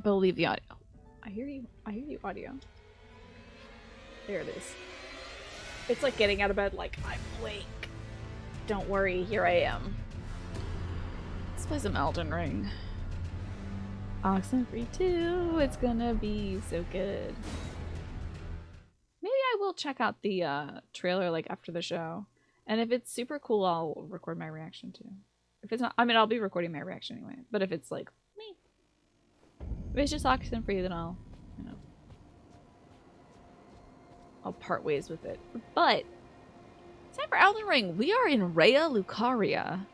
Believe the audio. I hear you. I hear you, audio. There it is. It's like getting out of bed like, I'm awake. Don't worry, here I am. Let's play some Elden Ring. Oxenfree 2. It's gonna be so good. Maybe I will check out the trailer like after the show. And if it's super cool, I'll record my reaction too. If it's not, I mean, I'll be recording my reaction anyway. But if it's like, me. If it's just Oxenfree, then I'll, you know, I'll part ways with it. But it's time for Elden Ring. We are in Rhea Lucaria.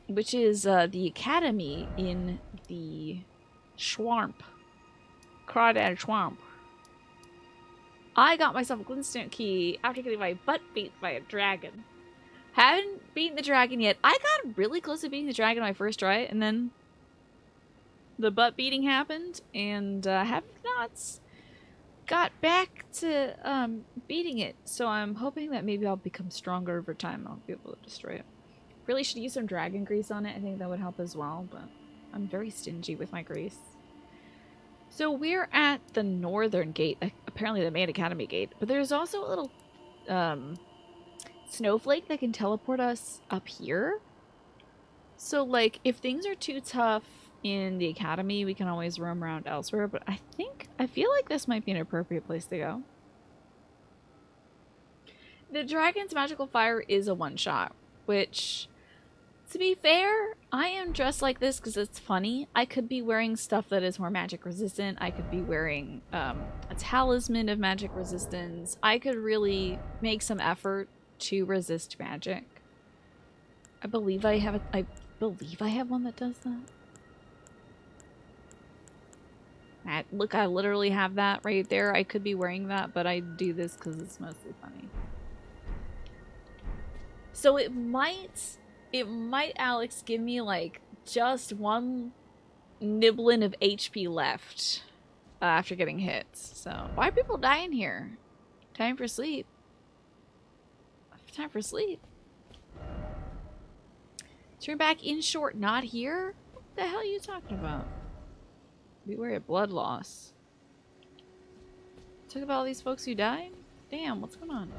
Which is the academy in the Swamp. Crawdad Swamp. I got myself a glintstone key after getting my butt beat by a dragon. Haven't beaten the dragon yet. I got really close to beating the dragon when I first tried, and then the butt beating happened, and have not got back to beating it. So I'm hoping that maybe I'll become stronger over time and I'll be able to destroy it. Really should use some dragon grease on it. I think that would help as well, but I'm very stingy with my grease. So we're at the northern gate, apparently the main academy gate, but there's also a little snowflake that can teleport us up here. So like if things are too tough in the academy, we can always roam around elsewhere, but I feel like this might be an appropriate place to go. The dragon's magical fire is a one-shot, which, to be fair, I am dressed like this because it's funny. I could be wearing stuff that is more magic resistant. I could be wearing a talisman of magic resistance. I could really make some effort to resist magic. I believe I have one that does that. Look, I literally have that right there. I could be wearing that, but I do this because it's mostly funny. So it might, Alex, give me like just one nibbling of HP left after getting hit. So why are people dying here? Time for sleep. Time for sleep. Turn back in short, not here? What the hell are you talking about? Beware of blood loss. Talk about all these folks who died? Damn, what's going on?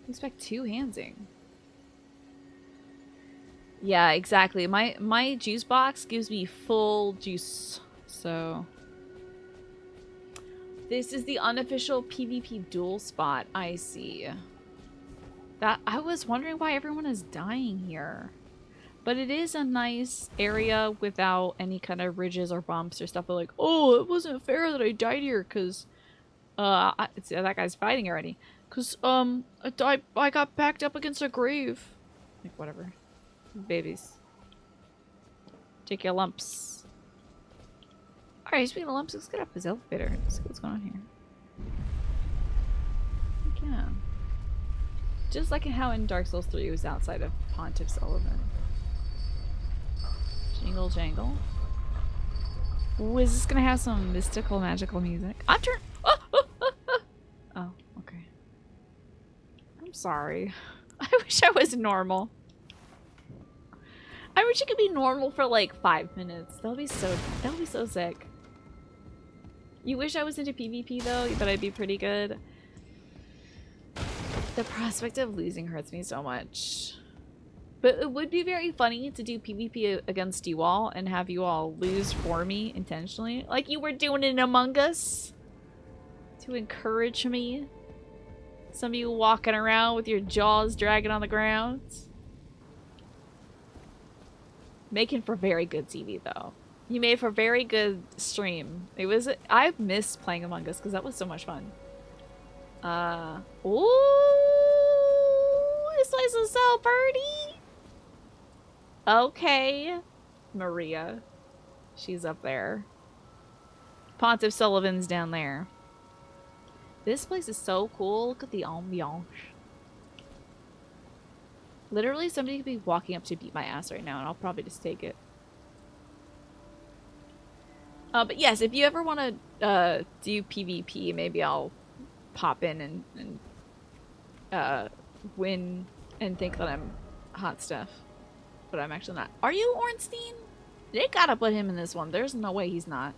Expect two handsing. Yeah, exactly. My juice box gives me full juice. So this is the unofficial PvP duel spot. I see. That I was wondering why everyone is dying here. But it is a nice area without any kind of ridges or bumps or stuff. But like, oh, it wasn't fair that I died here because that guy's fighting already. Cause I got backed up against a grave. Like whatever. Babies. Take your lumps. Alright, speaking of lumps, let's get up this elevator and see what's going on here. Yeah. Just like how in Dark Souls 3 it was outside of Pontiff's Sullivan. Jingle jangle. Ooh, is this gonna have some mystical magical music? I'm turn. Oh, okay. I'm sorry. I wish I was normal. I wish it could be normal for like 5 minutes. That'll be so sick. You wish I was into PvP though, that I'd be pretty good. The prospect of losing hurts me so much. But it would be very funny to do PvP against you all and have you all lose for me intentionally. Like you were doing in Among Us. To encourage me. Some of you walking around with your jaws dragging on the ground. Making for very good TV though. You made for very good stream. I missed playing Among Us because that was so much fun. Ooh, this place is so pretty. Okay, Maria. She's up there. Pontiff Sullivan's down there. This place is so cool. Look at the ambiance. Literally, somebody could be walking up to beat my ass right now, and I'll probably just take it. But yes, if you ever want to do PvP, maybe I'll pop in and win and think that I'm hot stuff. but I'm actually not. Are you Ornstein? They gotta put him in this one. There's no way he's not.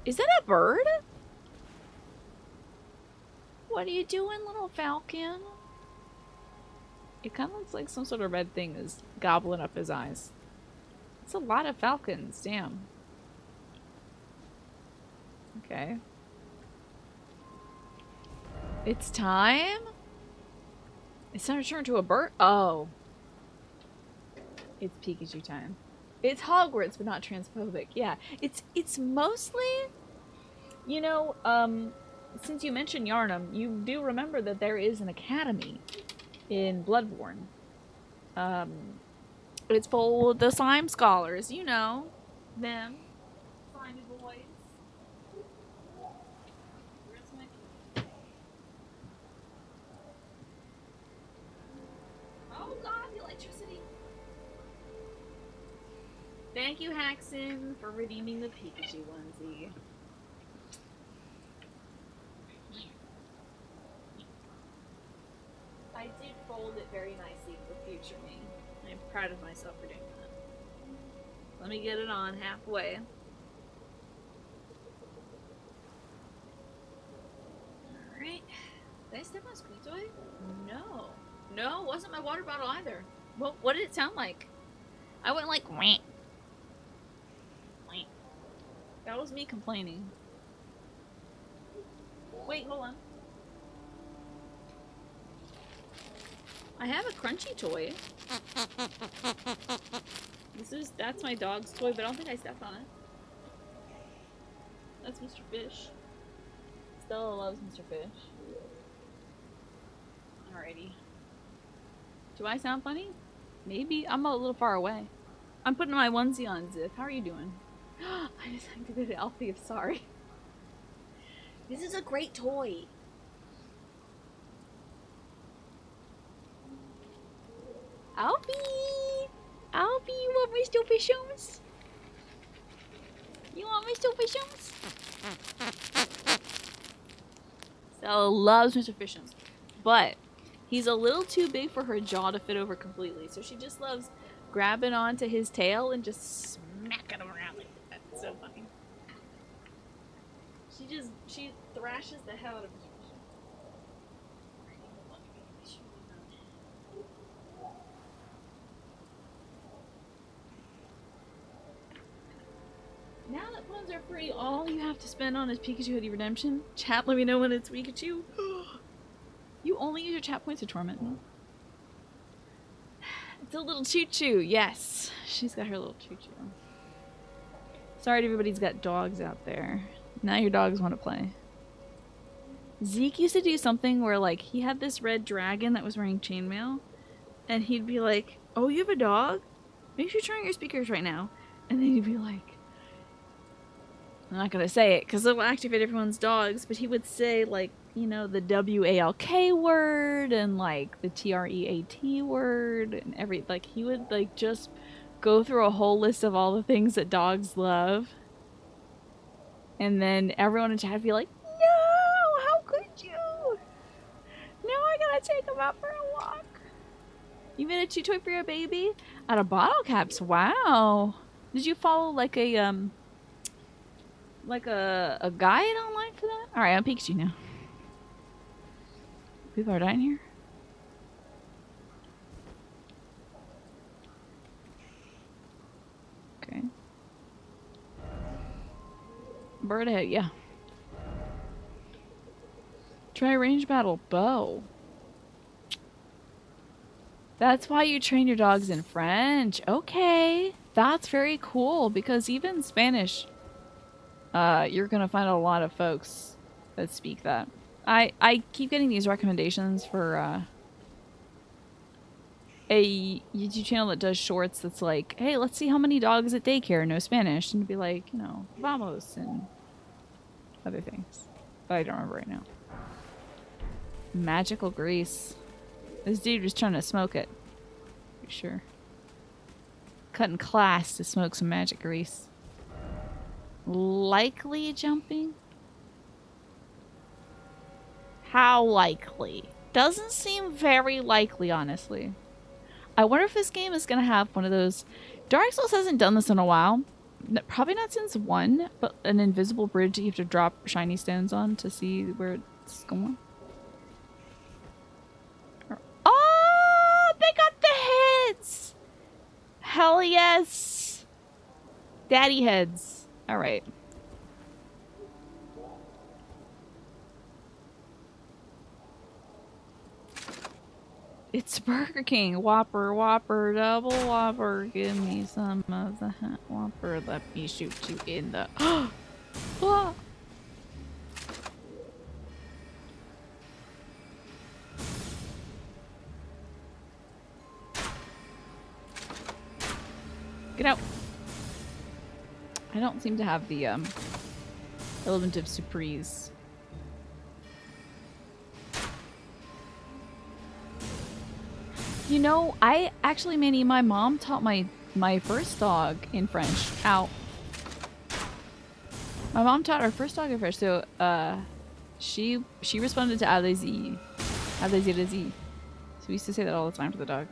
Is that a bird? What are you doing, little falcon? It kind of looks like some sort of red thing is gobbling up his eyes. It's a lot of falcons, damn. Okay. It's time? It's time to turn to a bird? Oh. It's Pikachu time. It's Hogwarts, but not transphobic. Yeah. It's mostly, you know, since you mentioned Yarnum, you do remember that there is an academy in Bloodborne. It's full of the slime scholars, you know. Them. Slimy boys. Where's my key? Oh god, the electricity. Thank you, Haxon, for redeeming the Pikachu onesie. I did fold it very nicely for future me. I'm proud of myself for doing that. Let me get it on halfway. Alright. Did I step on Squeak Toy? No. No, it wasn't my water bottle either. What did it sound like? I went like, wah. That was me complaining. Wait, hold on. I have a crunchy toy. That's my dog's toy, but I don't think I stepped on it. That's Mr. Fish. Stella loves Mr. Fish. Alrighty. Do I sound funny? Maybe. I'm a little far away. I'm putting my onesie on, Zip. How are you doing? I just activated Alfie, I'm sorry. This is a great toy. Alfie! Alfie, you want my stupid shoes? You want my stupid shoes? Stella loves Mr. Fishums, but he's a little too big for her jaw to fit over completely, so she just loves grabbing onto his tail and just smacking him around like that. It's so funny. She thrashes the hell out of Mr. Fishums. Now that funds are free, all you have to spend on is Pikachu Hoodie Redemption. Chat, let me know when it's Pikachu. You only use your chat points to torment me. It's a little choo-choo. Yes, she's got her little choo-choo. Sorry to everybody's got dogs out there. Now your dogs want to play. Zeke used to do something where, like, he had this red dragon that was wearing chainmail, and he'd be like, "Oh, you have a dog? Make sure you turn on your speakers right now." And then he'd be like, I'm not gonna say it because it'll activate everyone's dogs, but he would say, like, you know, the WALK word and like the TREAT word and like he would like just go through a whole list of all the things that dogs love. And then everyone in chat would be like, "No, how could you? No, I gotta take him out for a walk." You made a chew toy for your baby? Out of bottle caps, wow. Did you follow like a guide online for that? Alright, I'm Pikachu now. People are dying here. Okay. Bird ahead, yeah. Try range battle bow. That's why you train your dogs in French. Okay. That's very cool because even Spanish, you're gonna find a lot of folks that speak that. I keep getting these recommendations for a YouTube channel that does shorts that's like, hey, let's see how many dogs at daycare know Spanish, and be like, you know, vamos and other things. But I don't remember right now. Magical grease. This dude was trying to smoke it. For sure. Cutting class to smoke some magic grease. Likely jumping? How likely? Doesn't seem very likely, honestly. I wonder if this game is going to have one of those... Dark Souls hasn't done this in a while. Probably not since 1, but an invisible bridge that you have to drop shiny stones on to see where it's going. Oh, they got the heads! Hell yes! Daddy heads. All right. It's Burger King. Whopper, Whopper, double Whopper. Give me some of the hot Whopper. Let me shoot you in the... Ah! Get out. I don't seem to have the element of surprise. You know, I actually, Manny, my mom taught my first dog in French. Ow. My mom taught our first dog in French, so she responded to allez-y. Allez-y, allez-y. So we used to say that all the time to the dog.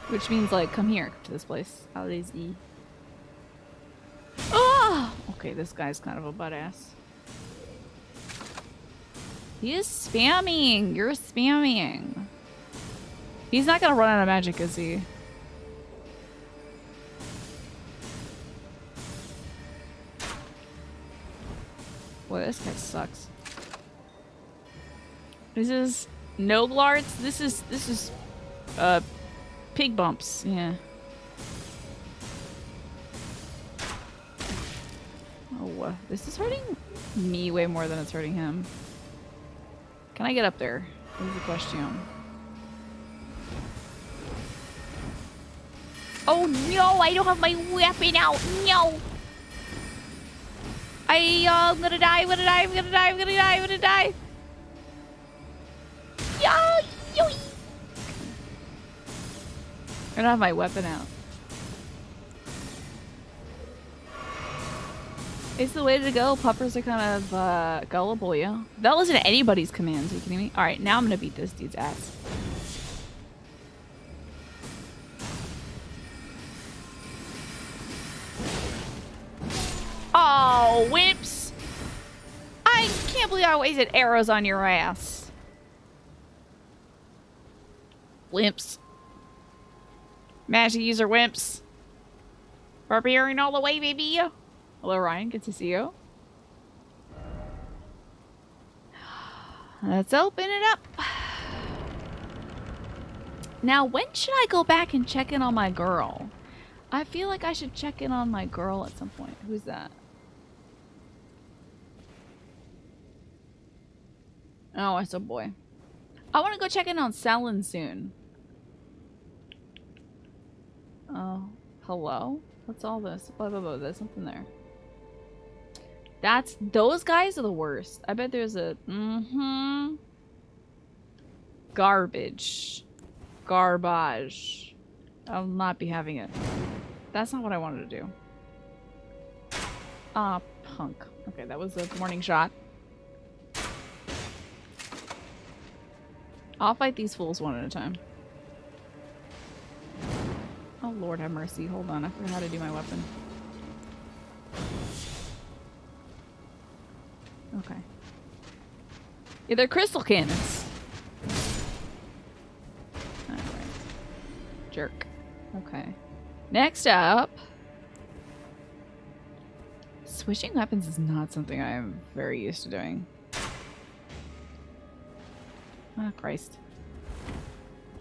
Which means, like, come here to this place. Allez-y. Oh! Okay, this guy's kind of a butt ass. He is spamming. You're spamming. He's not gonna run out of magic, is he? Boy, this guy sucks. This is no glards. This is pig bumps. Yeah. Oh, this is hurting me way more than it's hurting him. Can I get up there? Is the question. Oh no, I don't have my weapon out. No. I'm gonna die, I'm gonna die, I'm gonna die, I'm gonna die, I'm gonna die. Yo! I don't have my weapon out. It's the way to go. Puppers are kind of gullible, yeah. They'll listen to anybody's commands. Are you kidding me? Alright, now I'm gonna beat this dude's ass. Oh, wimps! I can't believe I wasted arrows on your ass. Wimps. Magic user wimps. Barbarian all the way, baby. Hello, Ryan. Good to see you. Let's open it up. Now, when should I go back and check in on my girl? I feel like I should check in on my girl at some point. Who's that? Oh, it's a boy. I want to go check in on Selin soon. Oh, hello? What's all this? Blah, blah, blah. There's something there. Those guys are the worst. I bet there's a... Garbage. Garbage. I'll not be having it. That's not what I wanted to do. Ah, punk. Okay, that was a warning shot. I'll fight these fools one at a time. Oh, Lord have mercy. Hold on. I forgot how to do my weapon. Okay. Yeah, they're crystal cannons. Alright. Jerk. Okay. Next up. Switching weapons is not something I am very used to doing. Oh, Christ.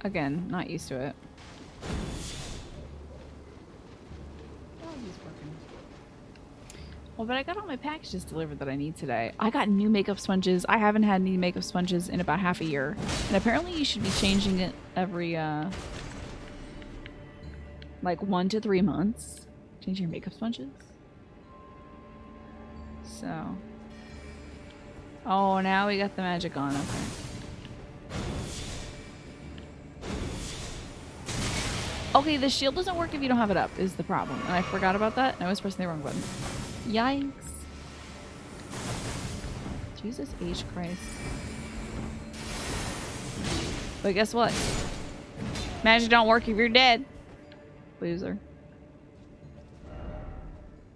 Again, not used to it. Well, but I got all my packages delivered that I need today. I got new makeup sponges. I haven't had any makeup sponges in about half a year. And apparently you should be changing it every, like 1 to 3 months. Change your makeup sponges. So. Oh, now we got the magic on. Okay. Okay, the shield doesn't work if you don't have it up, is the problem. And I forgot about that, and I was pressing the wrong button. Yikes. Jesus H. Christ. But guess what? Magic don't work if you're dead. Loser.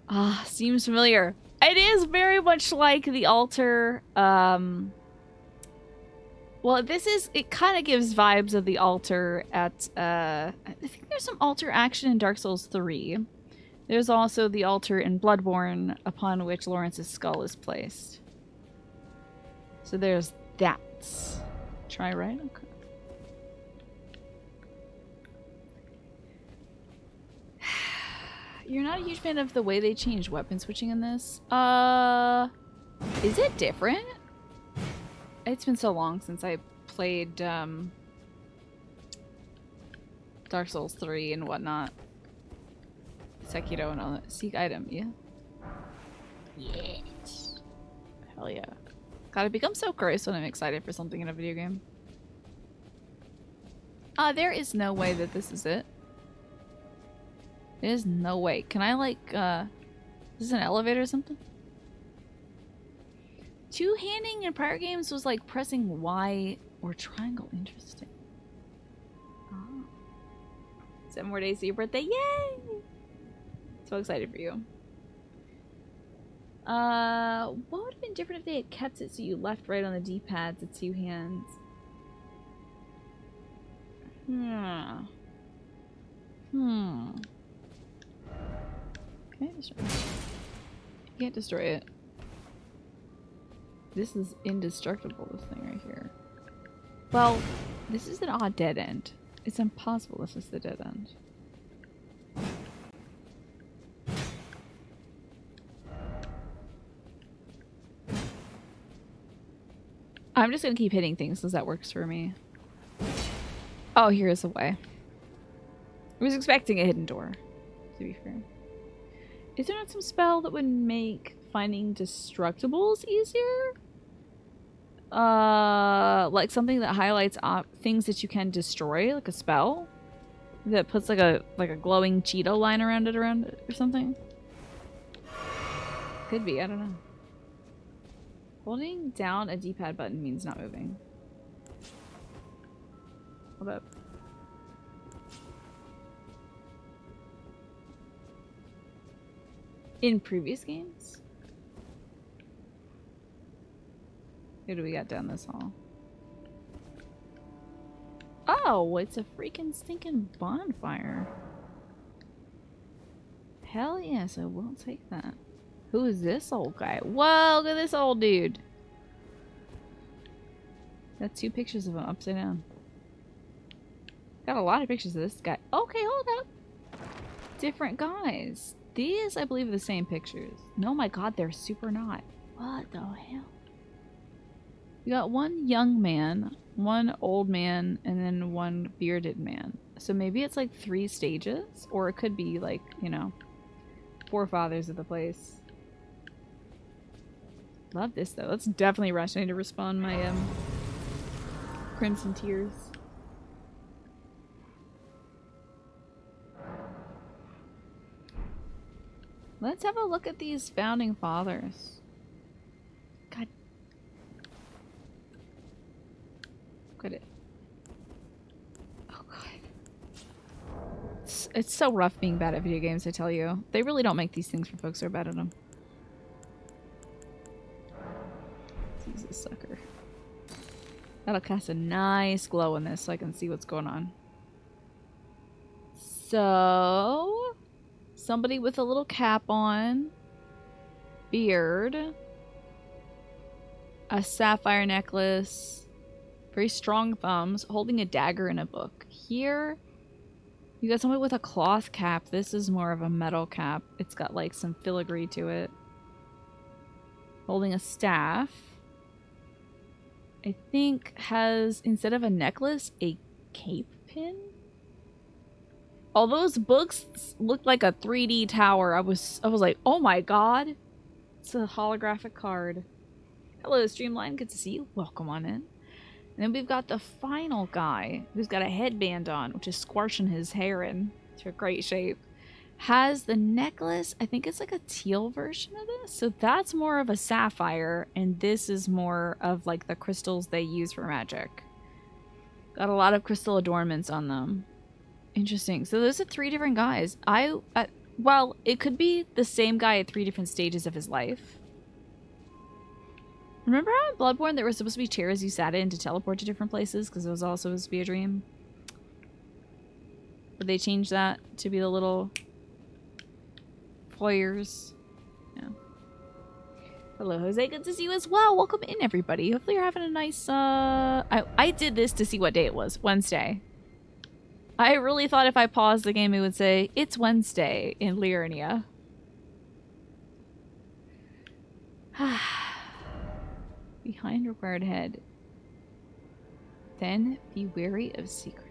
Ah, seems familiar. It is very much like the altar. Well, it kind of gives vibes of the altar at, I think there's some altar action in Dark Souls 3. There's also the altar in Bloodborne upon which Lawrence's skull is placed. So there's that. Try right? Okay. You're not a huge fan of the way they changed weapon switching in this? Is it different? It's been so long since I played, Dark Souls 3 and whatnot. Sekiro and all that. Seek item, yeah? Yes. Hell yeah. God, I become so gross when I'm excited for something in a video game. There is no way that this is it. There's no way. Can I, like, is this an elevator or something? Two-handing in prior games was like pressing Y or triangle. Interesting. Oh. 7 more days to your birthday. Yay! So excited for you. What would have been different if they had kept it so you left right on the D-pad to 2 hands? Can I destroy it? You can't destroy it. This is indestructible, this thing right here. Well, this is an odd dead end. It's impossible this is the dead end. I'm just gonna keep hitting things because that works for me. Oh, here's a way. I was expecting a hidden door, to be fair. Is there not some spell that would make finding destructibles easier? Like something that highlights things that you can destroy, like a spell that puts like a glowing Cheeto line around it or something. Could be, I don't know. Holding down a D-pad button means not moving. Hold up. In previous games? Who do we got down this hall? Oh, it's a freaking stinking bonfire. Hell yes, I will take that. Who is this old guy? Whoa, look at this old dude. Got 2 pictures of him upside down. Got a lot of pictures of this guy. Okay, hold up. Different guys. These, I believe, are the same pictures. No, my god, they're super not. What the hell? You got 1 young man, 1 old man, and then 1 bearded man. So maybe it's like 3 stages, or it could be like, you know, forefathers of the place. Love this though. Let's definitely rush. I need to respawn my Crimson Tears. Let's have a look at these founding fathers. God. Look at it. Oh god. It's so rough being bad at video games, I tell you. They really don't make these things for folks who are bad at them. Use this sucker. That'll cast a nice glow in this so I can see what's going on. So, somebody with a little cap on, beard, a sapphire necklace, very strong thumbs, holding a dagger in a book. Here, you got somebody with a cloth cap. This is more of a metal cap. It's got like some filigree to it. Holding a staff. I think has, instead of a necklace, a cape pin? All those books looked like a 3D tower. I was like, oh my god. It's a holographic card. Hello, Streamline. Good to see you. Welcome on in. And then we've got the final guy who's got a headband on, which is squashing his hair into a great shape. Has the necklace. I think it's like a teal version of this. So that's more of a sapphire, and this is more of like the crystals they use for magic. Got a lot of crystal adornments on them. Interesting. So those are 3 different guys. Well, it could be the same guy at 3 different stages of his life. Remember how in Bloodborne there were supposed to be chairs you sat in to teleport to different places because it was also supposed to be a dream? But they changed that to be the little foyers. Yeah. Hello, Jose. Good to see you as well. Welcome in, everybody. Hopefully you're having a nice, I did this to see what day it was. Wednesday. I really thought if I paused the game, it would say, it's Wednesday in Liurnia. Behind required head. Then be wary of secret.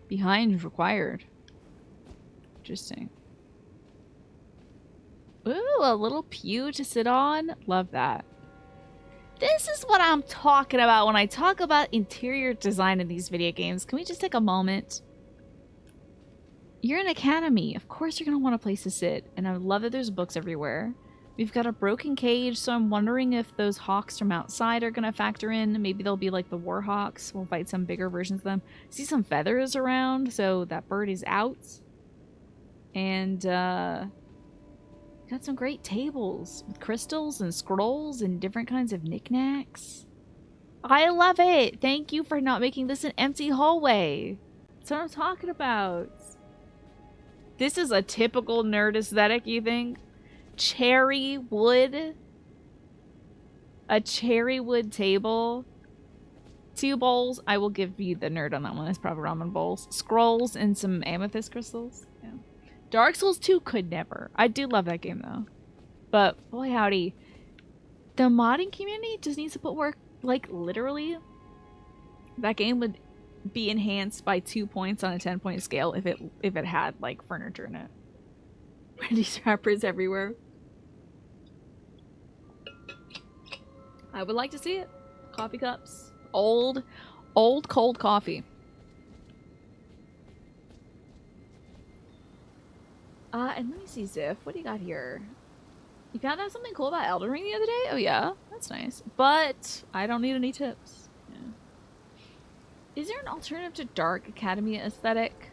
Behind required. Interesting. Ooh, a little pew to sit on. Love that. This is what I'm talking about when I talk about interior design in these video games. Can we just take a moment? You're an academy. Of course you're going to want a place to sit. And I love that there's books everywhere. We've got a broken cage, so I'm wondering if those hawks from outside are going to factor in. Maybe they'll be like the war hawks. We'll fight some bigger versions of them. See some feathers around, so that bird is out. And, got some great tables with crystals and scrolls and different kinds of knickknacks. I love it! Thank you for not making this an empty hallway. That's what I'm talking about. This is a typical nerd aesthetic, you think? Cherry wood. A cherry wood table. 2 bowls. I will give you the nerd on that one. It's probably ramen bowls. Scrolls and some amethyst crystals. Yeah. Dark Souls 2 could never. I do love that game though. But boy howdy. The modding community just needs to put work. Like literally. That game would be enhanced by 2 points on a 10-point scale if it had like furniture in it. These wrappers everywhere. I would like to see it. Coffee cups. Old cold coffee. And let me see, Ziff. What do you got here? You found out something cool about Elden Ring the other day? Oh yeah, that's nice. But I don't need any tips. Yeah. Is there an alternative to Dark Academy aesthetic?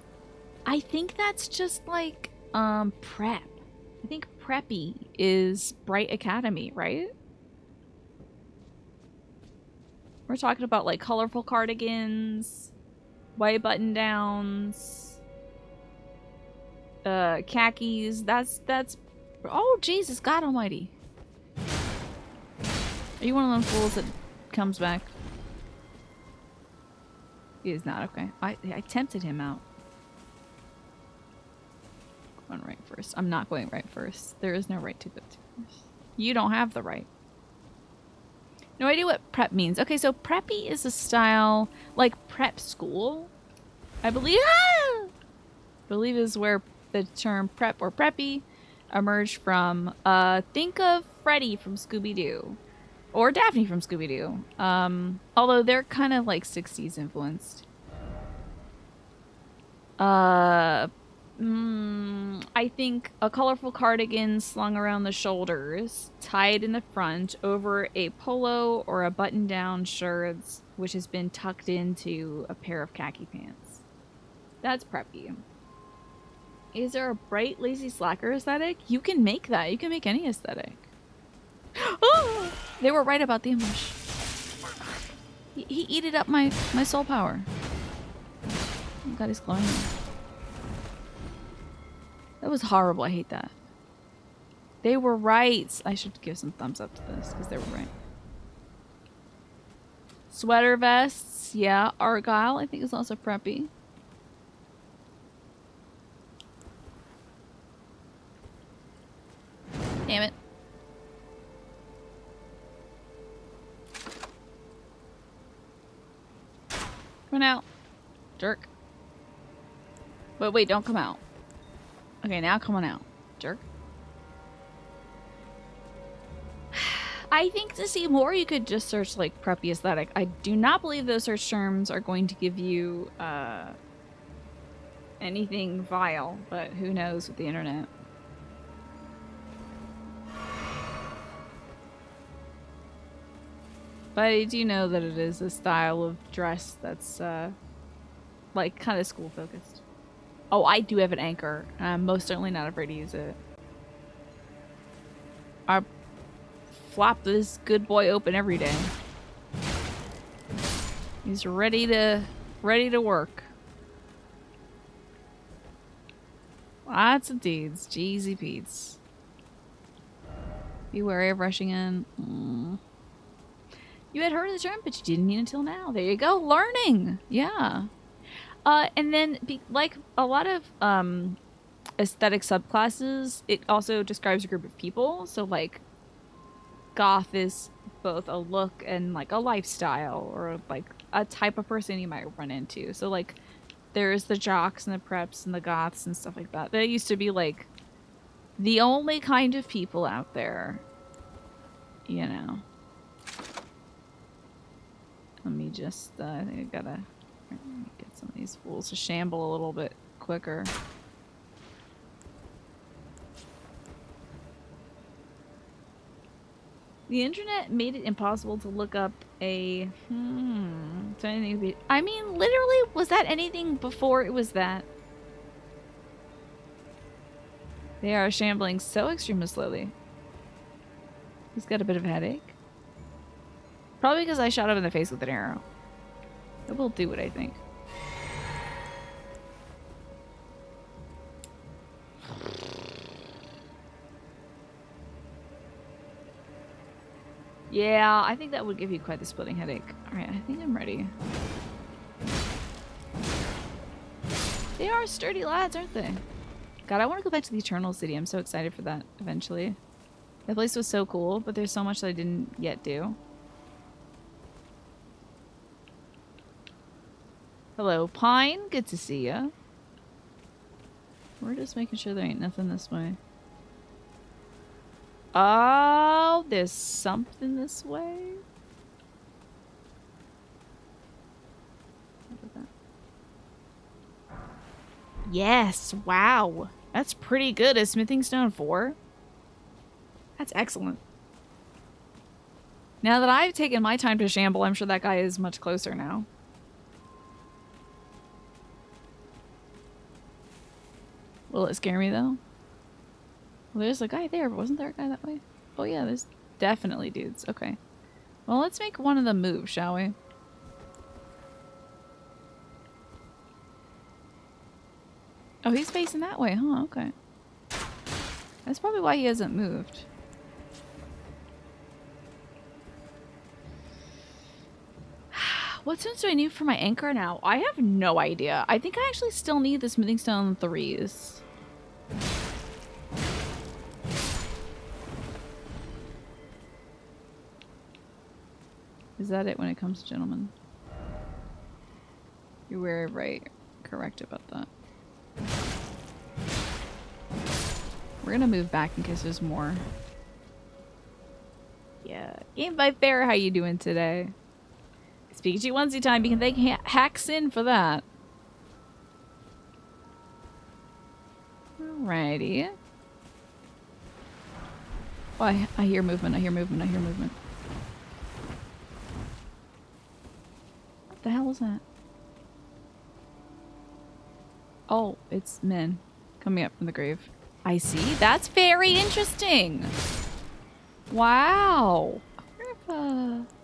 I think that's just like prep. I think preppy is Bright Academy, right? We're talking about like colorful cardigans, white button downs, khakis. That's oh Jesus God Almighty. Are you one of them fools that comes back? He is not. Okay. I tempted him out. Going right first. I'm not going right first. There is no right to go to first. You don't have the right. No idea what prep means. Okay, so preppy is a style like prep school. I believe is where the term prep or preppy emerged from. Think of Freddy from Scooby-Doo. Or Daphne from Scooby-Doo. Although they're kind of like 60s influenced. I think a colorful cardigan slung around the shoulders, tied in the front over a polo or a button-down shirt, which has been tucked into a pair of khaki pants. That's preppy. Is there a bright, lazy slacker aesthetic? You can make that. You can make any aesthetic. Oh! They were right about the ambush. He eated up my soul power. Oh God, he's glowing. That was horrible. I hate that. They were right. I should give some thumbs up to this because they were right. Sweater vests. Yeah. Argyle, I think, is also preppy. Damn it. Come on out. Jerk. But wait, don't come out. Okay, now come on out. Jerk. I think to see more, you could just search, like, preppy aesthetic. I do not believe those search terms are going to give you, anything vile, but who knows with the internet. But I do know that it is a style of dress that's, like, kind of school-focused. Oh, I do have an anchor. I'm most certainly not afraid to use it. I flop this good boy open every day. He's ready to work. Lots of deeds. Jeezy Pete's. Be wary of rushing in. You had heard of the term, but you didn't mean until now. There you go. Learning. Yeah. And then, like a lot of aesthetic subclasses, it also describes a group of people. So, like, goth is both a look and, like, a lifestyle, or, like, a type of person you might run into. So, like, there's the jocks and the preps and the goths and stuff like that. That used to be, like, the only kind of people out there, you know. Let me just, I think I gotta get some of these fools to shamble a little bit quicker. The internet made it impossible to look up a, so anything I mean, literally, was that anything before it was that? They are shambling so extremely slowly. He's got a bit of a headache. Probably because I shot him in the face with an arrow. It will do it, I think. Yeah, I think that would give you quite the splitting headache. Alright, I think I'm ready. They are sturdy lads, aren't they? God, I want to go back to the Eternal City. I'm so excited for that eventually. That place was so cool, but there's so much that I didn't yet do. Hello, Pine. Good to see ya. We're just making sure there ain't nothing this way. Oh, there's something this way. Look at that. Yes, wow. That's pretty good. A smithing stone 4? That's excellent. Now that I've taken my time to shamble, I'm sure that guy is much closer now. Will it scare me though? Well, there's a guy there, but wasn't there a guy that way? Oh yeah, there's definitely dudes. Okay. Well, let's make one of them move, shall we? Oh, he's facing that way, huh? Okay. That's probably why he hasn't moved. What stones do I need for my anchor now? I have no idea. I think I actually still need the smithing stone 3s. Is that it when it comes to gentlemen? You're very right. Correct about that. We're gonna move back in case there's more. Yeah. Game by Fair, how you doing today? Pikachu onesie time. You can thank Hacksin for that. Alrighty. Oh, I hear movement. I hear movement. I hear movement. What the hell is that? Oh, it's men coming up from the grave. I see. That's very interesting. Wow. I wonder if,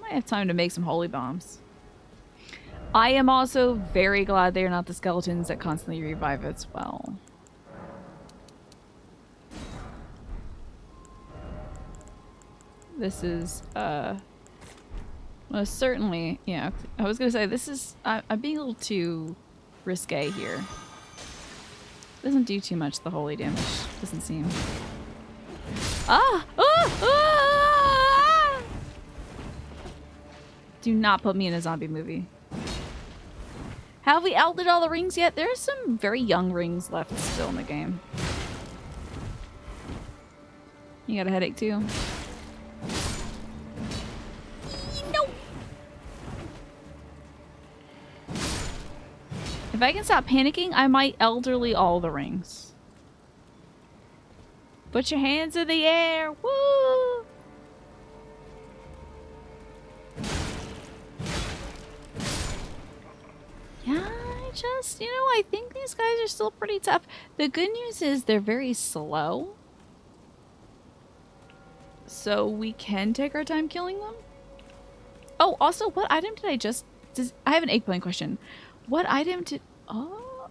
I have time to make some holy bombs. I am also very glad they are not the skeletons that constantly revive as well. This is, most certainly, yeah, I was gonna say, this is, I'm being a little too risque here. Doesn't do too much, the holy damage, doesn't seem. Ah! Ah! Ah! Do not put me in a zombie movie. Have we outlived all the rings yet? There are some very young rings left still in the game. You got a headache too? No! If I can stop panicking, I might elderly all the rings. Put your hands in the air! Woo! Yeah, I think these guys are still pretty tough. The good news is they're very slow. So we can take our time killing them. Oh, also, what item did I just... I have an eggplant question. What item did... Oh...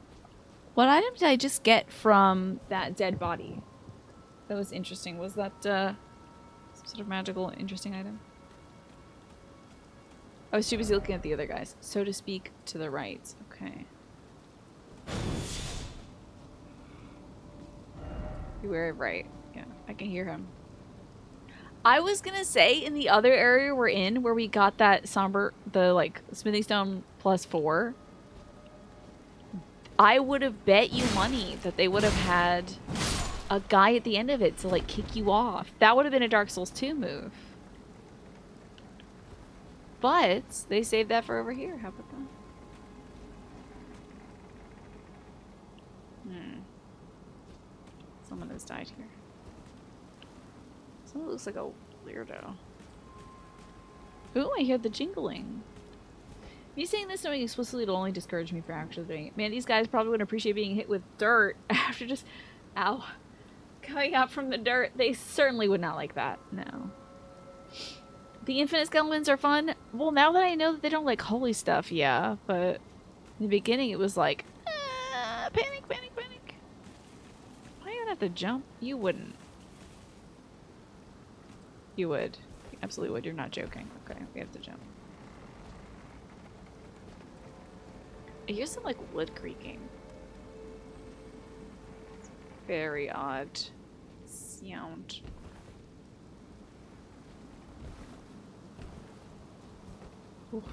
What item did I just get from that dead body? That was interesting. Was that, some sort of magical, interesting item? I was too busy looking at the other guys. So to speak, to the right. Okay. You were right. Yeah, I can hear him. I was gonna say, in the other area we're in, where we got that smithing stone +4, I would have bet you money that they would have had a guy at the end of it to, like, kick you off. That would have been a Dark Souls 2 move. But they saved that for over here. How about that? Someone has died here. Someone looks like a weirdo. Ooh, I hear the jingling. Me saying this knowing explicitly it'll only discourage me from actually doing it. Man, these guys probably wouldn't appreciate being hit with dirt after just, ow, coming out from the dirt. They certainly would not like that. No. The infinite skeletons are fun. Well, now that I know that they don't like holy stuff, yeah. But in the beginning, it was like, panic, panic, panic. Why you have to jump? You wouldn't. You would. You absolutely would. You're not joking. Okay, we have to jump. I hear some, like, wood creaking. It's very odd sound. Ooh.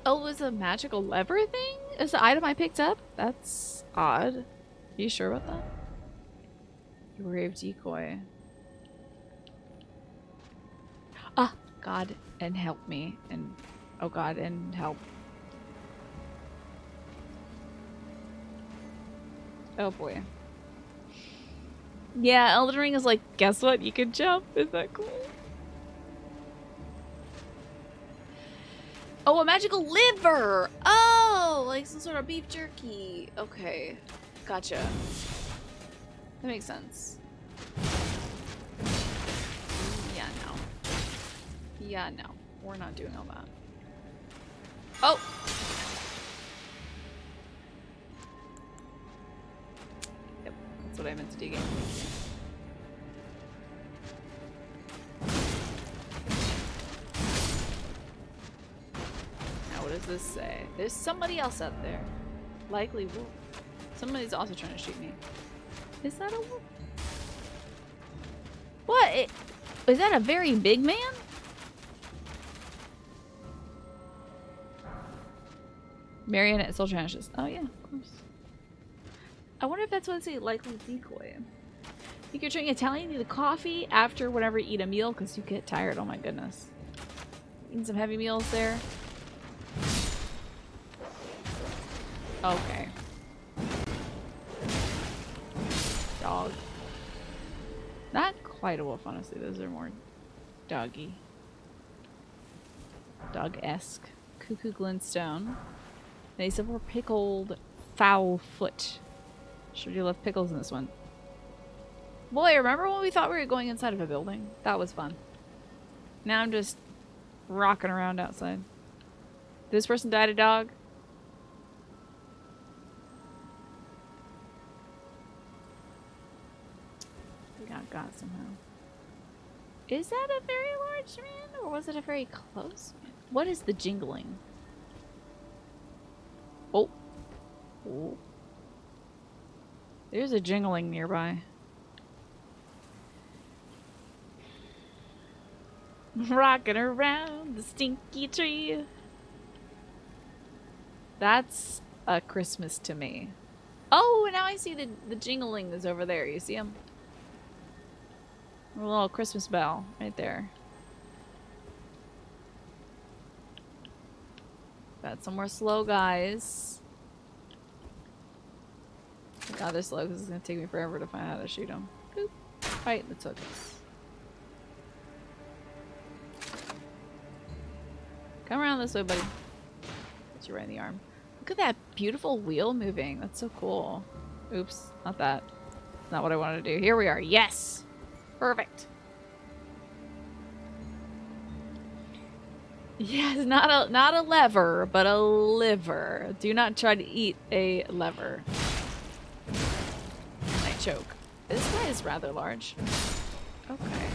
Oh, it was a magical lever thing? Is the item I picked up? That's odd. Are you sure about that? Grave decoy. Ah, God, and help me. And oh God, and help. Oh boy. Yeah, Elden Ring is like, guess what? You can jump. Is that cool? Oh, a magical liver! Oh, like some sort of beef jerky. Okay, gotcha. That makes sense. Yeah, no. Yeah, no. We're not doing all that. Oh! Yep, that's what I meant to dig in. Now, what does this say? There's somebody else out there. Likely wolf. Somebody's also trying to shoot me. Is that a wolf? What? Is that a very big man? Marionette soldier ashes. Oh yeah, of course. I wonder if that's what it's a likely decoy. Think you're drinking Italian, need a coffee after whenever you eat a meal because you get tired. Oh my goodness. Eating some heavy meals there. Okay. Dog. Not quite a wolf, honestly. Those are more doggy. Dog-esque. Cuckoo glintstone. And a silver pickled foul foot. Sure you love pickles in this one. Boy, remember when we thought we were going inside of a building? That was fun. Now I'm just rocking around outside. Did this person died a dog? We got somehow. Is that a very large man? Or was it a very close man? What is the jingling? Oh. Oh. There's a jingling nearby. Rocking around the stinky tree. That's a Christmas to me. Oh, and now I see the jingling is over there. You see him? A little Christmas bell right there. Got some more slow guys. God, they're slow because it's going to take me forever to find out how to shoot them. Boop. Right, that took us. Come around this way, buddy. you right in the arm. Look at that beautiful wheel moving. That's so cool. Oops, not that. Not what I wanted to do. Here we are. Yes! Perfect. Yes, not a lever, but a liver. Do not try to eat a lever. I choke. This guy is rather large. Okay.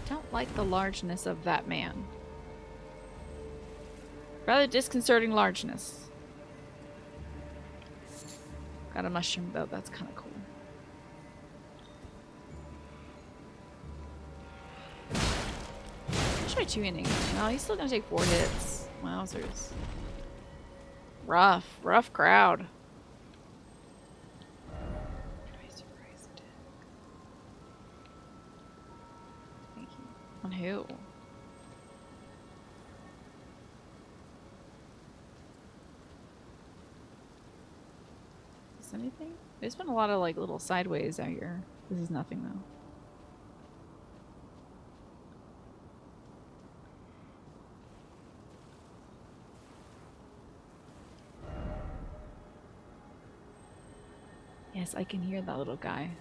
Don't like the largeness of that man. Rather disconcerting largeness. Got a mushroom though, that's kind of cool. I'll try tuning. No, he's still gonna take 4 hits. Wowzers. Rough crowd. Thank you. On who? Is anything? There's been a lot of like little sideways out here. This is nothing though. Yes, I can hear that little guy.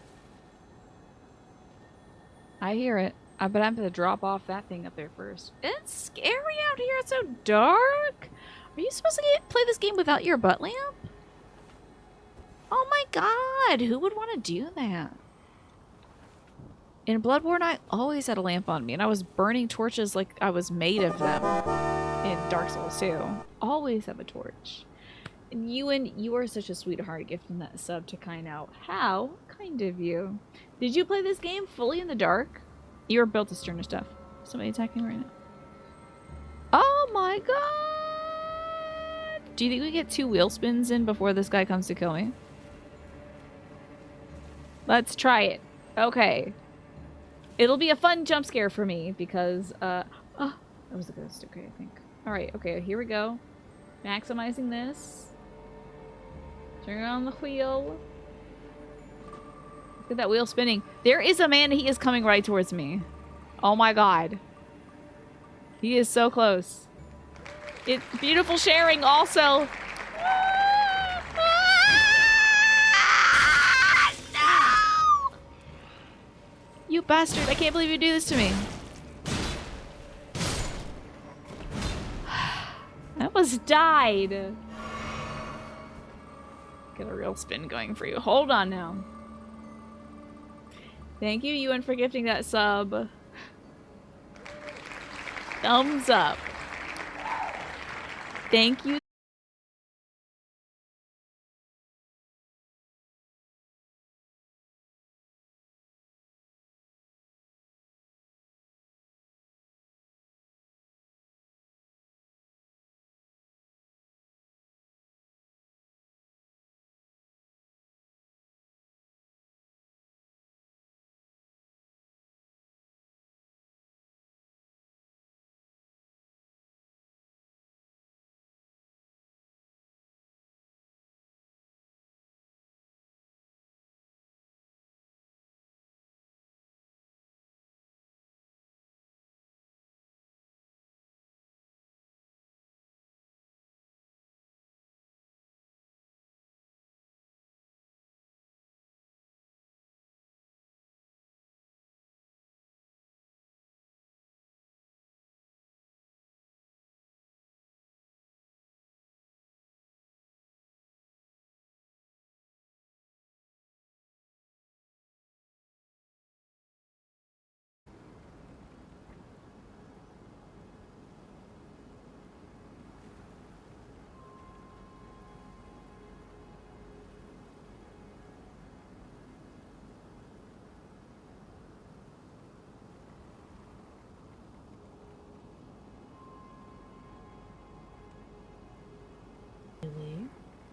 I hear it. But I'm gonna drop off that thing up there first. It's scary out here. It's so dark. Are you supposed to play this game without your butt lamp? Oh my god, who would want to do that? In Bloodborne, I always had a lamp on me, and I was burning torches like I was made of them. In Dark Souls 2. Always have a torch. And Ewan, you are such a sweetheart gifting that sub to Kind out. How kind of you. Did you play this game fully in the dark? You were built to sterner stuff. Somebody attacking right now. Oh my god! Do you think we get 2 wheel spins in before this guy comes to kill me? Let's try it. Okay. It'll be a fun jump scare for me because, oh, that was a ghost. Okay, I think. Alright, okay, here we go. Maximizing this. Turn on the wheel. Look at that wheel spinning. There is a man, he is coming right towards me. Oh my god. He is so close. It's beautiful sharing also. No! You bastard, I can't believe you do this to me. I almost died. Get a real spin going for you. Hold on now. Thank you, Ewan, for gifting that sub. Thumbs up. Thank you.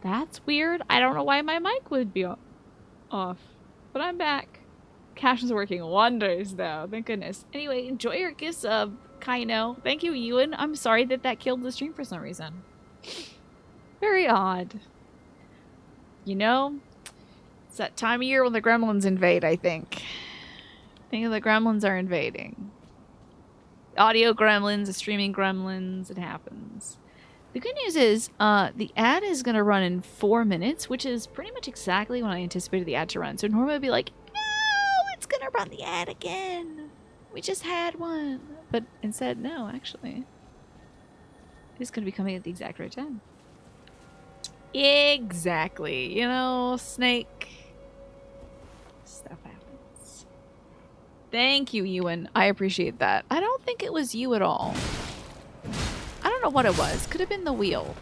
That's weird. I don't know why my mic would be off. But I'm back. Caption's working wonders, though. Thank goodness. Anyway, enjoy your gifts of Kaino. Thank you, Ewan. I'm sorry that killed the stream for some reason. Very odd. You know, it's that time of year when the gremlins invade, I think. I think the gremlins are invading. Audio gremlins, the streaming gremlins, it happens. The good news is the ad is going to run in 4 minutes, which is pretty much exactly when I anticipated the ad to run. So normally I'd be like, no, it's going to run the ad again. We just had one. But instead, no, actually. It's going to be coming at the exact right time. Exactly. You know, Snake. Stuff happens. Thank you, Ewan. I appreciate that. I don't think it was you at all. I don't know what it was. Could have been the wheel.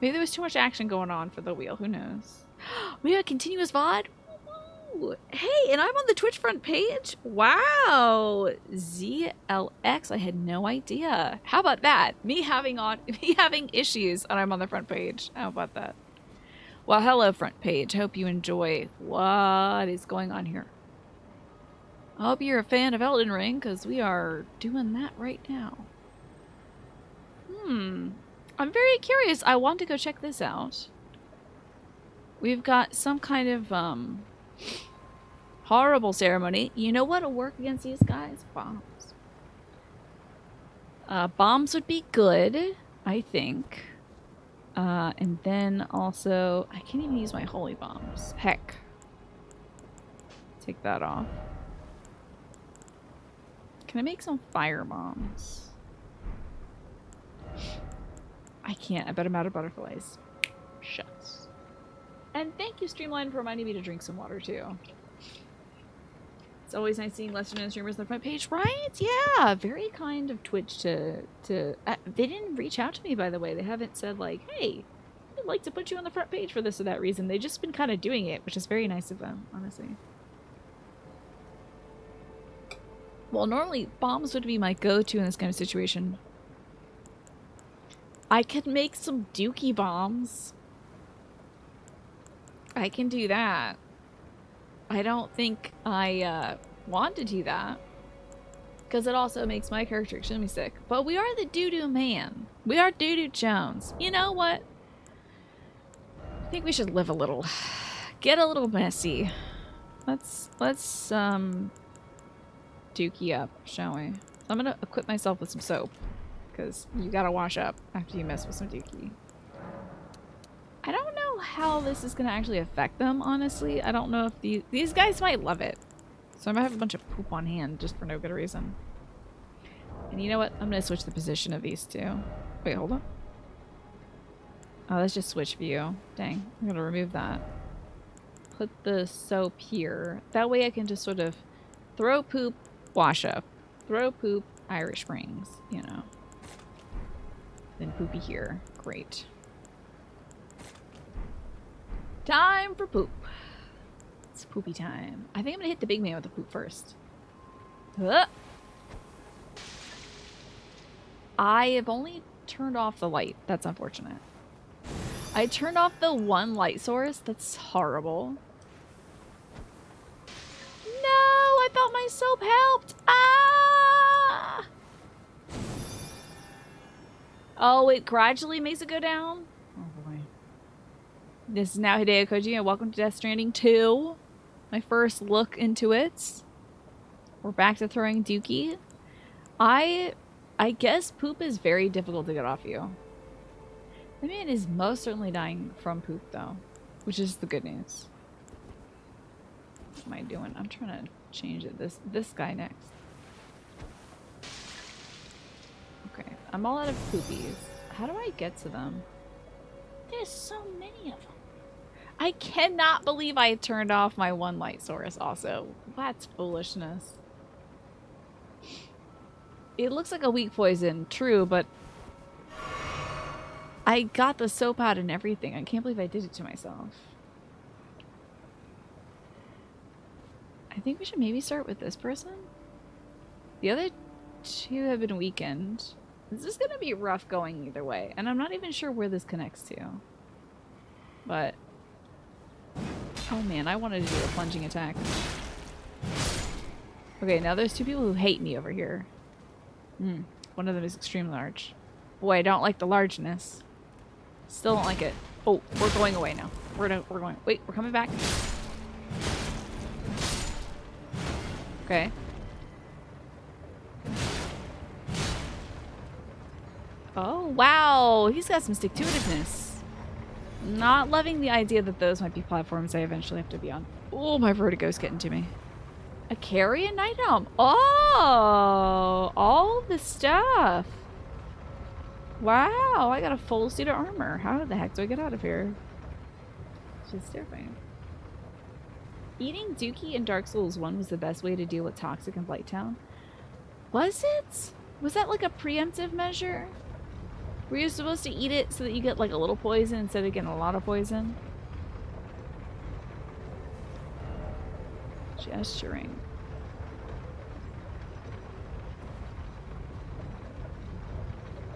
Maybe there was too much action going on for the wheel. Who knows? We have a continuous VOD? Ooh. Hey, and I'm on the Twitch front page? Wow. ZLX. I had no idea. How about that? Me having issues and I'm on the front page. How about that? Well, hello, front page. Hope you enjoy what is going on here. I hope you're a fan of Elden Ring, because we are doing that right now. I'm very curious. I want to go check this out. We've got some kind of horrible ceremony. You know what'll work against these guys? Bombs. Bombs would be good, I think. And then also, I can't even use my holy bombs. Heck. Take that off. Can I make some fire bombs? I can't. I bet I'm out of butterflies. Shucks. And thank you, Streamline, for reminding me to drink some water, too. It's always nice seeing lesser known streamers on the front page, right? Yeah, very kind of Twitch to they didn't reach out to me, by the way. They haven't said, like, hey, I'd like to put you on the front page for this or that reason. They've just been kind of doing it, which is very nice of them, honestly. Well, normally, bombs would be my go-to in this kind of situation. I could make some dookie bombs. I can do that. I don't think I want to do that. Because it also makes my character extremely sick. But we are the doo-doo man. We are Doo-Doo Jones. You know what? I think we should live a little. Get a little messy. Let's dookie up, shall we? So I'm gonna equip myself with some soap. Because you gotta wash up after you mess with some dookie. I don't know how this is gonna actually affect them, honestly. I don't know if these guys might love it. So I might have a bunch of poop on hand just for no good reason. And you know what? I'm gonna switch the position of these two. Wait, hold on. Oh, let's just switch view. Dang, I'm gonna remove that. Put the soap here. That way I can just sort of throw poop, wash up. Throw poop, Irish Springs, you know. Then poopy here. Great. Time for poop. It's poopy time. I think I'm gonna hit the big man with the poop first. I have only turned off the light. That's unfortunate. I turned off the one light source. That's horrible. No, I thought my soap helped. Ah! Oh, it gradually makes it go down? Oh boy. This is now Hideo Kojima, and welcome to Death Stranding 2. My first look into it. We're back to throwing dookie. I guess poop is very difficult to get off you. The man is most certainly dying from poop, though, which is the good news. What am I doing? I'm trying to change it. This guy next. Okay, I'm all out of poopies. How do I get to them? There's so many of them. I cannot believe I turned off my one light source also. That's foolishness. It looks like a weak poison, true, but I got the soap out and everything. I can't believe I did it to myself. I think we should maybe start with this person. The other two have been weakened. This is going to be rough going either way. And I'm not even sure where this connects to. But... oh man, I wanted to do a plunging attack. Okay, now there's two people who hate me over here. One of them is extremely large. Boy, I don't like the largeness. Still don't like it. Oh, we're going away now. We're going. Wait, we're coming back. Okay. Oh, wow. He's got some stick-to-itiveness. Not loving the idea that those might be platforms I eventually have to be on. Oh, my vertigo's getting to me. A carrion item. Oh, all the stuff. Wow, I got a full suit of armor. How the heck do I get out of here? It's just terrifying. Eating Dookie in Dark Souls 1 was the best way to deal with Toxic in Blighttown. Was it? Was that like a preemptive measure? Were you supposed to eat it so that you get like a little poison instead of getting a lot of poison? Gesturing.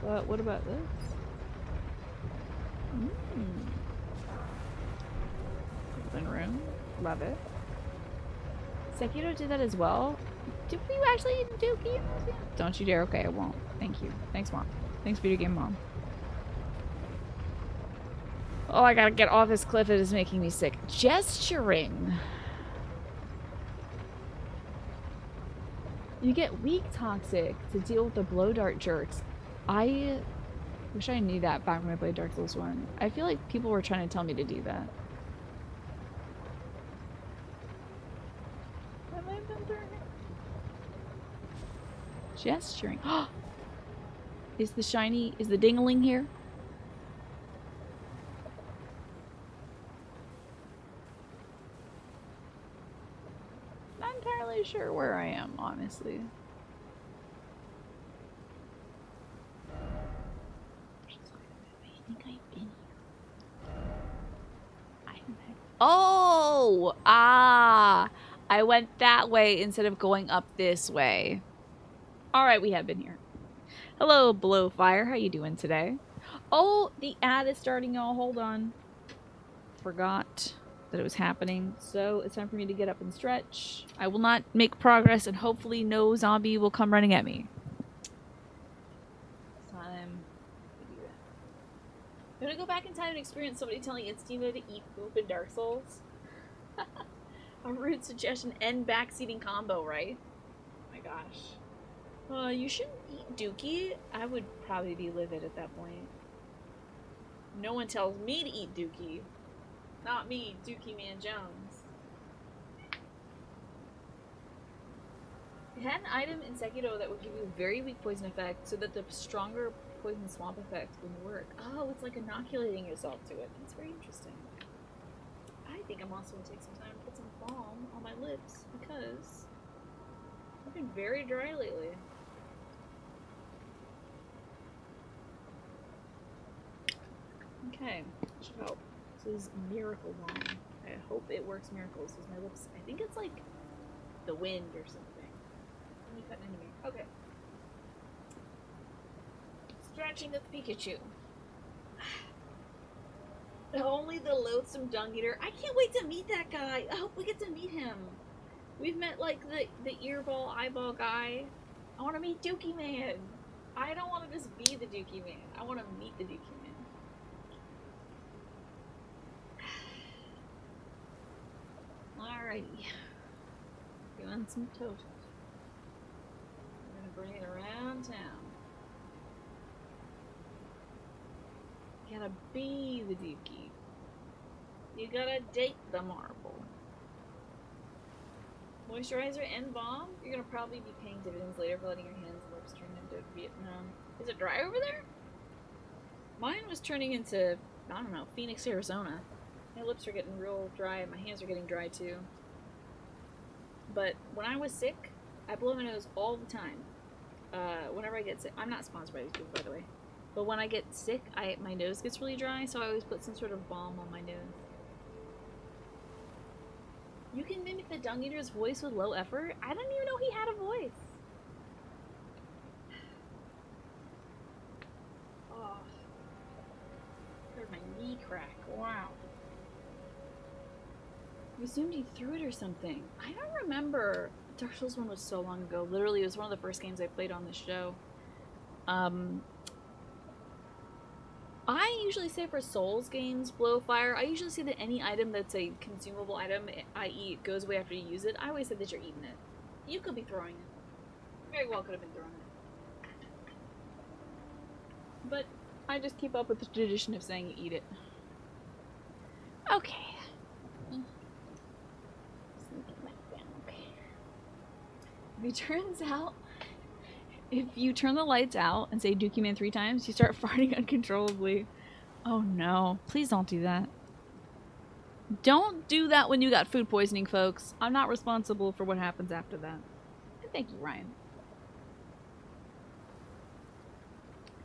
But what about this? Golden room. Love it. Sekiro did that as well. Did we actually eat Dookie in this game? Don't you dare. Okay, I won't. Thank you. Thanks, Mom. Thanks, video game mom. Oh, I gotta get off this cliff. It is making me sick. Gesturing. You get weak toxic to deal with the blow dart jerks. I wish I knew that back when I played Dark Souls 1. I feel like people were trying to tell me to do that. Gesturing. Is the dingling here? Not entirely sure where I am, honestly. I think I've been here. Oh! Ah! I went that way instead of going up this way. Alright, we have been here. Hello, Blowfire. How you doing today? Oh, the ad is starting, y'all. Hold on. Forgot that it was happening. So it's time for me to get up and stretch. I will not make progress, and hopefully no zombie will come running at me. It's time to do that. I'm gonna go back in time and experience somebody telling Instimo to eat poop in Dark Souls. A rude suggestion and backseating combo, right? Oh my gosh. You shouldn't eat Dookie. I would probably be livid at that point. No one tells me to eat Dookie. Not me, Dookie Man Jones. It had an item in Sekiro that would give you a very weak poison effect so that the stronger poison swamp effect wouldn't work. Oh, it's like inoculating yourself to it. That's very interesting. I think I'm also going to take some time to put some balm on my lips because I've been very dry lately. Okay, should help. This is Miracle Balm. I hope it works miracles because my lips, I think it's like the wind or something. You cutting into me. Okay. Stretching the Pikachu. Only the loathsome dung eater. I can't wait to meet that guy. I hope we get to meet him. We've met like the earball eyeball guy. I want to meet Dookie Man. I don't want to just be the Dookie Man. I want to meet the Dookie Man. Alrighty. Doing some toast. We're gonna bring it around town. You gotta be the Dookie. You gotta date the marble. Moisturizer and balm? You're gonna probably be paying dividends later for letting your hands and lips turn into Vietnam. Is it dry over there? Mine was turning into, I don't know, Phoenix, Arizona. My lips are getting real dry and my hands are getting dry too. But when I was sick, I blow my nose all the time. Whenever I get sick, I'm not sponsored by these people, by the way. But when I get sick, my nose gets really dry, so I always put some sort of balm on my nose. You can mimic the Dung Eater's voice with low effort? I didn't even know he had a voice. Oh. Heard my knee crack. Wow. I assumed he threw it or something. I don't remember. Dark Souls 1 was so long ago. Literally, it was one of the first games I played on this show. I usually say for Souls games, Blowfire, I usually say that any item that's a consumable item, i.e. goes away after you use it, I always say that you're eating it. You could be throwing it. Very well could have been throwing But I just keep up with the tradition of saying you eat it. Okay. If you turn the lights out and say Dookie Man 3 times, you start farting uncontrollably. Oh no. Please don't do that. Don't do that when you got food poisoning, folks. I'm not responsible for what happens after that. And thank you, Ryan.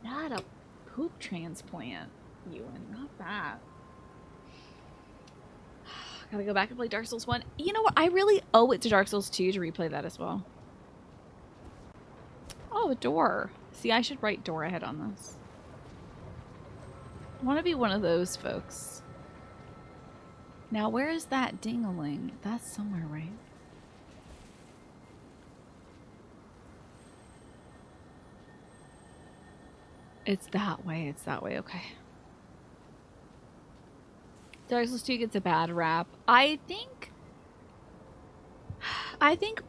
Not a poop transplant, Ewan. Not that. Gotta go back and play Dark Souls 1. You know what? I really owe it to Dark Souls 2 to replay that as well. Oh, a door. See, I should write door ahead on this. I want to be one of those folks. Now, where is that ding-a-ling? That's somewhere, right? It's that way. It's that way. Okay. Dark Souls 2 gets a bad rap. I think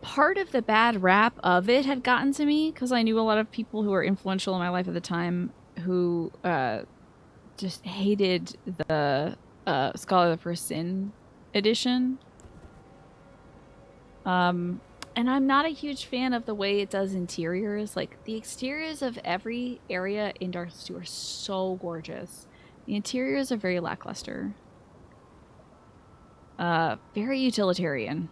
part of the bad rap of it had gotten to me because I knew a lot of people who were influential in my life at the time who just hated the Scholar of the First Sin edition. And I'm not a huge fan of the way it does interiors. Like, the exteriors of every area in Dark Souls 2 are so gorgeous. The interiors are very lackluster. Very utilitarian.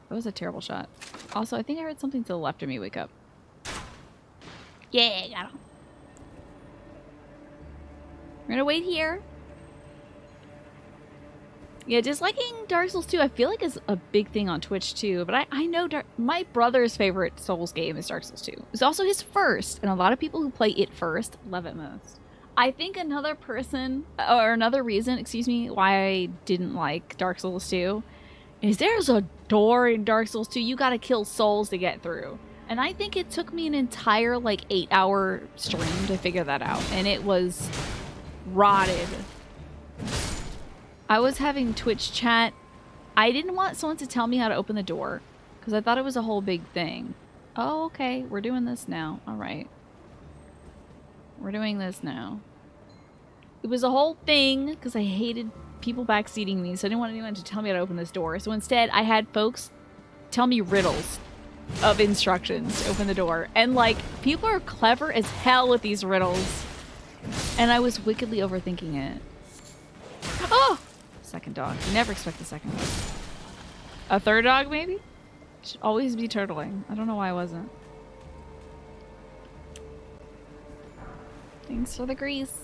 That was a terrible shot. Also, I think I heard something to the left of me wake up. Yeah, got him. We're gonna wait here. Yeah, disliking Dark Souls 2 I feel like is a big thing on Twitch too, but I know my brother's favorite Souls game is Dark Souls 2. It's also his first, and a lot of people who play it first love it most. I think another reason, excuse me, why I didn't like Dark Souls 2 is there's a door in Dark Souls 2 you gotta kill souls to get through. And I think it took me an entire, like, 8-hour stream to figure that out. And it was rotted. I was having Twitch chat. I didn't want someone to tell me how to open the door because I thought it was a whole big thing. Oh, okay. We're doing this now. All right. We're doing this now. It was a whole thing because I hated people backseating me, so I didn't want anyone to tell me how to open this door. So instead, I had folks tell me riddles of instructions to open the door. And, like, people are clever as hell with these riddles. And I was wickedly overthinking it. Oh! Second dog. You never expect the second dog. A third dog, maybe? Should always be turtling. I don't know why I wasn't. Thanks for the grease. Is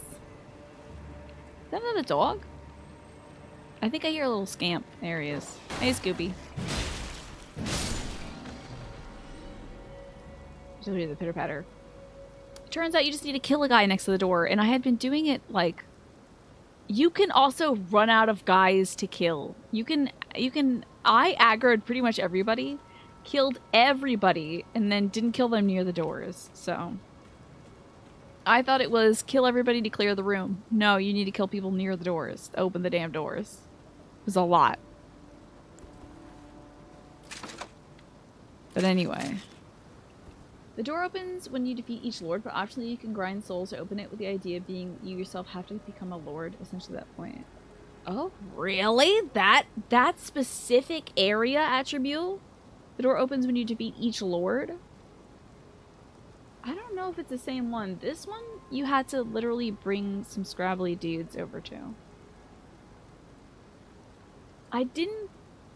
that another dog? I think I hear a little scamp. There he is. Hey, Scooby. Still hear the pitter patter. Turns out you just need to kill a guy next to the door, and I had been doing it like. You can also run out of guys to kill. I aggroed pretty much everybody, killed everybody, and then didn't kill them near the doors, so. I thought it was kill everybody to clear the room. No, you need to kill people near the doors to open the damn doors. It was a lot. But anyway. The door opens when you defeat each lord, but optionally you can grind souls to open it with the idea being you yourself have to become a lord, essentially that point. Oh, really? That specific area attribute? The door opens when you defeat each lord? I don't know if it's the same one. This one, you had to literally bring some scrabbly dudes over to.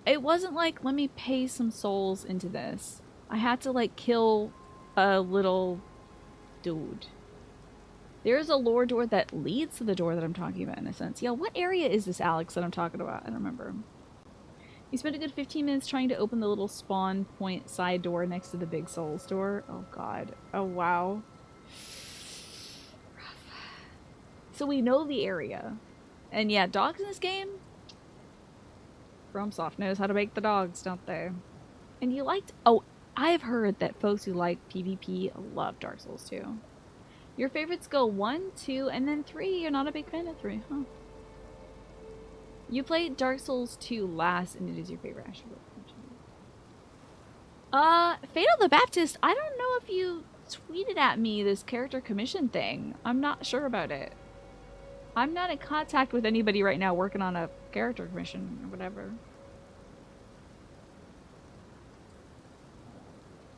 It wasn't like, let me pay some souls into this. I had to, like, kill a little dude. There's a lore door that leads to the door that I'm talking about in a sense. Yeah, what area is this, Alex, that I'm talking about? I don't remember. You spent a good 15 minutes trying to open the little spawn point side door next to the big souls door. Oh god. Oh wow. So we know the area. And yeah, dogs in this game? FromSoft knows how to make the dogs, don't they? And you liked... Oh, I've heard that folks who like PvP love Dark Souls 2. Your favorites go 1, 2, and then 3. You're not a big fan of 3, huh? You played Dark Souls 2 last, and it is your favorite attribute. Fatal the Baptist, I don't know if you tweeted at me this character commission thing. I'm not sure about it. I'm not in contact with anybody right now working on a character commission or whatever.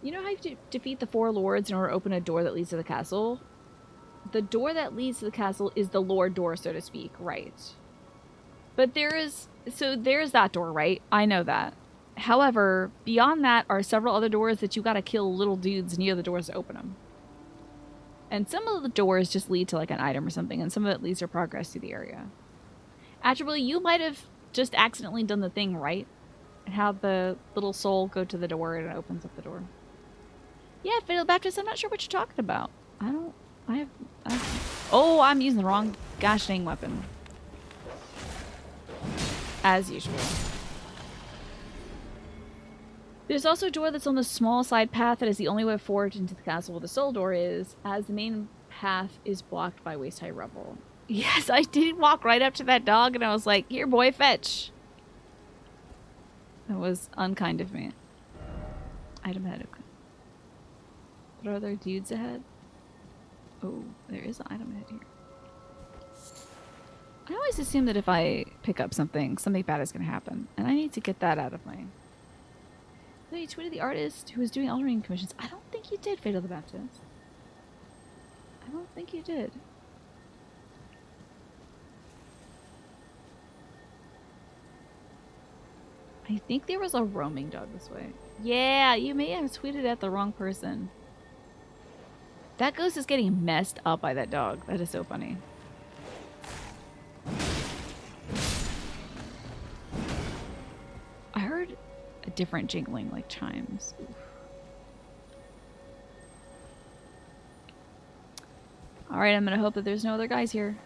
You know how you have to defeat the 4 lords in order to open a door that leads to the castle? The door that leads to the castle is the lord door, so to speak, right? But there's that door, right? I know that. However, beyond that are several other doors that you gotta kill little dudes near the doors to open them. And some of the doors just lead to like an item or something, and some of it leads to progress through the area. Actually, you might have just accidentally done the thing right, and had the little soul go to the door and it opens up the door. Yeah, Fatal Baptist, I'm not sure what you're talking about. Oh, I'm using the wrong gosh dang weapon. As usual. There's also a door that's on the small side path that is the only way forward into the castle where the soul door is, as the main path is blocked by waist-high rubble. Yes, I did walk right up to that dog and I was like, here boy, fetch. That was unkind of me. Item ahead. Okay. But are there dudes ahead? Oh, there is an item ahead here. I always assume that if I pick up something bad is going to happen. And I need to get that out of my... No, you tweeted the artist who was doing Elden Ring commissions. I don't think you did, Fatal the Baptist. I don't think you did. I think there was a roaming dog this way. Yeah, you may have tweeted at the wrong person. That ghost is getting messed up by that dog. That is so funny. I heard a different jingling, like chimes. Oof. Alright, I'm gonna hope that there's no other guys here.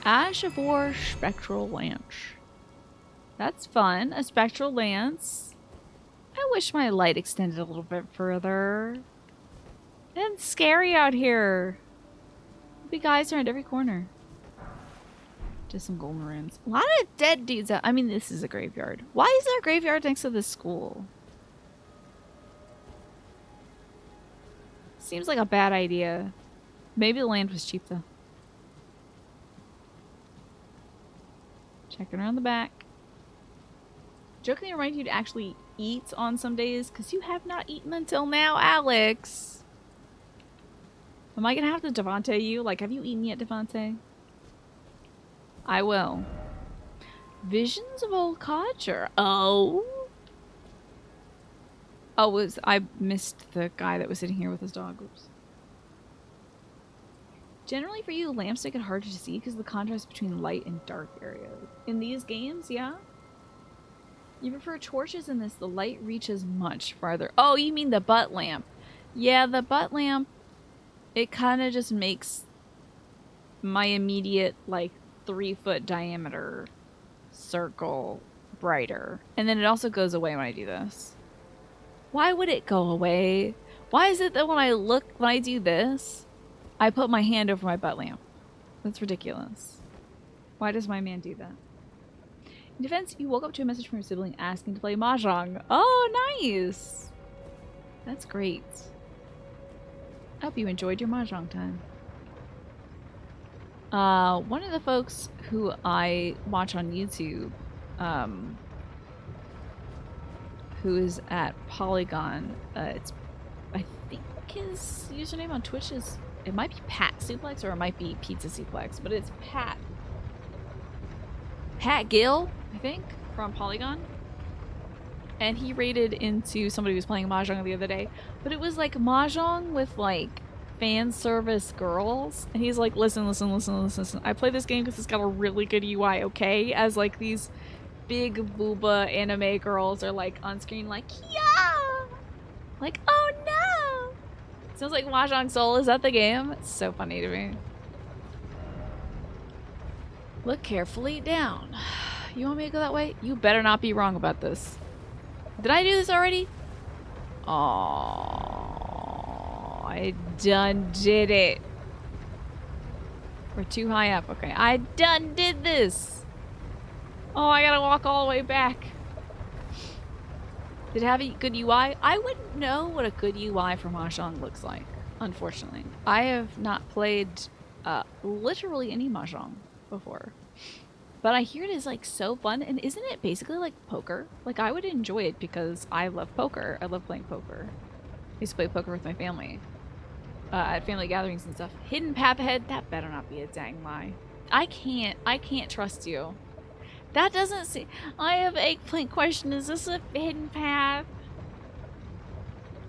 Ash of War Spectral Lance. That's fun. A Spectral Lance. I wish my light extended a little bit further. It's scary out here. Big guys around every corner. Just some golden runes. A lot of dead dudes out. I mean, this is a graveyard. Why is there a graveyard next to this school? Seems like a bad idea. Maybe the land was cheap, though. Checking around the back. Jokingly remind you to actually eat on some days, because you have not eaten until now, Alex. Am I going to have to Devante you? Like, have you eaten yet, Devante? I will. Visions of Old Codger. Oh. Oh, I missed the guy that was sitting here with his dog. Oops. Generally for you, lamps make it harder to see because of the contrast between light and dark areas. In these games, yeah? You prefer torches in this, the light reaches much farther. Oh, you mean the butt lamp. Yeah, the butt lamp, it kind of just makes my immediate, like, 3-foot diameter circle brighter. And then it also goes away when I do this. Why would it go away? Why is it that when I do this, I put my hand over my butt lamp? That's ridiculous. Why does my man do that? In defense, you woke up to a message from your sibling asking to play Mahjong. Oh, nice! That's great. I hope you enjoyed your Mahjong time. One of the folks who I watch on YouTube, who is at Polygon, I think his username on Twitch is, it might be Pat Suplex or it might be Pizza Suplex, but it's Pat Gill, I think, from Polygon. And he raided into somebody who was playing Mahjong the other day, but it was like Mahjong with like fan service girls, and he's like, listen, I play this game because it's got a really good UI, okay? As like these big booba anime girls are like on screen like, yeah, like, oh no, sounds like Mahjong Soul. Is that the game? It's so funny to me. Look carefully down. You want me to go that way? You better not be wrong about this. Did I do this already? Oh, I done did it. We're too high up. Okay, I done did this. Oh, I gotta walk all the way back. Did it have a good UI? I wouldn't know what a good UI for Mahjong looks like, unfortunately. I have not played literally any Mahjong before. But I hear it is like so fun, and isn't it basically like poker? Like I would enjoy it because I love poker. I love playing poker. I used to play poker with my family at family gatherings and stuff. Hidden path ahead? That better not be a dang lie. I can't trust you. That doesn't seem. I have eggplant question. Is this a hidden path?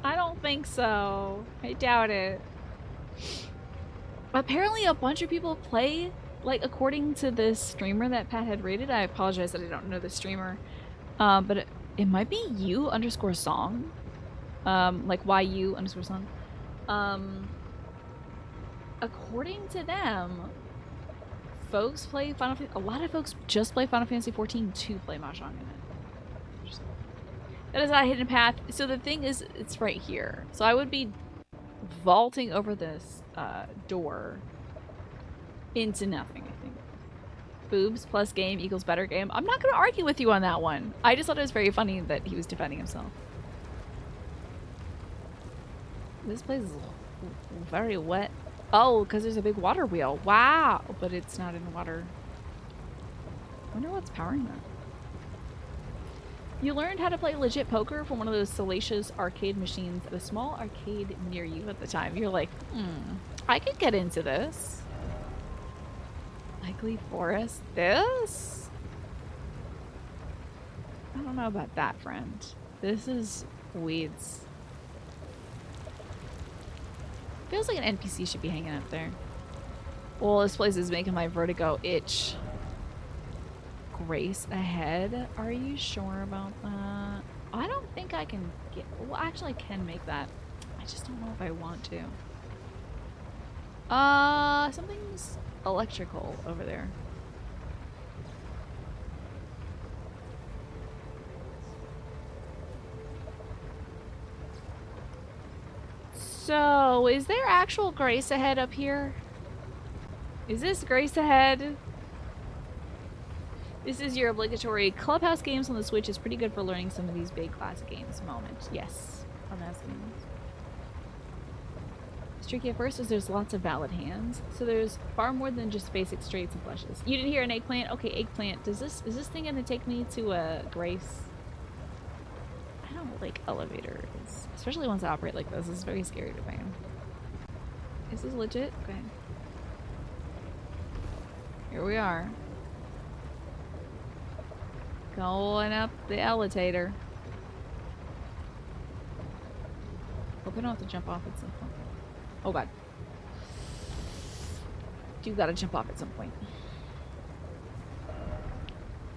I don't think so. I doubt it. Apparently, a bunch of people play. Like, according to this streamer that Pat had rated, I apologize that I don't know the streamer. But it might be you_song. Like YU_song. According to them, folks play Final Fantasy. A lot of folks just play Final Fantasy 14 to play Mahjong in it. That is not a hidden path. So the thing is, it's right here. So I would be vaulting over this door into nothing, I think. Boobs plus game equals better game. I'm not going to argue with you on that one. I just thought it was very funny that he was defending himself. This place is very wet. Oh, because there's a big water wheel. Wow. But it's not in water. I wonder what's powering that. You learned how to play legit poker from one of those salacious arcade machines at a small arcade near you at the time. You're like, I could get into this. Likely forest. This? I don't know about that, friend. This is weeds. Feels like an NPC should be hanging up there. Well, this place is making my vertigo itch. Grace ahead? Are you sure about that? I don't think I can get... Well, actually, I can make that. I just don't know if I want to. Something's electrical over there. So, is there actual Grace ahead up here? Is this Grace ahead? This is your obligatory Clubhouse games on the Switch is pretty good for learning some of these big classic games moment. Yes, I'm asking. It's tricky at first as there's lots of valid hands. So there's far more than just basic straights and flushes. You didn't hear an eggplant? Okay, eggplant. Is this thing gonna take me to a Grace? I don't like elevators. Especially ones that operate like this. This is very scary to me. Is this legit? Okay. Here we are. Going up the elevator. Hope I don't have to jump off at some point. Oh god. You gotta jump off at some point.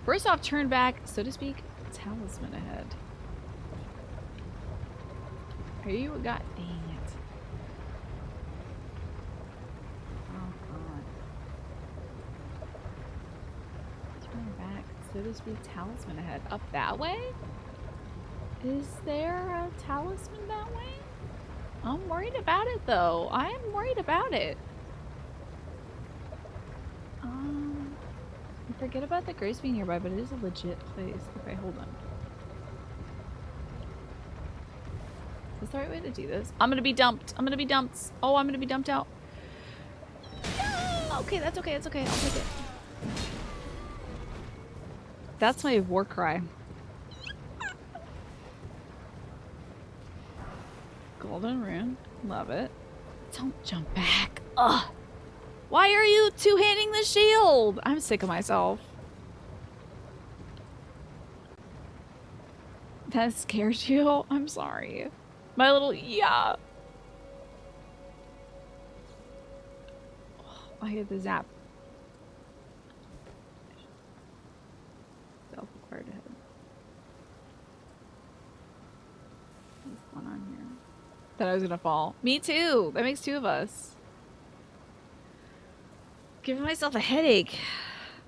First off, turn back, so to speak. Talisman ahead. Are you? God dang it. Oh god. Turn back, so to speak. Talisman ahead. Up that way? Is there a talisman that way? I'm worried about it though. I am worried about it. Forget about the Grace being nearby, but it is a legit place. Okay, hold on. Is this the right way to do this? I'm gonna be dumped. I'm gonna be dumped. Oh, I'm gonna be dumped out. Okay, that's okay. It's okay. I'll take it. That's my war cry. Golden rune. Love it. Don't jump back. Ugh. Why are you two-handing the shield? I'm sick of myself. That scared you? I'm sorry. My little... Yeah. Oh, I hit the zap. Self-acquired ahead. What's going on here? Thought I was gonna fall. Me too. That makes two of us. Giving myself a headache.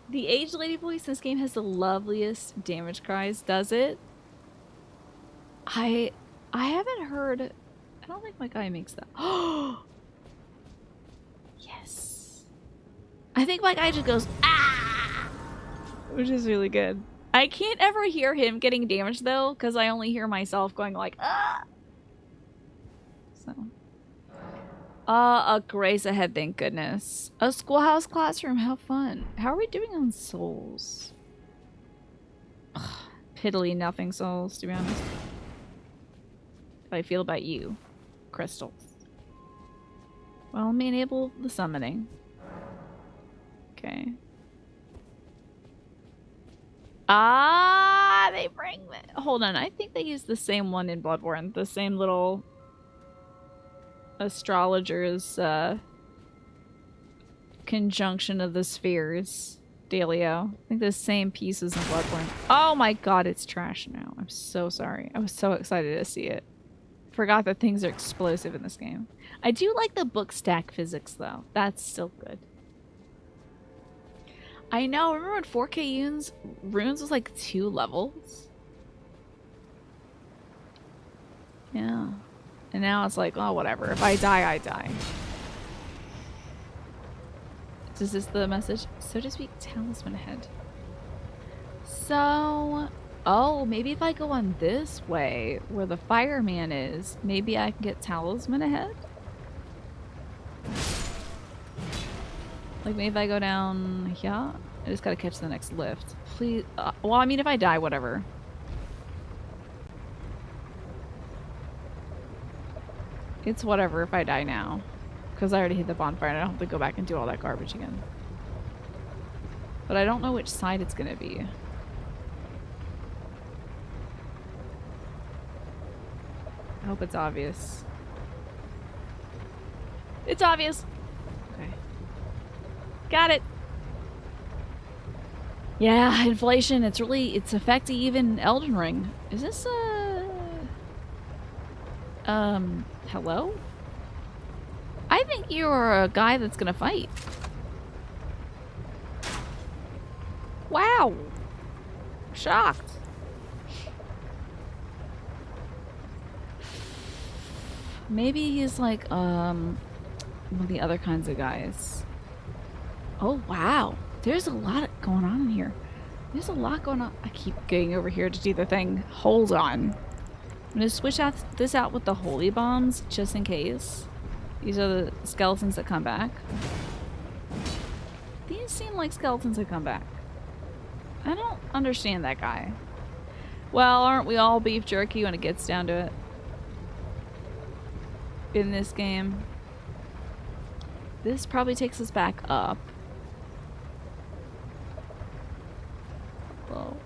The aged lady voice in this game has the loveliest damage cries, does it? I haven't heard... I don't think my guy makes that. Oh! Yes. I think my guy just goes, ah! Which is really good. I can't ever hear him getting damaged though, because I only hear myself going like, ah! So. A grace ahead, thank goodness. A schoolhouse classroom, how fun. How are we doing on souls? Ugh, piddly nothing souls, to be honest. How I feel about you, crystals. Well, let me enable the summoning. Okay. Ah, they bring it. Hold on, I think they use the same one in Bloodborne. The same little astrologer's conjunction of the spheres. Delio. I think the same pieces in Bloodborne. Oh my god, it's trash now. I'm so sorry. I was so excited to see it. Forgot that things are explosive in this game. I do like the book stack physics though. That's still good. I know, remember when 4K runes was like 2 levels? Yeah. And now it's like, oh, whatever. If I die, I die. Is this the message? So to speak, talisman ahead. So, oh, maybe if I go on this way, where the fireman is, maybe I can get talisman ahead? Like maybe if I go down here, I just gotta catch the next lift. Please, well, I mean, if I die, whatever. It's whatever if I die now. Because I already hit the bonfire and I don't have to go back and do all that garbage again. But I don't know which side it's gonna be. I hope it's obvious. It's obvious! Okay. Got it! Yeah, inflation, it's affecting even Elden Ring. Is this hello? I think you're a guy that's gonna fight. Wow! Shocked. Maybe he's like, one of the other kinds of guys. Oh, wow. There's a lot going on in here. There's a lot going on. I keep getting over here to do the thing. Hold on. I'm gonna switch this out with the holy bombs, just in case. These are the skeletons that come back. These seem like skeletons that come back. I don't understand that guy. Well, aren't we all beef jerky when it gets down to it? In this game. This probably takes us back up. Hello?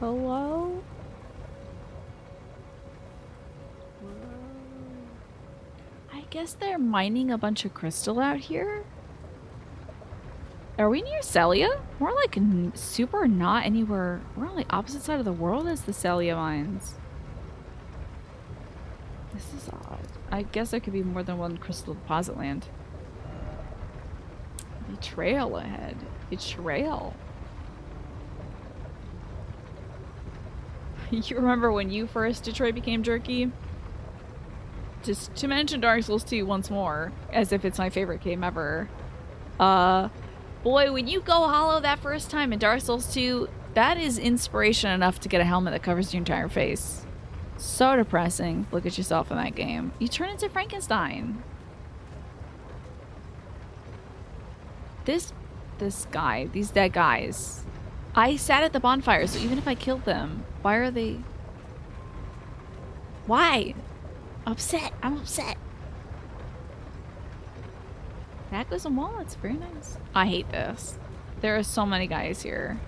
Hello? I guess they're mining a bunch of crystal out here? Are we near Celia? We're like super not anywhere. We're on the opposite side of the world as the Celia mines. This is odd. I guess there could be more than one crystal deposit land. Betrayal ahead. Betrayal. You remember when you first Detroit became jerky? Just to mention Dark Souls 2 once more, as if it's my favorite game ever. Boy, when you go hollow that first time in Dark Souls 2, that is inspiration enough to get a helmet that covers your entire face. So depressing. Look at yourself in that game. You turn into Frankenstein. This guy, these dead guys. I sat at the bonfire, so even if I killed them, why are they... Why? Upset. I'm upset. That goes some wallets. Very nice. I hate this. There are so many guys here.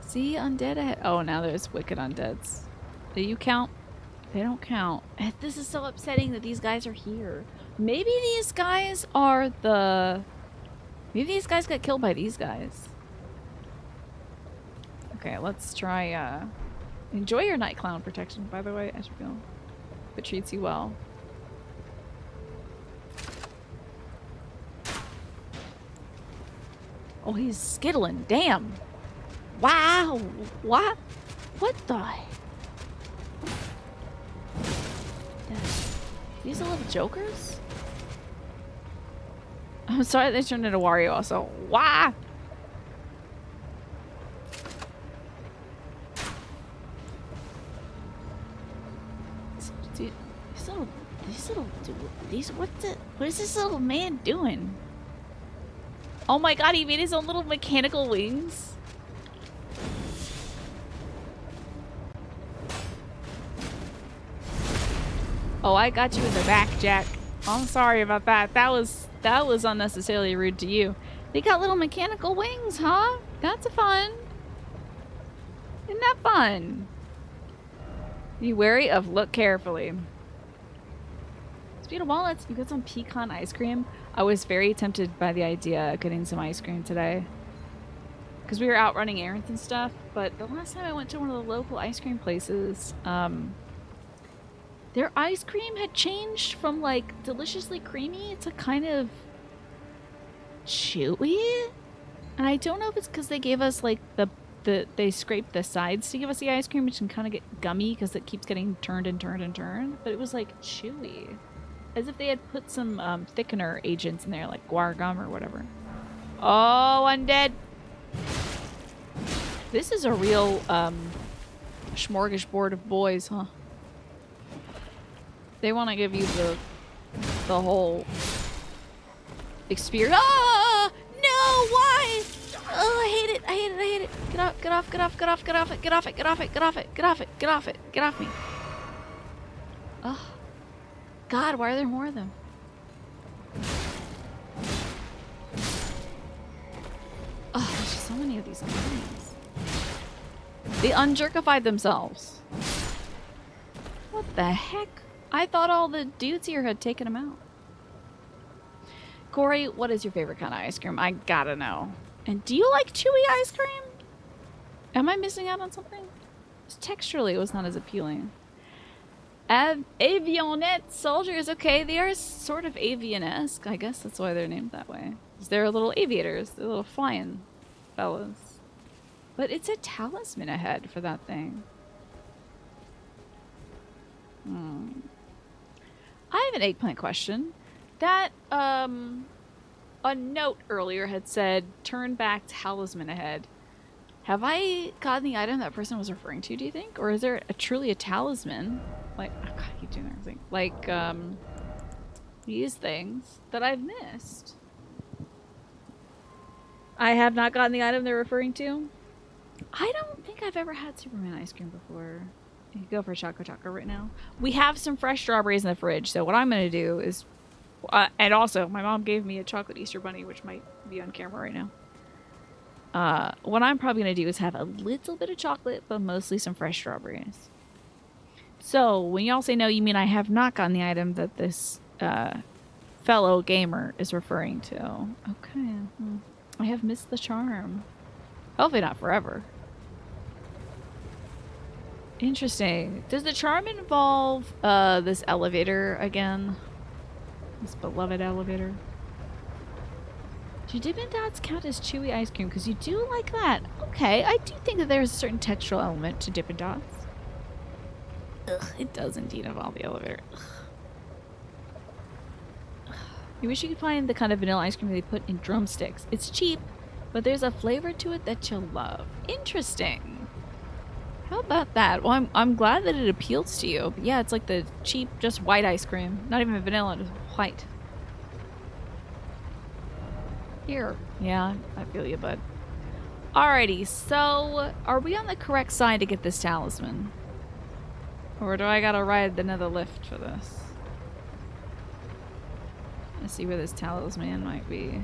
See undead ahead. Oh, now there's wicked undeads. Do you count? They don't count. This is so upsetting that these guys are here. Maybe these guys are the... Maybe these guys got killed by these guys. Okay, let's try, enjoy your night clown protection, by the way. I should feel if it treats you well. Oh, he's skittling. Damn. Wow. What? What the? These are little jokers? I'm sorry they turned into Wario also. Wah! Dude, what is this little man doing? Oh my god, he made his own little mechanical wings. Oh, I got you in the back, Jack. I'm sorry about that. That was unnecessarily rude to you. They got little mechanical wings, huh? That's fun. Isn't that fun? Be wary of look carefully. Speaking of walnuts, you got some pecan ice cream. I was very tempted by the idea of getting some ice cream today. Because we were out running errands and stuff. But the last time I went to one of the local ice cream places, their ice cream had changed from like deliciously creamy to kind of chewy. And I don't know if it's because they gave us like they scraped the sides to give us the ice cream, which can kind of get gummy because it keeps getting turned and turned and turned. But it was like chewy. As if they had put some thickener agents in there, like guar gum or whatever. Oh, undead. This is a real smorgasbord of boys, huh? They want to give you the whole experience. Ah! No! Why? Oh, I hate it! I hate it! I hate it! Get off! Get off! Get off! Get off! Get off it! Get off it! Get off it! Get off it! Get off it! Get off it! Get off me! Oh, God! Why are there more of them? Oh, there's just so many of these things. They unjerkified themselves. What the heck? I thought all the dudes here had taken them out. Corey, what is your favorite kind of ice cream? I gotta know. And do you like chewy ice cream? Am I missing out on something? Texturally, it was not as appealing. Avionette soldiers. Okay, they are sort of avian-esque. I guess that's why they're named that way. They're little aviators. They're little flying fellas. But it's a talisman ahead for that thing. I have an eggplant question. That, a note earlier had said, turn back talisman ahead. Have I gotten the item that person was referring to, do you think? Or is there truly a talisman? Like, oh God, I keep doing that thing. Like, these things that I've missed. I have not gotten the item they're referring to. I don't think I've ever had Superman ice cream before. You can go for Choco Choco right now. We have some fresh strawberries in the fridge, so what I'm going to do is... and also, my mom gave me a chocolate Easter bunny, which might be on camera right now. What I'm probably going to do is have a little bit of chocolate, but mostly some fresh strawberries. So, when y'all say no, you mean I have not gotten the item that this fellow gamer is referring to. Okay. I have missed the charm. Hopefully not forever. Interesting. Does the charm involve this elevator again? This beloved elevator? Do Dippin' Dots count as chewy ice cream? Because you do like that. Okay, I do think that there's a certain textural element to Dippin' Dots. Ugh, it does indeed involve the elevator. Ugh. You wish you could find the kind of vanilla ice cream they put in drumsticks. It's cheap, but there's a flavor to it that you'll love. Interesting. How about that? Well, I'm glad that it appeals to you. But yeah, it's like the cheap, just white ice cream. Not even vanilla, just white. Here. Yeah, I feel you, bud. Alrighty, so are we on the correct side to get this talisman? Or do I gotta ride another lift for this? Let's see where this talisman might be.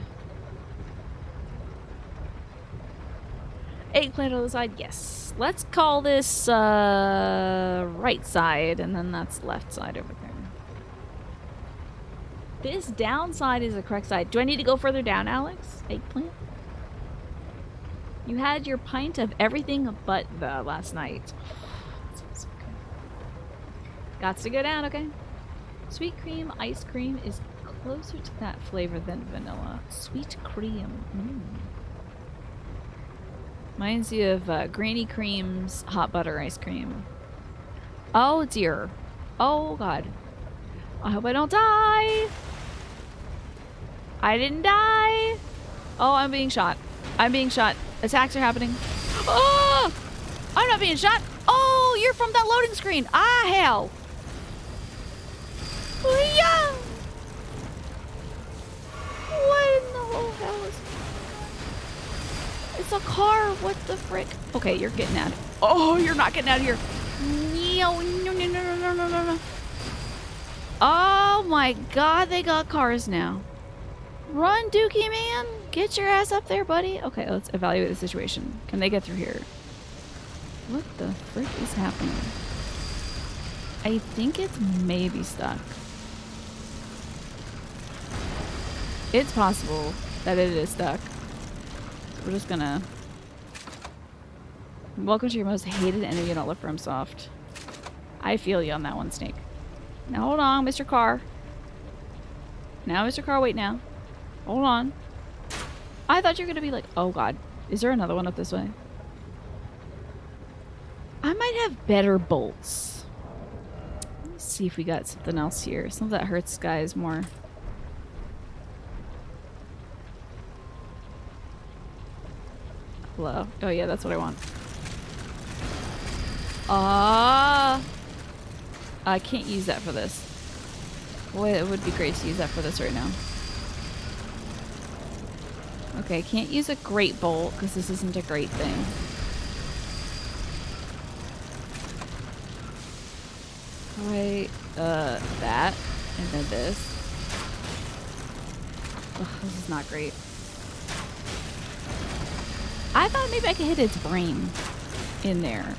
Eggplant on the side, yes. Let's call this right side, and then that's left side over there. This down side is the correct side. Do I need to go further down, Alex? Eggplant? You had your pint of everything but the last night. So Gots to go down, okay? Sweet cream ice cream is closer to that flavor than vanilla. Sweet cream. Reminds you of Granny Cream's hot butter ice cream. Oh dear. Oh God. I hope I don't die. I didn't die. Oh, I'm being shot. I'm being shot. Attacks are happening. Oh! I'm not being shot. Oh, you're from that loading screen. Ah, hell. Yeah. What in the whole hell is... It's a car. What the frick? Okay, you're getting out. Oh, you're not getting out of here. No, no, no, no, no, no, no, no. Oh my god, they got cars now. Run, Dookie man. Get your ass up there, buddy. Okay, let's evaluate the situation. Can they get through here? What the frick is happening? I think it's maybe stuck. It's possible that it is stuck. So we're just gonna... Welcome to your most hated enemy in all of FromSoft. I feel you on that one, Snake. Now hold on, Mr. Carr. Now, Mr. Carr, wait now. Hold on. I thought you were gonna be like, oh god. Is there another one up this way? I might have better bolts. Let's see if we got something else here. Something that hurts guys more. Hello? Oh yeah, that's what I want. I can't use that for this. Boy, it would be great to use that for this right now. Okay, can't use a great bolt because this isn't a great thing. Right, that, and then this. Ugh, this is not great. I thought maybe I could hit its brain in there.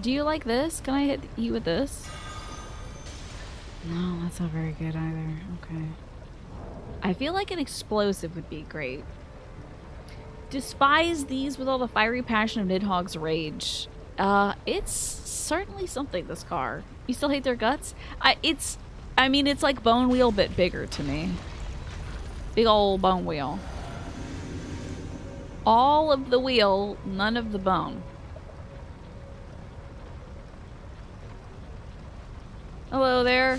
Do you like this? Can I hit you with this? No, that's not very good either. Okay. I feel like an explosive would be great. Despise these with all the fiery passion of Nidhogg's rage. It's certainly something, this car. You still hate their guts? I mean, it's like Bone Wheel, but bigger to me. Big ol' Bone Wheel. All of the wheel, none of the bone. Hello there.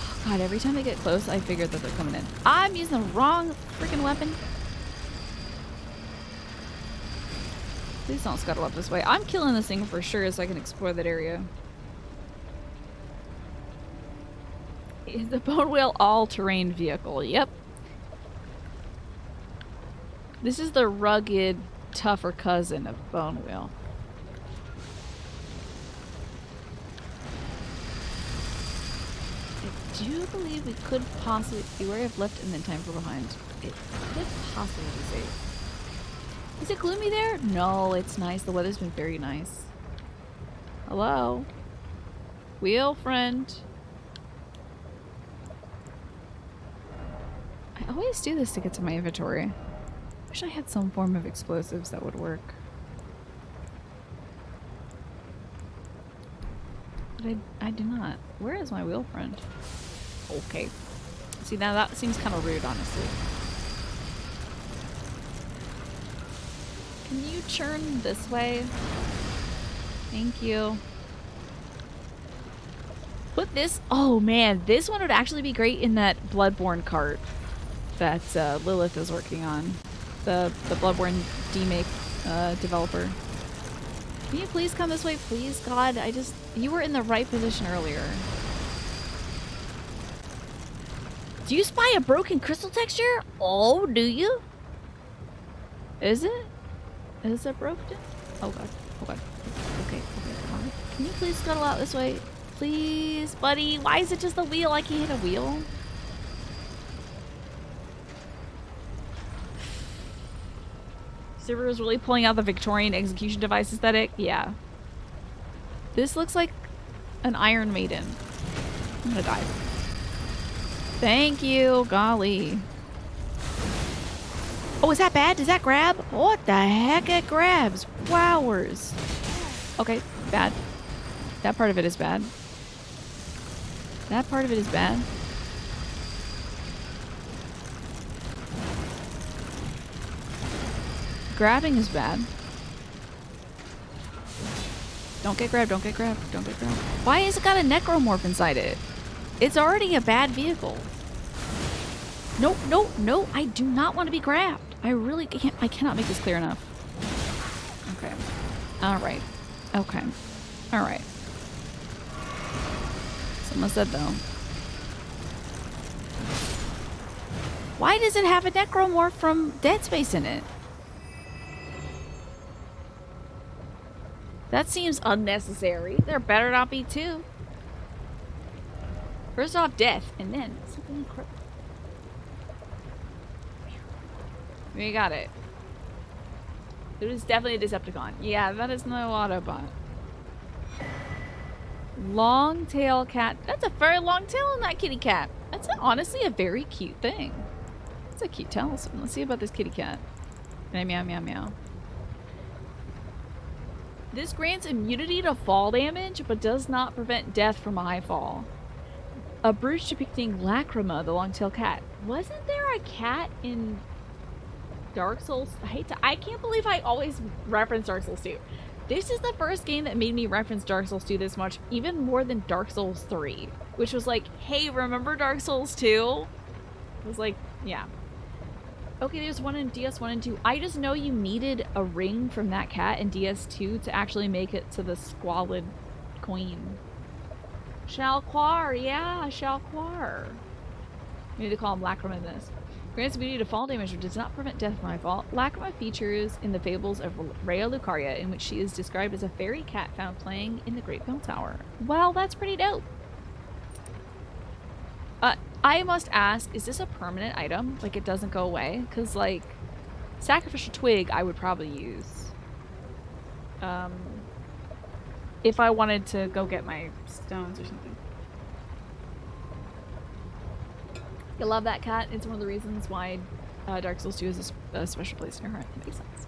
Oh god, every time they get close, I figure that they're coming in. I'm using the wrong freaking weapon. Please don't scuttle up this way. I'm killing this thing for sure so I can explore that area. Is the Bone Wheel all-terrain vehicle? Yep. This is the rugged, tougher cousin of Bone Wheel. I do believe we could possibly beware of left and then time for behind. It could possibly be safe. Is it gloomy there? No, it's nice. The weather's been very nice. Hello? Wheel friend. I always do this to get to my inventory. Wish I had some form of explosives that would work. But I do not. Where is my wheel friend? Okay. See, now that seems kind of rude, honestly. Can you turn this way? Thank you. Put this... Oh man, this one would actually be great in that Bloodborne cart that Lilith is working on. The Bloodborne demake developer. Can you please come this way, please? God, you were in the right position earlier. Do you spy a broken crystal texture? Oh, do you? Is it? Is it broken? Oh god. Oh god. Okay, come on. Can you please scuttle out this way? Please, buddy. Why is it just a wheel? I can't hit a wheel. Server is really pulling out the Victorian execution device aesthetic. Yeah. This looks like an Iron Maiden. I'm gonna die. Thank you. Golly. Oh, is that bad? Does that grab? What the heck? It grabs. Wowers. Okay, bad. That part of it is bad. That part of it is bad. Grabbing is bad. Don't get grabbed, don't get grabbed, don't get grabbed. Why has it got a necromorph inside it? It's already a bad vehicle. No, no, no, I do not want to be grabbed. I really can't, I cannot make this clear enough. Okay. Alright. Okay. Alright. Someone said though. Why does it have a necromorph from Dead Space in it? That seems unnecessary. There better not be two. First off, death, and then something incredible. We got it. It was definitely a Decepticon. Yeah, that is no Autobot. Long tail cat. That's a very long tail on that kitty cat. That's honestly a very cute thing. It's a cute talisman. Let's see about this kitty cat. Meow, meow, meow, meow. This grants immunity to fall damage, but does not prevent death from a high fall. A brooch depicting Lacrima, the long-tailed cat. Wasn't there a cat in Dark Souls? I can't believe I always reference Dark Souls 2. This is the first game that made me reference Dark Souls 2 this much, even more than Dark Souls 3, which was like, hey, remember Dark Souls 2? I was like, yeah. Okay, there's one in DS1 and 2. I just know you needed a ring from that cat in DS2 to actually make it to the Squalid Queen. Shalquar, yeah, Shalquar. We need to call him Lacrima in this. Grants immunity to fall damage, but does not prevent death from my fault. Lacrima features in the fables of Rhea Lucaria, in which she is described as a fairy cat found playing in the Great Bell Tower. Well, that's pretty dope. I must ask, is this a permanent item? Like, it doesn't go away? Because, like, Sacrificial Twig I would probably use. If I wanted to go get my stones or something. You love that cat. It's one of the reasons why Dark Souls 2 is a special place in your heart. That makes sense.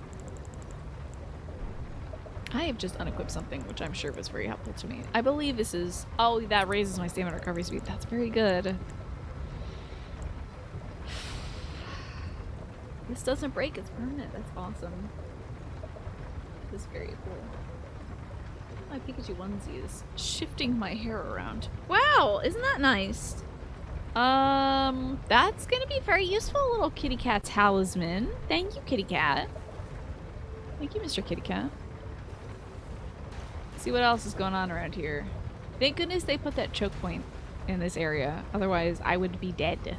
I have just unequipped something, which I'm sure was very helpful to me. I believe this is... Oh, that raises my stamina recovery speed. That's very good. This doesn't break. It's permanent. That's awesome. This is very cool. My Pikachu onesie is shifting my hair around. Wow! Isn't that nice? That's gonna be very useful, little kitty cat talisman. Thank you, kitty cat. Thank you, Mr. Kitty Cat. See what else is going on around here. Thank goodness they put that choke point in this area. Otherwise, I would be dead.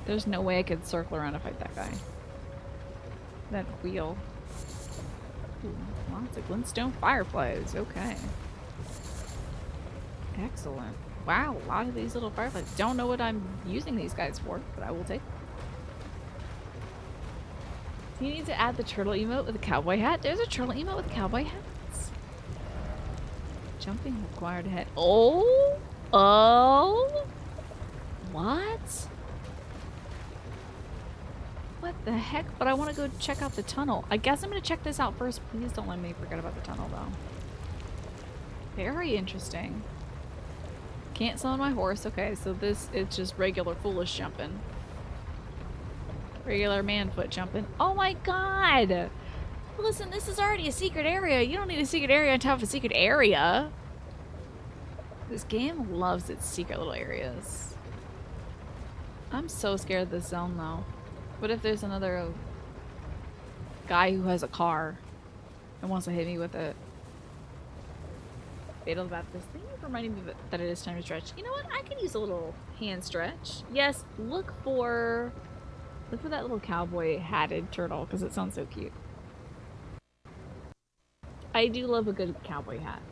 There's no way I could circle around to fight that guy. That wheel. Ooh, lots of glintstone fireflies. Okay. Excellent. Wow, a lot of these little fireflies. Don't know what I'm using these guys for, but I will take. You need to add the turtle emote with a cowboy hat. There's a turtle emote with cowboy hats. Jumping required head. Oh! Oh! What? What the heck? But I want to go check out the tunnel. I guess I'm going to check this out first. Please don't let me forget about the tunnel, though. Very interesting. Can't summon my horse. Okay, so this is just regular foolish jumping. Regular man foot jumping. Oh my god! Listen, this is already a secret area. You don't need a secret area on top of a secret area. This game loves its secret little areas. I'm so scared of this zone, though. What if there's another guy who has a car and wants to hit me with it? Fatal Baptist. Thank you for reminding me that it is time to stretch. You know what? I could use a little hand stretch. Yes, look for that little cowboy hatted turtle because it sounds so cute. I do love a good cowboy hat.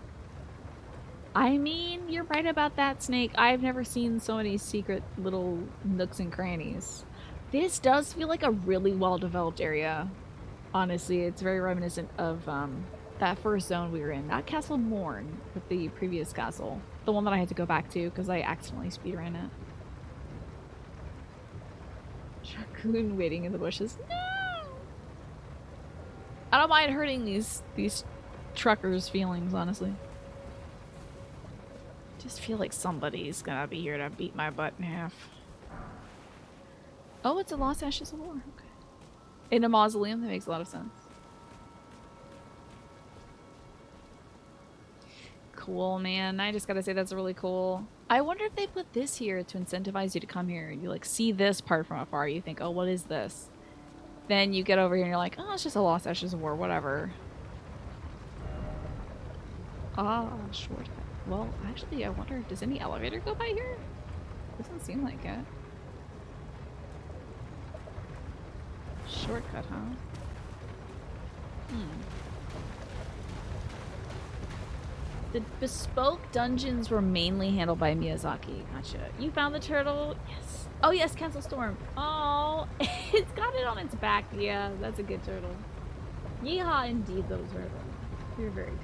I mean, you're right about that, Snake. I've never seen so many secret little nooks and crannies. This does feel like a really well-developed area. Honestly, it's very reminiscent of that first zone we were in. Not Castle Morn, but the previous castle. The one that I had to go back to because I accidentally speedran it. Raccoon waiting in the bushes. No! I don't mind hurting these truckers' feelings, honestly. Just feel like somebody's gonna be here to beat my butt in half. Oh, it's a Lost Ashes of War. Okay. In a mausoleum, that makes a lot of sense. cool, man. I just gotta say that's really cool. I wonder if they put this here to incentivize you to come here. You like see this part from afar. You think, oh, what is this? Then you get over here and you're like, oh, it's just a Lost Ashes of War, whatever. Ah, shortcut. Well, actually, I wonder, does any elevator go by here? Doesn't seem like it. Shortcut, huh? The bespoke dungeons were mainly handled by Miyazaki. Gotcha. You found the turtle? Yes. Oh, yes, Cancel Storm. Oh, it's got it on its back. Yeah, that's a good turtle. Yeehaw, indeed, little turtle. You're very good.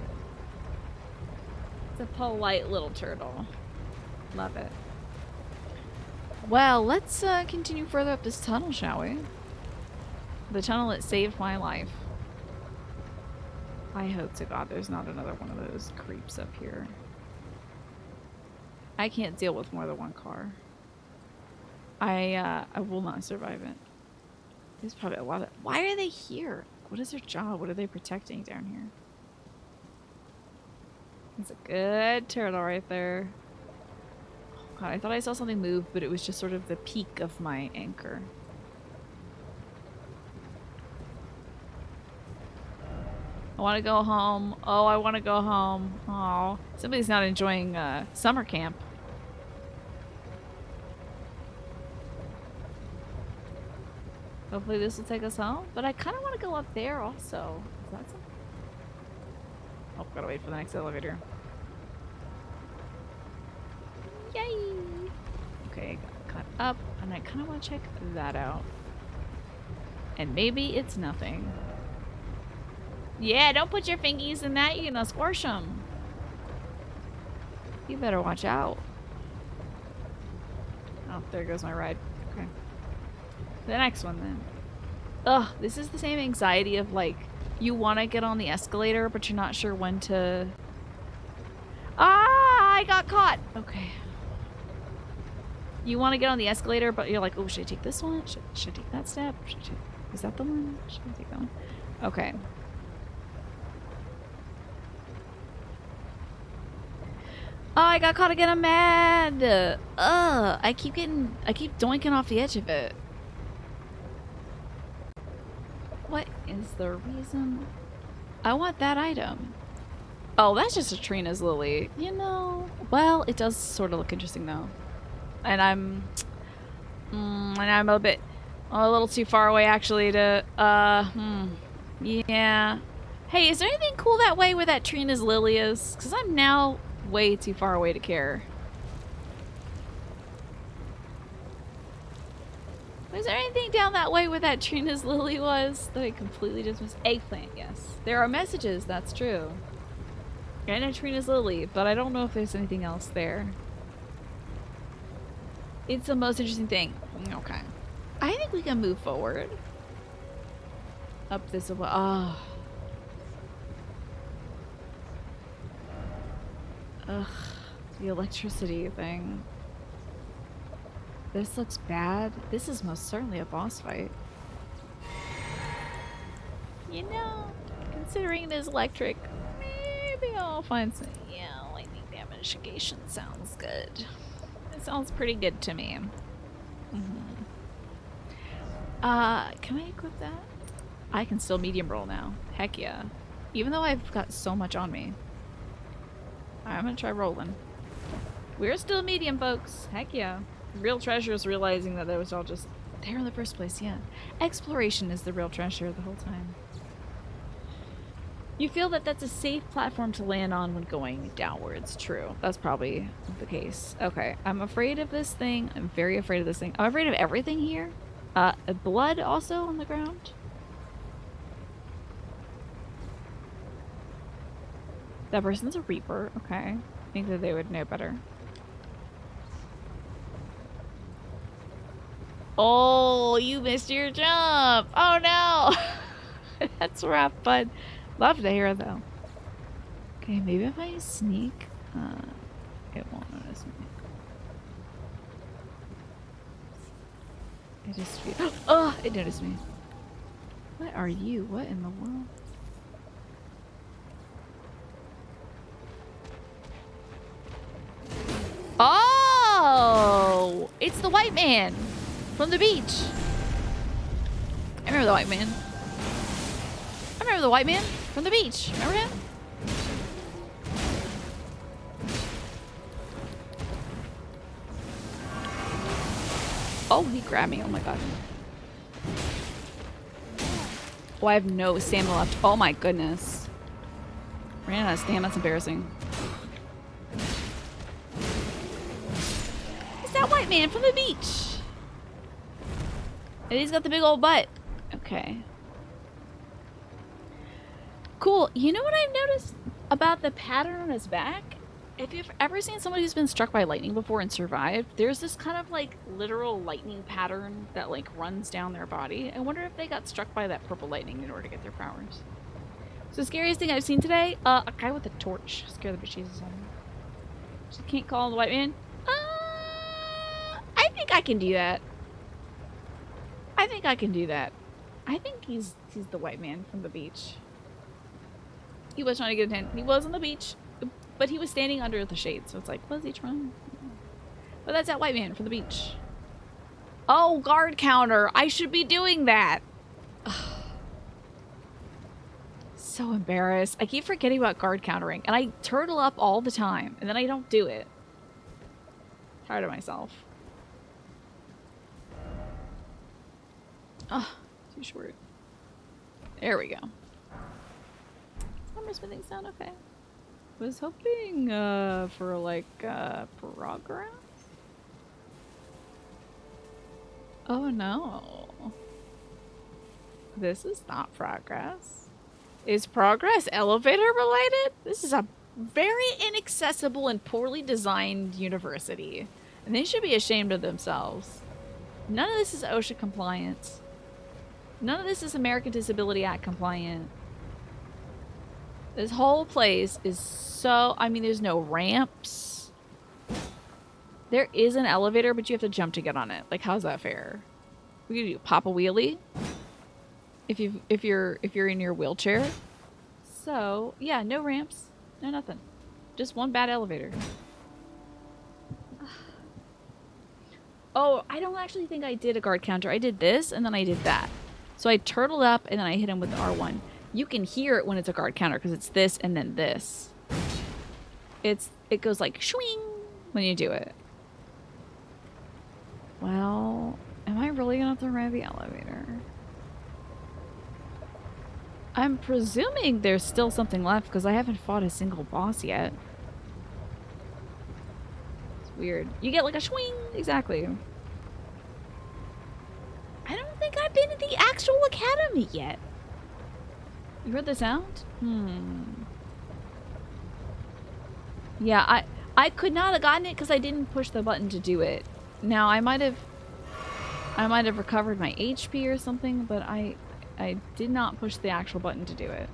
It's a polite little turtle. Love it. Well, let's continue further up this tunnel, shall we? The tunnel that saved my life. I hope to God there's not another one of those creeps up here. I can't deal with more than one car. I will not survive it. There's probably a lot of... Why are they here? What is their job? What are they protecting down here? It's a good turtle right there. Oh God, I thought I saw something move, but it was just sort of the peak of my anchor. I want to go home. Oh, I want to go home. Oh, somebody's not enjoying summer camp. Hopefully this will take us home. But I kind of want to go up there also. Is that something? Oh, gotta wait for the next elevator. Yay! Okay, got up, and I kind of want to check that out. And maybe it's nothing. Yeah, don't put your fingies in that. You're gonna squash them. You better watch out. Oh, there goes my ride. Okay. The next one then. Ugh, this is the same anxiety of like, you want to get on the escalator, but you're not sure when to... Ah, I got caught. Okay. You want to get on the escalator, but you're like, oh, should I take this one? Should I take that step? Is that the one? Should I take that one? Okay. Oh, I got caught again. I'm mad. I keep doinking off the edge of it. What is the reason? I want that item. Oh, that's just a Trina's lily. You know, well, it does sort of look interesting though. And I'm a little too far away actually to, yeah. Hey, is there anything cool that way where that Trina's lily is? Because I'm now way too far away to care. Was there anything down that way where that Trina's lily was that I completely just missed? Eggplant, yes. There are messages, that's true. And a Trina's lily, but I don't know if there's anything else there. It's the most interesting thing. Okay. I think we can move forward. Up this way. Oh. Ugh. The electricity thing. This looks bad. This is most certainly a boss fight. You know, considering it is electric, maybe I'll find some... Yeah, lightning damage negation sounds good. It sounds pretty good to me. Can I equip that? I can still medium roll now. Heck yeah. Even though I've got so much on me. I'm gonna try rolling. We're still medium, folks. Heck yeah. Real treasure is realizing that it was all just there in the first place, yeah. Exploration is the real treasure the whole time. You feel that that's a safe platform to land on when going downwards. True. That's probably the case. Okay. I'm afraid of this thing. I'm very afraid of this thing. I'm afraid of everything here. Blood also on the ground. That person's a reaper. Okay. I think that they would know better. Oh, you missed your jump. Oh no. That's rough, bud. Love to hear though. Okay, maybe if I sneak, it won't notice me. I just feel. Oh, it noticed me. What are you? What in the world? white man from the beach. I remember the white man. I remember the white man from the beach. Remember him? Oh, he grabbed me. Oh my god. Oh, I have no stamina left. Oh my goodness. Ran out of stamina. That's embarrassing. It's that white man from the beach. And he's got the big old butt. Okay. Cool. You know what I've noticed about the pattern on his back? If you've ever seen somebody who's been struck by lightning before and survived, there's this kind of like literal lightning pattern that like runs down their body. I wonder if they got struck by that purple lightning in order to get their powers. So the scariest thing I've seen today, a guy with a torch. Scare the bejesus out of me. Just can't call the white man. I think I can do that. I think I can do that. I think he's the white man from the beach. He was trying to get a tent. He was on the beach. But he was standing under the shade, so it's like, was he trying? But that's that white man from the beach. Oh, guard counter. I should be doing that. Ugh. So embarrassed. I keep forgetting about guard countering, and I turtle up all the time, and then I don't do it. Tired of myself. Ugh, too short. There we go. Armor smithing sound okay. Was hoping for like progress. Oh no. This is not progress. Is progress elevator related? This is a very inaccessible and poorly designed university. And they should be ashamed of themselves. None of this is OSHA compliant. None of this is American Disability Act compliant. This whole place is so... I mean, there's no ramps. There is an elevator, but you have to jump to get on it. Like, how's that fair? We could do pop a wheelie if you're in your wheelchair. So yeah, no ramps, no nothing. Just one bad elevator. Oh, I don't actually think I did a guard counter. I did this and then I did that. So I turtled up and then I hit him with the R1. You can hear it when it's a guard counter because it's this and then this. It goes like swing when you do it. Well, am I really gonna have to ride the elevator? I'm presuming there's still something left because I haven't fought a single boss yet. It's weird. You get like a swing, exactly. I don't think I've been at the actual academy yet. You heard the sound? Yeah, I could not have gotten it because I didn't push the button to do it. Now I might have recovered my HP or something, but I did not push the actual button to do it.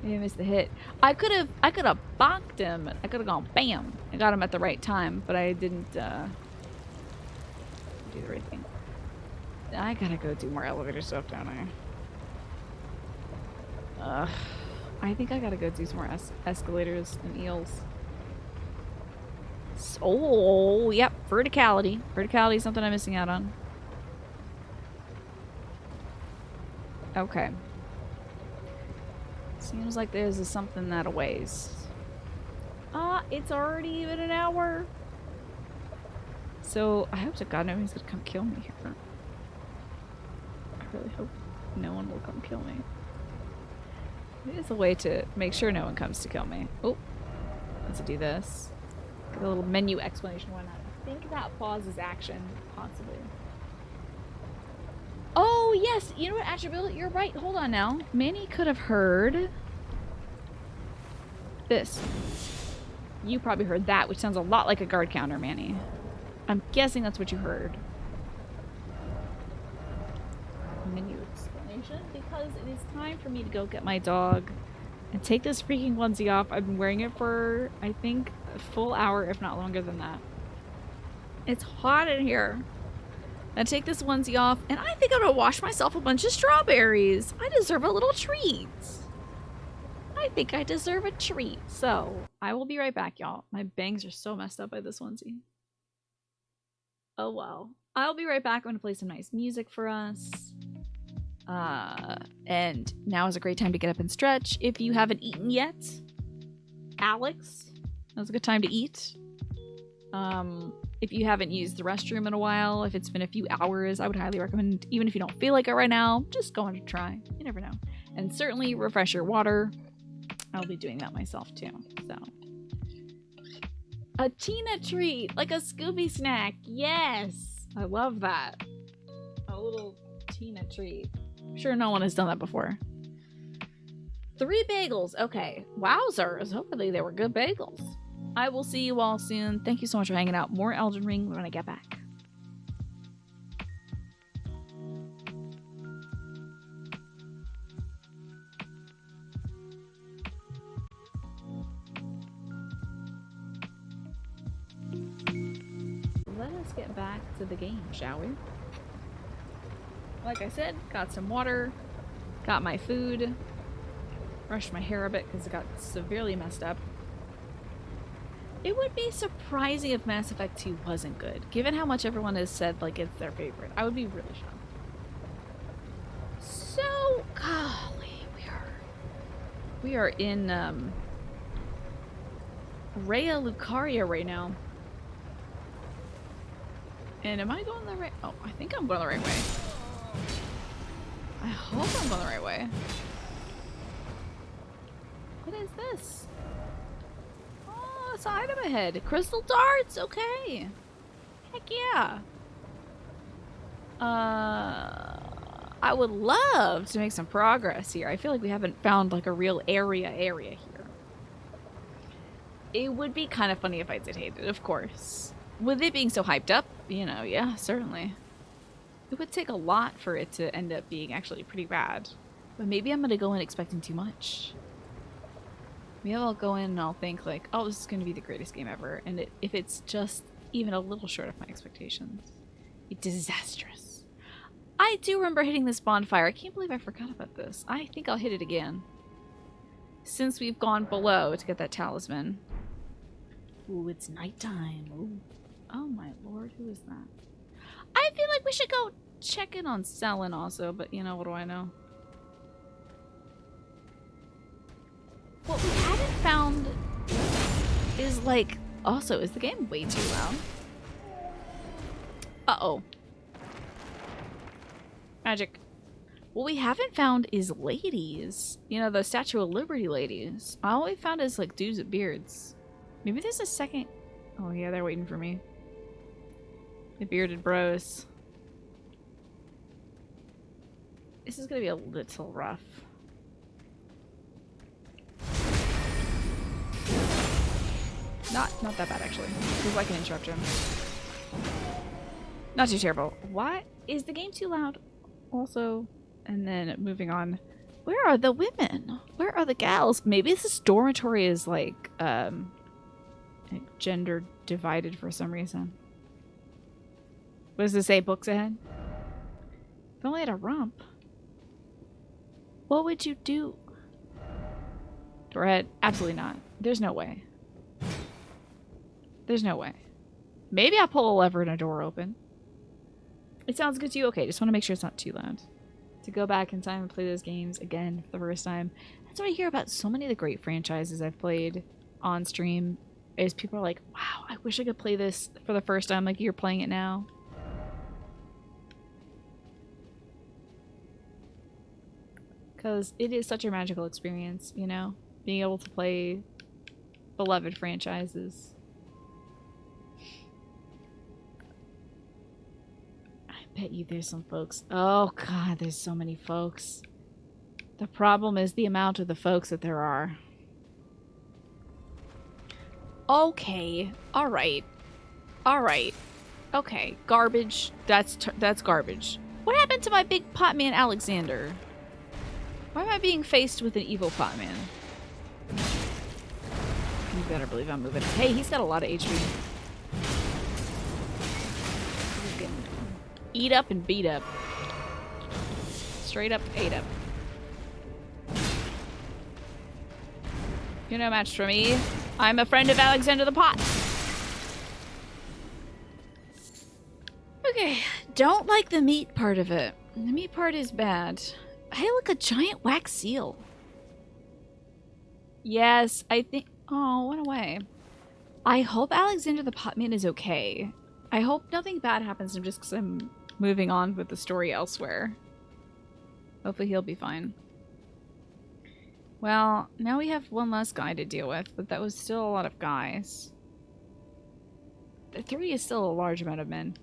Maybe I missed the hit. I could have bonked him. I could have gone bam. I got him at the right time, but I didn't do the right thing. I gotta go do more elevator stuff, don't I? I think I gotta go do some more escalators and eels. Oh, yep, verticality. Verticality is something I'm missing out on. Okay. Seems like there's something that aways. It's already been an hour. So, I hope to God nobody's gonna come kill me here. I really hope no one will come kill me. There's a way to make sure no one comes to kill me. Oh, let's do this. Get a little menu explanation. Why not? I think that pauses action, possibly. Oh, yes. You know what, Attribute? You're right. Hold on now. Manny could have heard this. You probably heard that, which sounds a lot like a guard counter, Manny. I'm guessing that's what you heard. Menu explanation, because it is time for me to go get my dog and take this freaking onesie off. I've been wearing it for, I think, a full hour, if not longer than that. It's hot in here. I take this onesie off, and I think I'm gonna wash myself a bunch of strawberries. I deserve a little treat. I think I deserve a treat. So, I will be right back, y'all. My bangs are so messed up by this onesie. Oh well. I'll be right back. I'm gonna play some nice music for us. And now is a great time to get up and stretch. If you haven't eaten yet, Alex, now's a good time to eat. If you haven't used the restroom in a while, if it's been a few hours, I would highly recommend, even if you don't feel like it right now, just go on a try. You never know. And certainly refresh your water. I'll be doing that myself too. So, a Tina treat, like a Scooby snack. Yes, I love that. A little Tina treat. I'm sure no one has done that before. 3 bagels. Okay. Wowzers. Hopefully they were good bagels. I will see you all soon. Thank you so much for hanging out. More Elden Ring when I get back. Let us get back to the game, shall we? Like I said, got some water, got my food, brushed my hair a bit because it got severely messed up. It would be surprising if Mass Effect 2 wasn't good, given how much everyone has said like it's their favorite. I would be really shocked. So, golly, we are in Rhea Lucaria right now. And am I going the right? Oh, I think I'm going the right way. I hope I'm going the right way. What is this? Oh, it's an item ahead. Crystal darts. Okay. Heck yeah. I would love to make some progress here. I feel like we haven't found like a real area here. It would be kind of funny if I did hate it, of course. With it being so hyped up, you know, yeah, certainly. It would take a lot for it to end up being actually pretty bad. But maybe I'm going to go in expecting too much. Maybe I'll go in and I'll think like, oh, this is going to be the greatest game ever. And if it's just even a little short of my expectations, it's disastrous. I do remember hitting this bonfire. I can't believe I forgot about this. I think I'll hit it again. Since we've gone below to get that talisman. Ooh, it's nighttime. Ooh. Oh my lord, who is that? I feel like we should go check in on Selin also, but you know, what do I know? What we haven't found is like, also, is the game way too loud? Uh-oh. Magic. What we haven't found is ladies. You know, the Statue of Liberty ladies. All we found is like dudes with beards. Maybe there's a second. Oh yeah, they're waiting for me. The bearded bros. This is gonna be a little rough. Not that bad actually. Because I can interrupt him. Not too terrible. Why is the game too loud? Also, and then moving on. Where are the women? Where are the gals? Maybe this dormitory is like gender divided for some reason. What does it say? Books ahead? If only had a rump. What would you do? Door ahead? Absolutely not. There's no way. There's no way. Maybe I'll pull a lever and a door open. It sounds good to you? Okay, just want to make sure it's not too loud. To go back in time and play those games again for the first time. That's what I hear about so many of the great franchises I've played on stream. Is people are like, wow, I wish I could play this for the first time like you're playing it now. Because it is such a magical experience, you know? Being able to play beloved franchises. I bet you there's some folks. Oh god, there's so many folks. The problem is the amount of the folks that there are. Okay. Alright. Alright. Okay. Garbage. That's garbage. What happened to my big pot man Alexander? Why am I being faced with an evil pot man? You better believe I'm moving. Hey, he's got a lot of HP. Eat up and beat up. Straight up, ate up. You're no match for me. I'm a friend of Alexander the Pot. Okay, don't like the meat part of it. The meat part is bad. Hey, look, a giant wax seal. Yes, I think... Oh, went away. I hope Alexander the Potman is okay. I hope nothing bad happens to him just because I'm moving on with the story elsewhere. Hopefully he'll be fine. Well, now we have one less guy to deal with, but that was still a lot of guys. The 3 is still a large amount of men.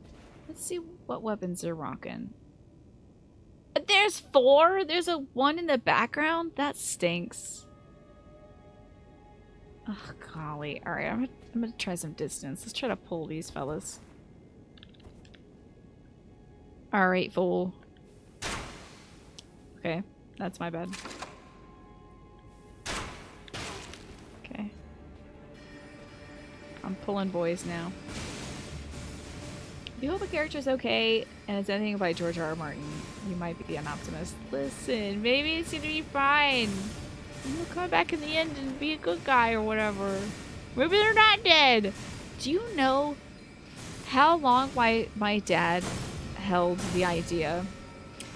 Let's see what weapons they're rocking. There's 4? There's a 1 in the background? That stinks. Oh, golly. Alright, I'm gonna try some distance. Let's try to pull these fellas. Alright, fool. Okay, that's my bad. Okay. I'm pulling boys now. If you hope a character's okay and it's anything by George R. R. Martin, you might be an optimist. Listen, maybe it's gonna be fine. He'll come back in the end and be a good guy or whatever. Maybe they're not dead. Do you know how long my dad held the idea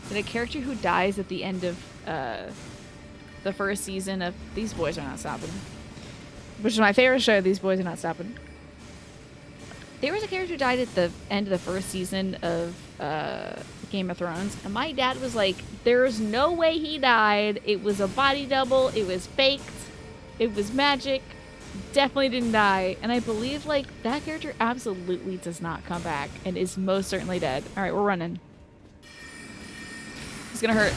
that a character who dies at the end of the first season of These Boys Are Not Stopping, which is my favorite show, These Boys Are Not Stopping. There was a character who died at the end of the first season of Game of Thrones, and my dad was like, there's no way he died. It was a body double. It was faked. It was magic. Definitely didn't die. And I believe, like, that character absolutely does not come back and is most certainly dead. All right, we're running. It's gonna hurt.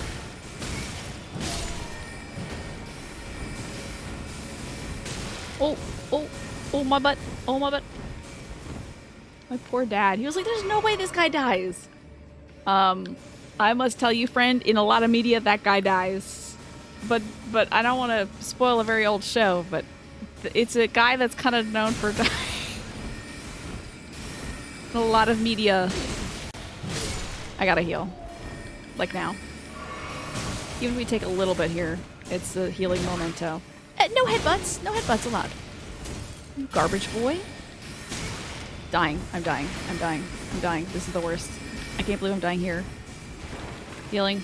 Oh, oh, oh, my butt. Oh, my butt. My poor dad. He was like, there's no way this guy dies. I must tell you, friend, in a lot of media, that guy dies. But I don't want to spoil a very old show, but it's a guy that's kind of known for dying. A lot of media. I gotta heal. Like now. Even if we take a little bit here, it's the healing memento. No headbutts! No headbutts allowed. You garbage boy. Dying. I'm dying. I'm dying. I'm dying. This is the worst. I can't believe I'm dying here. Healing.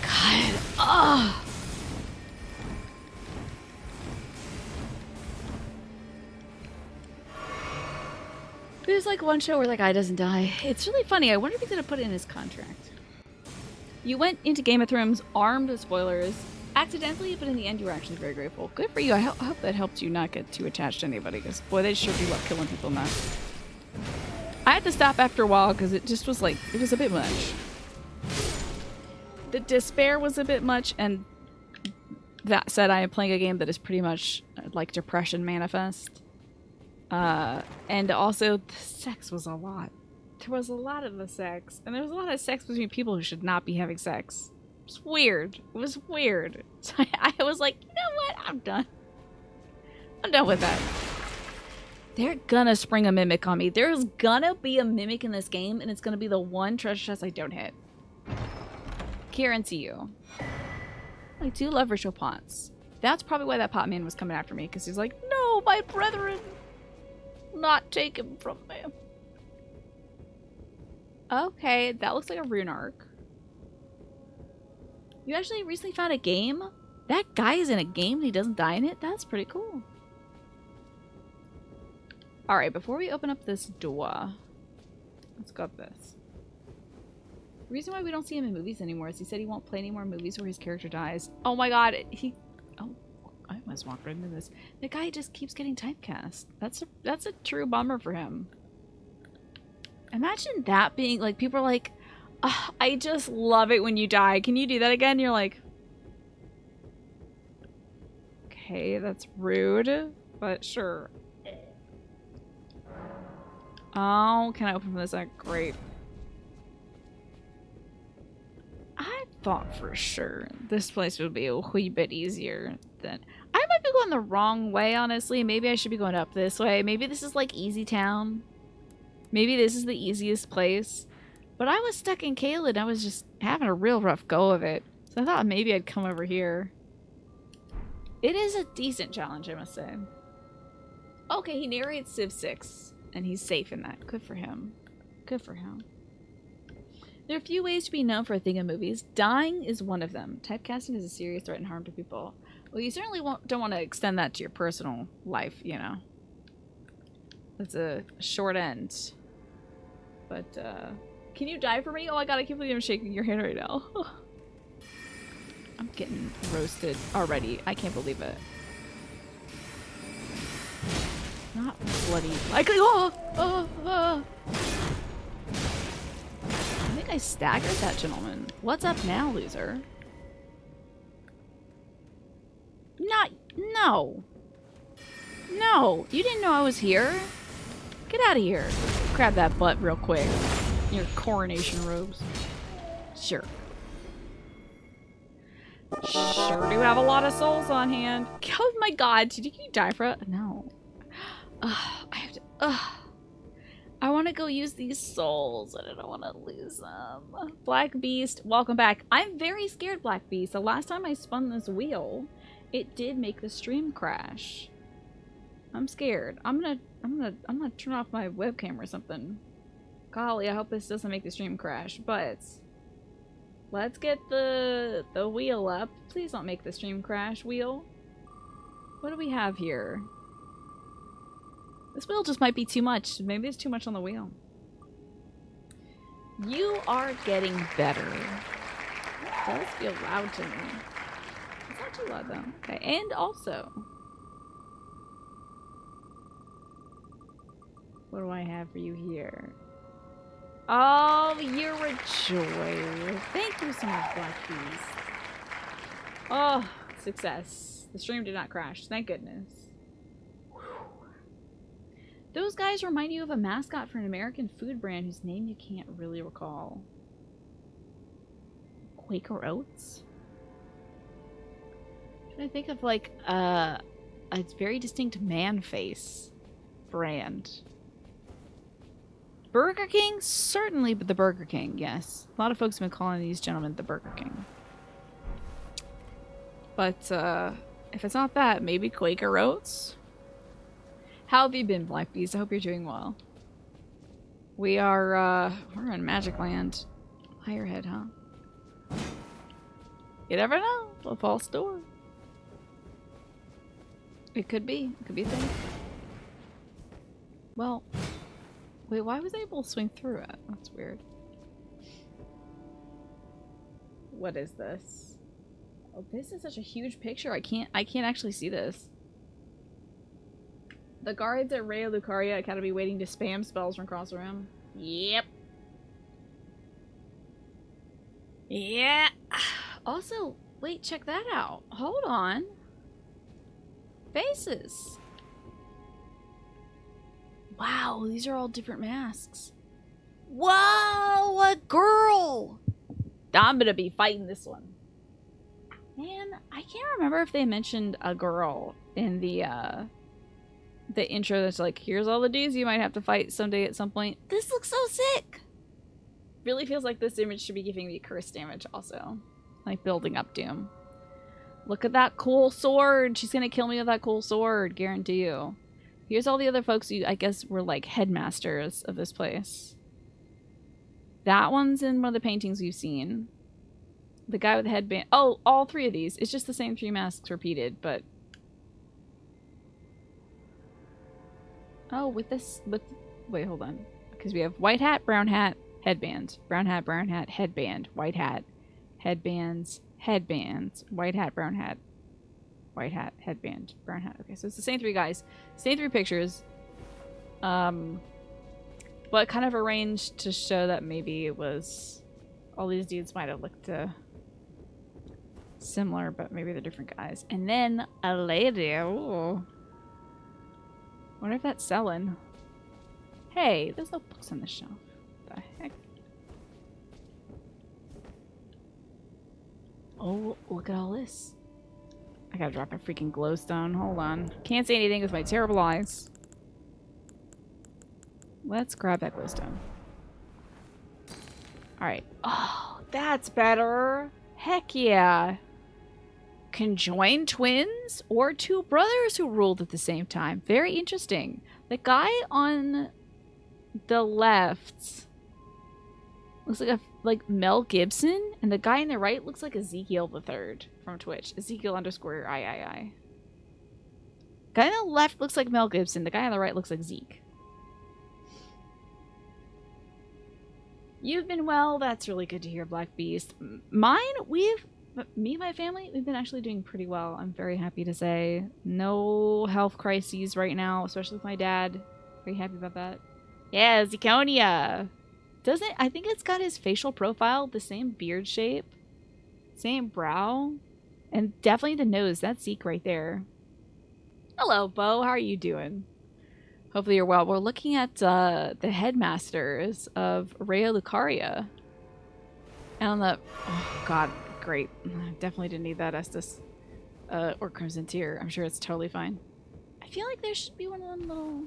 God. Ugh. There's like one show where that guy doesn't die. It's really funny. I wonder if he's gonna put it in his contract. You went into Game of Thrones armed with spoilers, accidentally, but in the end you were actually very grateful. Good for you. I hope that helped you not get too attached to anybody, because boy, they sure do love killing people in that. I had to stop after a while because it just was like, it was a bit much. The despair was a bit much, and that said, I am playing a game that is pretty much like Depression Manifest. And also, the sex was a lot. There was a lot of the sex, and there was a lot of sex between people who should not be having sex. It was weird. It was weird. So I was like, you know what? I'm done. I'm done with that. They're gonna spring a mimic on me. There's gonna be a mimic in this game, and it's gonna be the one treasure chest I don't hit. Guarantee you. I do love ritual pots. That's probably why that pot man was coming after me, because he's like, no, my brethren, not take him from me. Okay, that looks like a rune arc. You actually recently found a game? That guy is in a game and he doesn't die in it? That's pretty cool. Alright, before we open up this door, let's go up this. The reason why we don't see him in movies anymore is he said he won't play any more movies where his character dies. Oh my god, oh, I almost walked right into this. The guy just keeps getting typecast. That's a true bummer for him. Imagine that being, like, people are like, oh, I just love it when you die. Can you do that again? You're like, okay, that's rude, but sure. Oh, can I open this? Great. I thought for sure this place would be a wee bit easier than... I might be going the wrong way, honestly. Maybe I should be going up this way. Maybe this is like Easy Town. Maybe this is the easiest place. But I was stuck in Caelid. I was just having a real rough go of it. So I thought maybe I'd come over here. It is a decent challenge, I must say. Okay, he narrates Civ 6, and he's safe in that. Good for him. Good for him. There are a few ways to be known for a thing in movies. Dying is one of them. Typecasting is a serious threat and harm to people. Well, you certainly don't want to extend that to your personal life, you know. That's a short end. But, can you die for me? Oh my god, I can't believe I'm shaking your hand right now. I'm getting roasted already. I can't believe it. Not bloody. I think I staggered that gentleman. What's up now, loser? No. No, you didn't know I was here? Get out of here. Grab that butt real quick. Your coronation robes. Sure. Sure do have a lot of souls on hand. Oh my god, did you die for it? No. I have to. I want to go use these souls and I don't want to lose them. Black Beast, welcome back. I'm very scared, Black Beast. The last time I spun this wheel, it did make the stream crash. I'm scared. I'm gonna turn off my webcam or something. Golly, I hope this doesn't make the stream crash, but let's get the wheel up. Please don't make the stream crash, wheel. What do we have here? This wheel just might be too much. Maybe there's too much on the wheel. You are getting better. It does feel loud to me. It's not too loud though. Okay, and also, what do I have for you here? Oh, you're a joy. Thank you so much, Black Keys. Oh, success. The stream did not crash. Thank goodness. Those guys remind you of a mascot for an American food brand whose name you can't really recall. Quaker Oats? I think of like a very distinct man face brand. Burger King? Certainly, but the Burger King, yes. A lot of folks have been calling these gentlemen the Burger King. But if it's not that, maybe Quaker Oats? How have you been, Black Beast? I hope you're doing well. We are, we're in Magic Land. Higher head, huh? You never know. A false door. It could be. It could be a thing. Well, wait, why was I able to swing through it? That's weird. What is this? Oh, this is such a huge picture. I can't actually see this. The guards at Raya Lucaria Academy waiting to spam spells from across the room. Yep. Yeah. Also, wait, check that out. Hold on. Faces. Wow, these are all different masks. Whoa, a girl! I'm gonna be fighting this one. Man, I can't remember if they mentioned a girl in the intro that's like, here's all the dudes you might have to fight someday at some point. This looks so sick! Really feels like this image should be giving me curse damage also. Like building up Doom. Look at that cool sword! She's gonna kill me with that cool sword, guarantee you. Here's all the other folks who I guess were like headmasters of this place. That one's in one of the paintings you've seen. The guy with the headband. Oh, all three of these. It's just the same three masks repeated, but... Oh, with this... Wait, hold on. Because we have white hat, brown hat, headband. Brown hat, headband. White hat, headbands, headbands. White hat, brown hat. White hat, headband, brown hat. Okay, so it's the same three guys. Same three pictures. But kind of arranged to show that maybe it was... All these dudes might have looked similar, but maybe they're different guys. And then a lady. Ooh. Wonder if that's selling. Hey, there's no books on the shelf. What the heck? Oh, look at all this. I gotta drop a freaking glowstone. Hold on. Can't see anything with my terrible eyes. Let's grab that glowstone. Alright. Oh, that's better. Heck yeah. conjoined twins or two brothers who ruled at the same time. Very interesting. The guy on the left looks like Mel Gibson, and the guy on the right looks like Ezekiel the Third from Twitch. Ezekiel _ I. Guy on the left looks like Mel Gibson. The guy on the right looks like Zeke. You've been well. That's really good to hear, Black Beast. Me and my family, we've been actually doing pretty well. I'm very happy to say. No health crises right now, especially with my dad. Very happy about that. Yeah, Zirconia. I think it's got his facial profile, the same beard shape, same brow, and definitely the nose. That's Zeke right there. Hello, Bo. How are you doing? Hopefully you're well. We're looking at the headmasters of Rhea Lucaria. And on the... Oh, God. Great. Definitely didn't need that Estus. Or Crimson Tear. I'm sure it's totally fine. I feel like there should be one of them little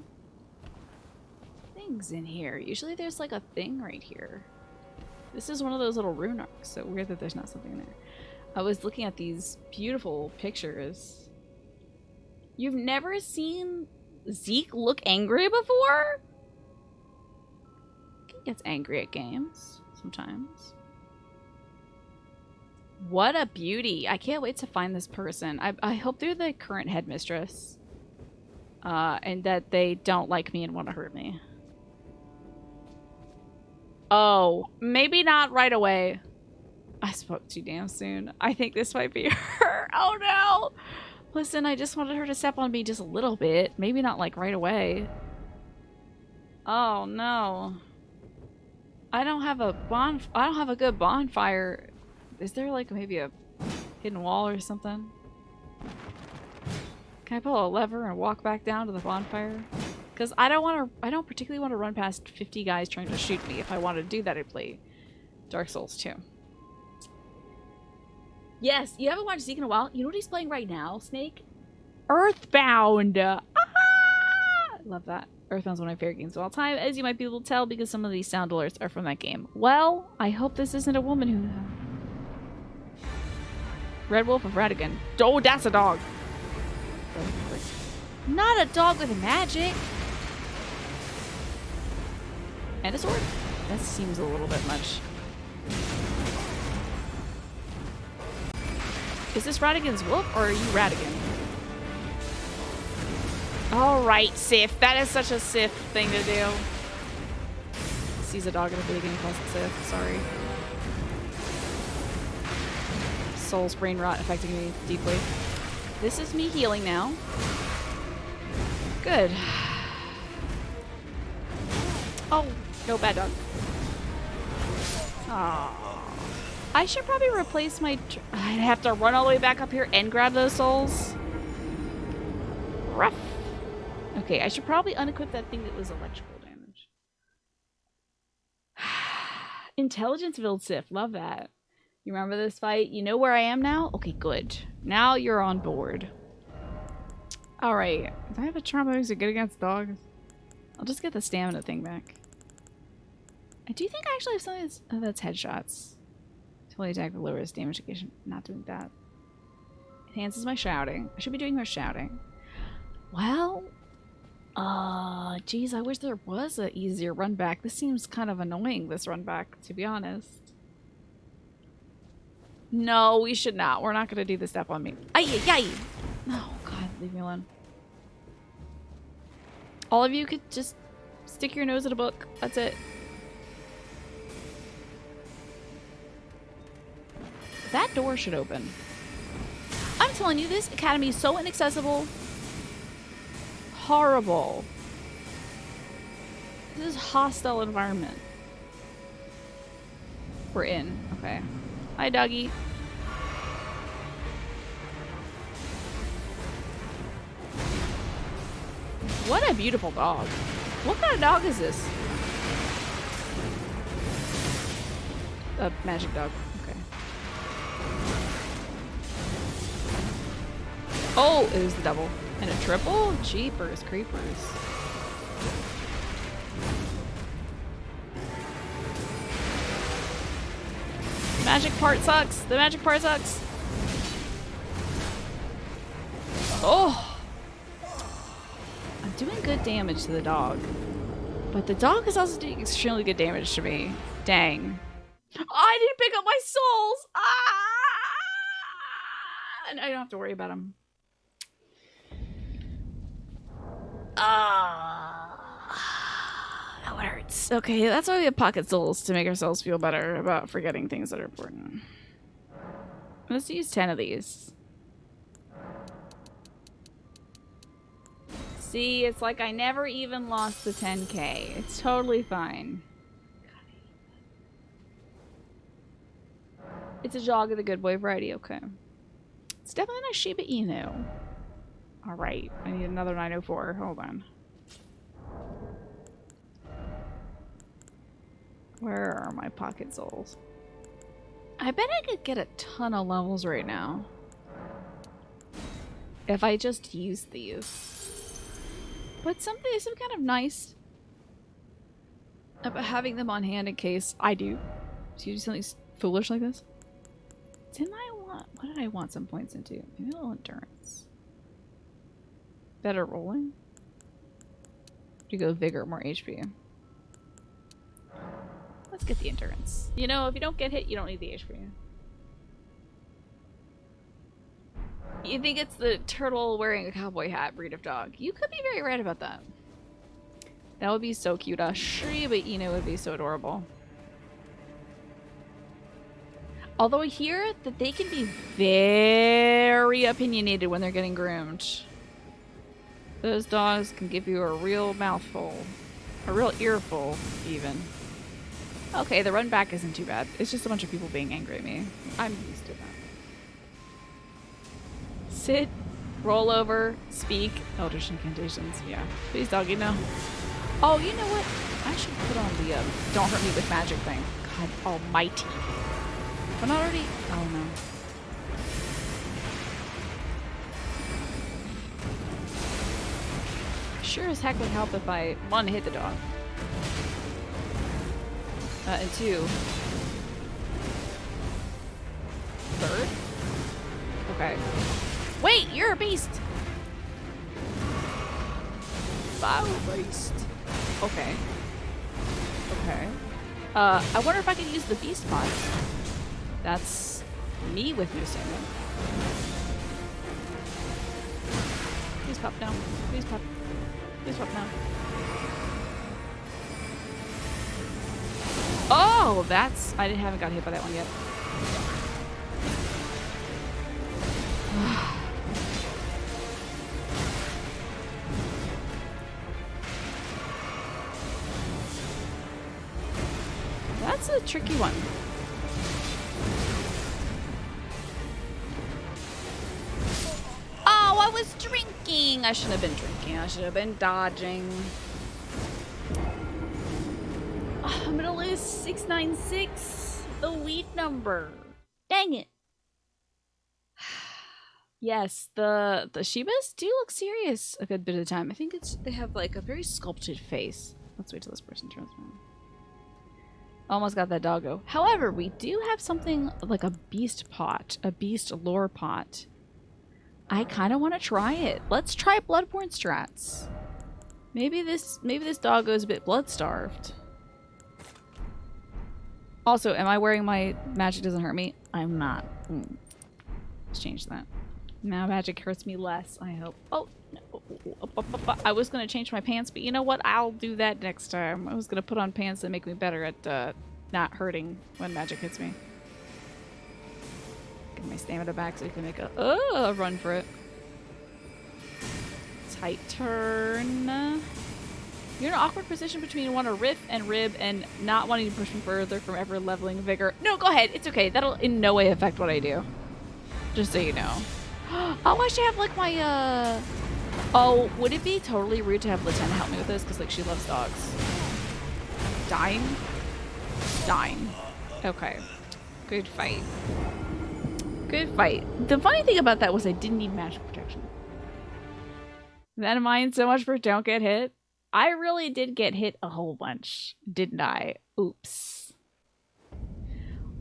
things in here. Usually there's like a thing right here. This is one of those little rune arcs, so weird that there's not something in there. I was looking at these beautiful pictures. You've never seen Zeke look angry before? He gets angry at games sometimes. What a beauty. I can't wait to find this person. I hope they're the current headmistress. And that they don't like me and want to hurt me. Oh, maybe not right away. I spoke too damn soon. I think this might be her. Oh no! Listen, I just wanted her to step on me just a little bit. Maybe not like right away. Oh no. I don't have a good bonfire. Is there like maybe a hidden wall or something? Can I pull a lever and walk back down to the bonfire? Because I don't particularly want to run past 50 guys trying to shoot me. If I wanted to do that, I'd play Dark Souls 2. Yes, you haven't watched Zeke in a while. You know what he's playing right now, Snake? Earthbound! Aha! I love that. Earthbound's one of my favorite games of all time, as you might be able to tell because some of these sound alerts are from that game. Well, I hope this isn't a woman who... Red Wolf of Radigan. Oh, that's a dog! Not a dog with magic! And a sword? That seems a little bit much. Is this Radigan's wolf, or are you Radigan? Alright, Sif. That is such a Sif thing to do. Sees a dog in a video game, calls it Sif. Sorry. Soul's brain rot affecting me deeply. This is me healing now. Good. Oh, no, bad dog. Aww. I should probably replace my... I'd have to run all the way back up here and grab those souls. Rough. Okay, I should probably unequip that thing that was electrical damage. Intelligence-filled Sif. Love that. You remember this fight? You know where I am now? Okay, good. Now you're on board. Alright. Do I have a trauma moves are good against dogs? I'll just get the stamina thing back. I do think I actually have something that's... Oh, that's headshots. Totally attack with lowers damage occasion. Not doing that. Enhances my shouting. I should be doing more shouting. Well... geez, I wish there was an easier run back. This seems kind of annoying, this run back, to be honest. No, we should not. We're not going to do this step on me. Ay! Oh, God, leave me alone. All of you could just stick your nose in a book. That's it. That door should open. I'm telling you, this academy is so inaccessible. Horrible. This is a hostile environment. We're in. Okay. Hi, doggy. What a beautiful dog. What kind of dog is this? A magic dog. Okay. Oh, it was the double. And a triple? Jeepers creepers. The magic part sucks. The magic part sucks. Oh! I'm doing good damage to the dog. But the dog is also doing extremely good damage to me. Dang. I didn't pick up my souls! Ah! And I don't have to worry about them. Oh, it hurts. Okay, that's why we have pocket souls, to make ourselves feel better about forgetting things that are important. Let's use 10 of these. See, it's like I never even lost the 10k. It's totally fine. It's a jog of the good boy variety, okay. It's definitely not Shiba Inu. Alright, I need another 904. Hold on. Where are my pocket souls? I bet I could get a ton of levels right now. If I just used these. But some kind of nice about having them on hand in case I do. So you do something foolish like this? Didn't I want... What did I want some points into? Maybe a little endurance. Better rolling? To go vigor, more HP. Let's get the endurance. You know, if you don't get hit, you don't need the HP. You think it's the turtle wearing a cowboy hat breed of dog. You could be very right about that. That would be so cute. Shiba Inu would be so adorable. Although I hear that they can be very opinionated when they're getting groomed. Those dogs can give you a real mouthful. A real earful, even. Okay, the run back isn't too bad. It's just a bunch of people being angry at me. I'm used to that. Sit, roll over, speak. Eldritch incantations. Yeah. Please, doggy, no. Oh, you know what? I should put on the don't hurt me with magic thing. God almighty. But not already. Oh no. Sure as heck would help if I, one, hit the dog. And two. Third? Okay. Wait, you're a beast! Fire beast. Okay. Okay. I wonder if I could use the beast pod. That's me with new salmon. Please pop now. Please pop. Please pop now. Oh, that's... I haven't got hit by that one yet. That's a tricky one. Oh, I was drinking. I shouldn't have been drinking. I should have been dodging. Oh, I'm gonna lose 696, the weed number. Dang it. Yes, the Shibas do look serious a good bit of the time. I think they have like a very sculpted face. Let's wait till this person turns around. Almost got that doggo. However, we do have something like a beast pot, a beast lore pot. I kind of want to try it. Let's try Bloodborne strats. Maybe this doggo is a bit blood starved. Also, am I wearing my magic doesn't hurt me? I'm not. Let's change that. Now magic hurts me less, I hope. Oh, no. I was going to change my pants, but you know what? I'll do that next time. I was going to put on pants that make me better at not hurting when magic hits me. Get my stamina back so we can make a run for it. Tight turn. You're in an awkward position between wanting to riff and rib and not wanting to push me further from ever leveling vigor. No, go ahead. It's okay. That'll in no way affect what I do. Just so you know. Oh, I should have like my oh, would it be totally rude to have Latenna help me with this? Because like she loves dogs. Dying? Dying. Okay. Good fight. Good fight. The funny thing about that was I didn't need magic protection. That mind so much for don't get hit. I really did get hit a whole bunch, didn't I? Oops.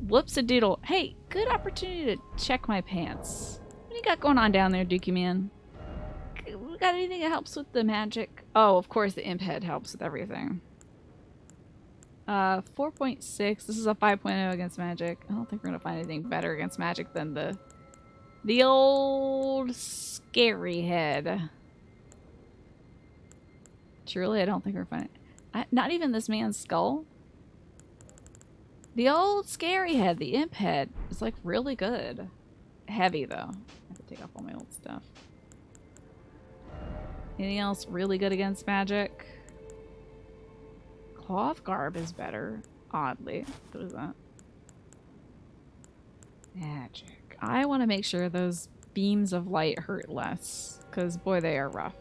Whoops-a-doodle. Hey, good opportunity to check my pants. What do you got going on down there, Dookie Man? we got anything that helps with the magic? Oh, of course the imp head helps with everything. 4.6. This is a 5.0 against magic. I don't think we're gonna find anything better against magic than the old scary head. Truly, I don't think we're finding. Not even this man's skull. The old scary head, the imp head, is like really good. Heavy though. I have to take off all my old stuff. Anything else really good against magic? Cloth garb is better. Oddly. What is that? Magic. I want to make sure those beams of light hurt less. Because boy, they are rough.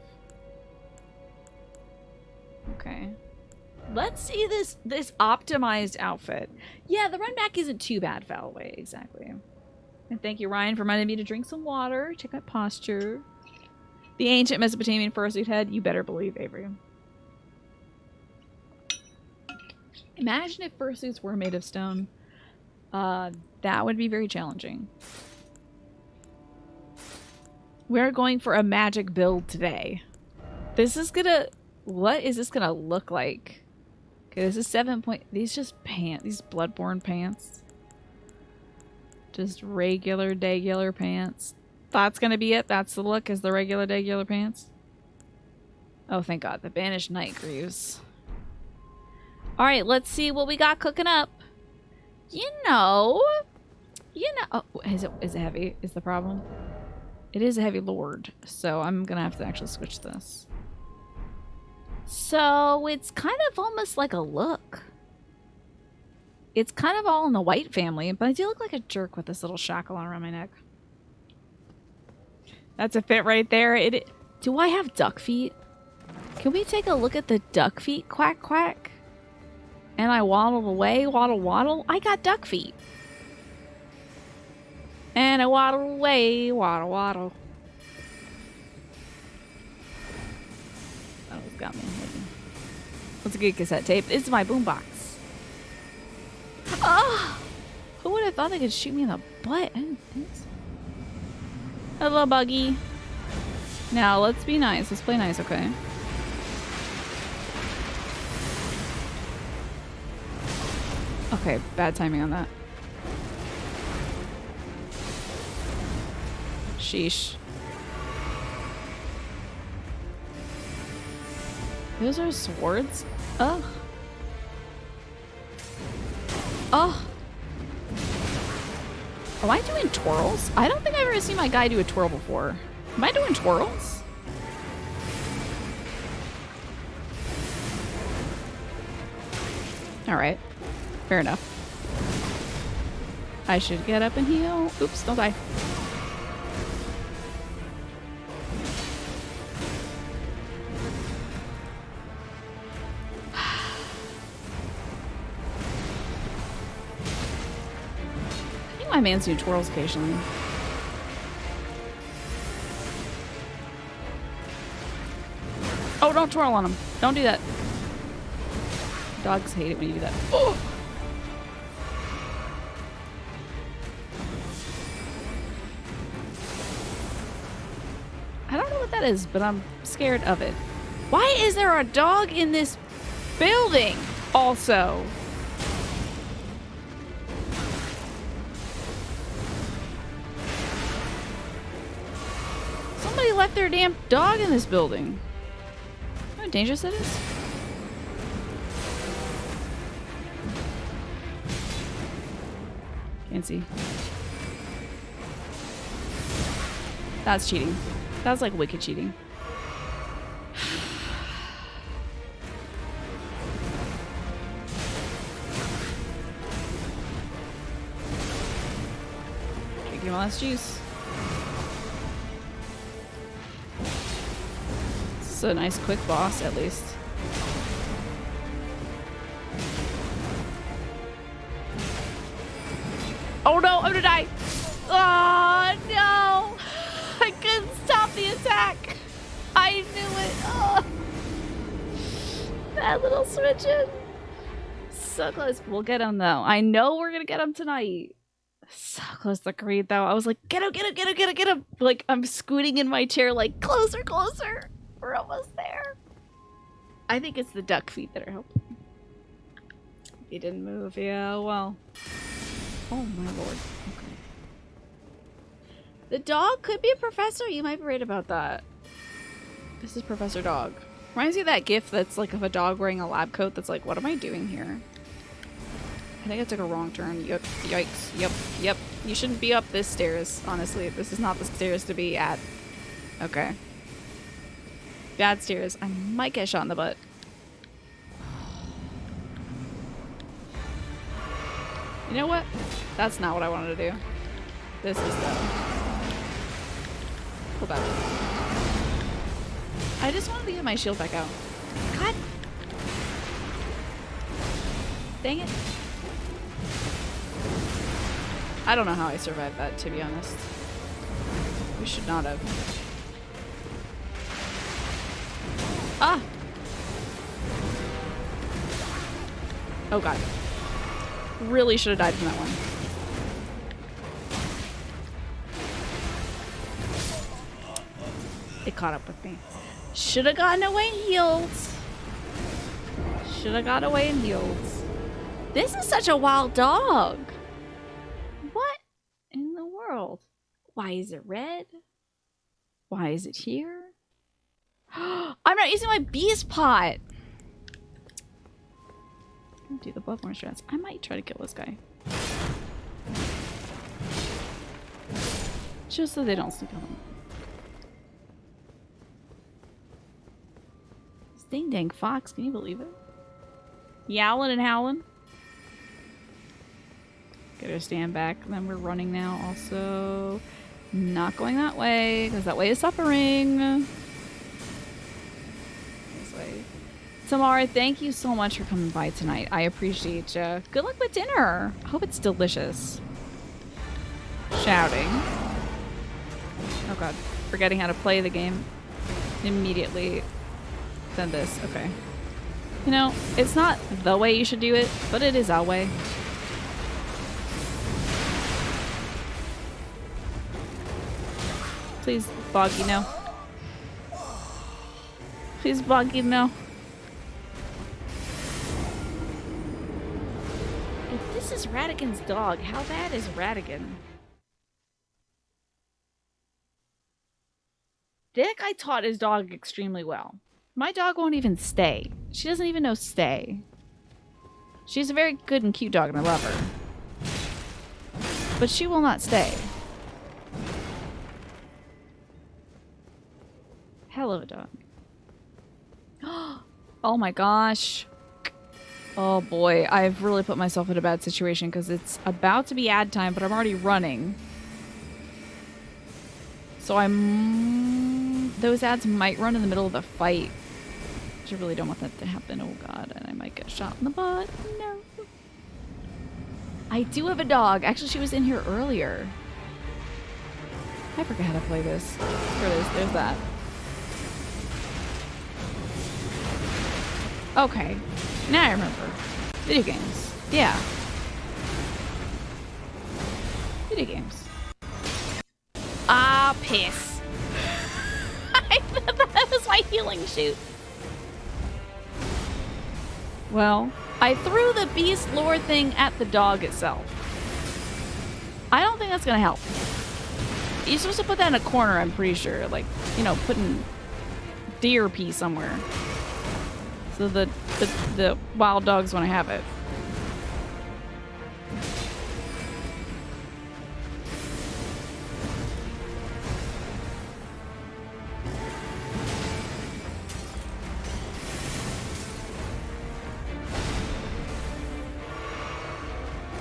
Okay. Let's see this optimized outfit. Yeah, the run back isn't too bad, Fallaway. Exactly. And thank you, Ryan, for reminding me to drink some water. Check my posture. The ancient Mesopotamian fursuit head. You better believe, Avery. Imagine if fursuits were made of stone. That would be very challenging. We're going for a magic build today. This is gonna... What is this gonna look like? Okay, this is 7 point... These just pants. These bloodborne pants. Just regular, degular pants. That's gonna be it? That's the look, is the regular, degular pants? Oh, thank God. The Banished Night Greaves. Alright, let's see what we got cooking up. You know... Oh, is it heavy? Is the problem? It is a heavy lord, so I'm gonna have to actually switch this. So it's kind of almost like a look. It's kind of all in the white family, but I do look like a jerk with this little shackle around my neck. That's a fit right there. Do I have duck feet? Can we take a look at the duck feet? Quack, quack. And I waddled away, waddle, waddle. I got duck feet. And I waddle away, waddle, waddle. Oh, it's got me. What's a good cassette tape? This is my boombox. Oh! Who would have thought they could shoot me in the butt? I didn't think so. Hello, Buggy. Now, let's be nice. Let's play nice, okay? Okay, bad timing on that. Sheesh. Those are swords? Ugh. Oh. Am I doing twirls? I don't think I've ever seen my guy do a twirl before. Am I doing twirls? Alright. Fair enough. I should get up and heal. Oops, don't die. My man's do twirls occasionally. Oh, don't twirl on him. Don't do that. Dogs hate it when you do that. Oh! I don't know what that is, but I'm scared of it. Why is there a dog in this building also? Somebody left their damn dog in this building. You know how dangerous that is? Can't see. That's cheating. That's like wicked cheating. Drinking my last juice. This is a nice quick boss, at least. Oh no, I'm gonna die! Oh no! I couldn't stop the attack! I knew it! Oh. That little switch in. So close. We'll get him though. I know we're gonna get him tonight. So close to Creed, though. I was like, get him, get him, get him, get him, get him. Like, I'm scooting in my chair, like, closer, closer. We're almost there. I think it's the duck feet that are helping. He didn't move. Yeah, well. Oh, my lord. Okay. The dog could be a professor. You might be right about that. This is Professor Dog. Reminds me of that gif that's like of a dog wearing a lab coat that's like, what am I doing here? I think I took a wrong turn. Yep. Yikes. Yep. Yep. You shouldn't be up this stairs, honestly. This is not the stairs to be at. Okay. Bad stairs. I might get shot in the butt. You know what? That's not what I wanted to do. This is the... Pull back. I just wanted to get my shield back out. God! Dang it. I don't know how I survived that, to be honest. We should not have. Ah! Oh god. Really should have died from that one. It caught up with me. Should have gotten away and healed. Should have got away and healed. This is such a wild dog. What in the world? Why is it red? Why is it here? I'm not using my beast pot. Do the Bloodborne strats. I might try to kill this guy. Just so they don't sneak on him. This dang dang fox, can you believe it? Yowling and howling. Gotta stand back. And then we're running now also. Not going that way, because that way is suffering. This way. Tamara, thank you so much for coming by tonight. I appreciate you. Good luck with dinner. I hope it's delicious. Shouting. Oh god. Forgetting how to play the game. Immediately. Then this. Okay. You know, it's not the way you should do it, but it is our way. Please, Boggy, no. Please, Boggy, no. If this is Radigan's dog, how bad is Radigan? That guy taught his dog extremely well. My dog won't even stay. She doesn't even know stay. She's a very good and cute dog and I love her. But she will not stay. Hello, dog. Oh my gosh. Oh boy, I've really put myself in a bad situation because it's about to be ad time, but I'm already running. So those ads might run in the middle of the fight. Which I really don't want that to happen. Oh god, and I might get shot in the butt. No. I do have a dog. Actually, she was in here earlier. I forget how to play this. There it is. There's that. Okay. Now I remember. Video games. Yeah. Video games. Ah, piss. I thought that was my healing shoot. Well, I threw the beast lore thing at the dog itself. I don't think that's gonna help. You're supposed to put that in a corner, I'm pretty sure. Like, you know, putting deer pee somewhere. So the wild dogs want to have it.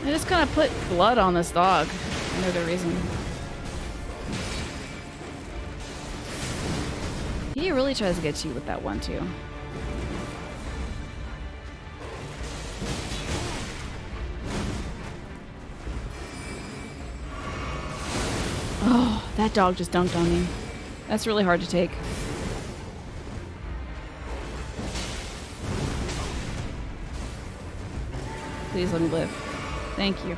I just kind of put blood on this dog. No other reason. He really tries to get you with that one too. Oh, that dog just dunked on me. That's really hard to take. Please let me live. Thank you.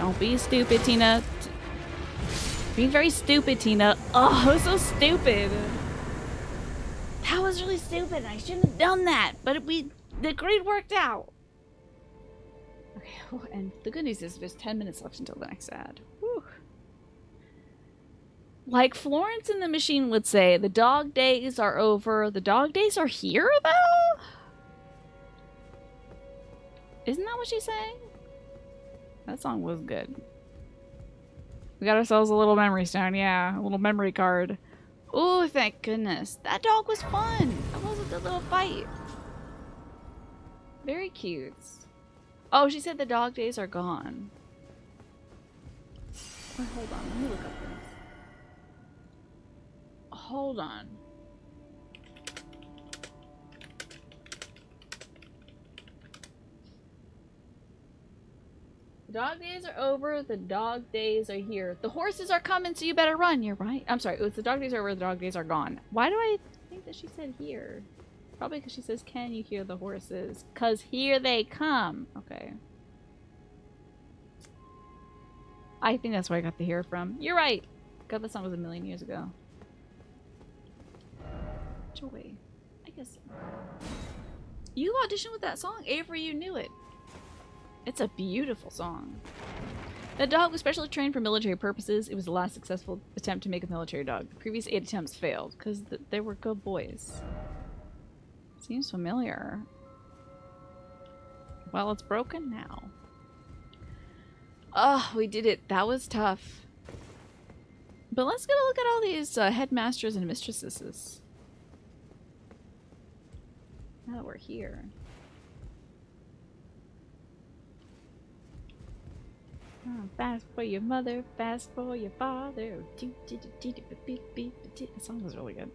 Don't be stupid, Tina. Being very stupid, Tina. Oh, it was so stupid. That was really stupid. I shouldn't have done that. But the grid worked out. Okay, and the good news is there's 10 minutes left until the next ad. Whew. Like Florence and the Machine would say, the dog days are over. The dog days are here, though? Isn't that what she's saying? That song was good. We got ourselves a little memory stone, yeah. A little memory card. Oh, thank goodness. That dog was fun. That was a good little fight. Very cute. Oh, she said the dog days are gone. Oh, hold on, let me look up this. Hold on. The dog days are over, the dog days are here. The horses are coming, so you better run. You're right. I'm sorry, it was the dog days are over, the dog days are gone. Why do I think that she said here? Probably because she says, can you hear the horses? Because here they come. Okay. I think that's where I got the here from. You're right. God, that song was a million years ago. Joy. I guess so. You auditioned with that song? Avery, you knew it. It's a beautiful song. The dog was specially trained for military purposes. It was the last successful attempt to make a military dog. The previous 8 attempts failed because they were good boys. Seems familiar. Well, it's broken now. Oh, we did it. That was tough. But let's get a look at all these headmasters and mistresses. Now that we're here. Oh, fast for your mother, fast for your father. The song was really good.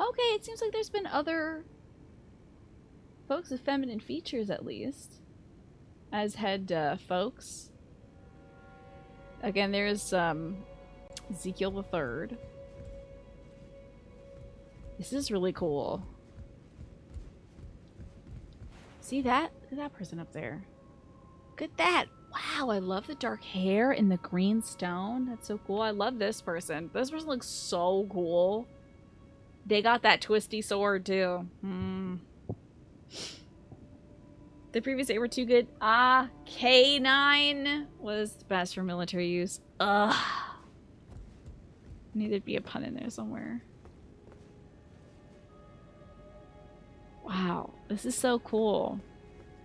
Okay, it seems like there's been other folks with feminine features, at least, as head folks. Again, there's Ezekiel the Third. This is really cool. See that? Look at that person up there. Look at that. Wow, I love the dark hair and the green stone. That's so cool. I love this person. This person looks so cool. They got that twisty sword, too. The previous 8 were too good. Ah, K9 was the best for military use. Ugh. Needed to be a pun in there somewhere. Wow, this is so cool.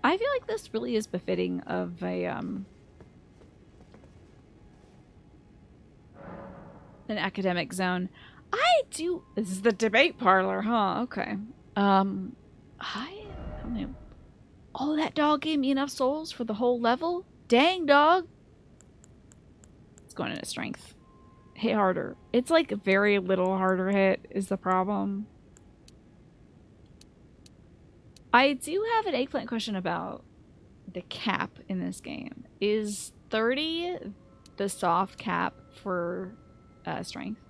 I feel like this really is befitting of a an academic zone. This is the debate parlor, huh? Okay. How many? Oh, that dog gave me enough souls for the whole level? Dang, dog. It's going into strength. Hit harder. It's like very little harder hit is the problem. I do have an eggplant question about the cap in this game. Is 30 the soft cap for strength?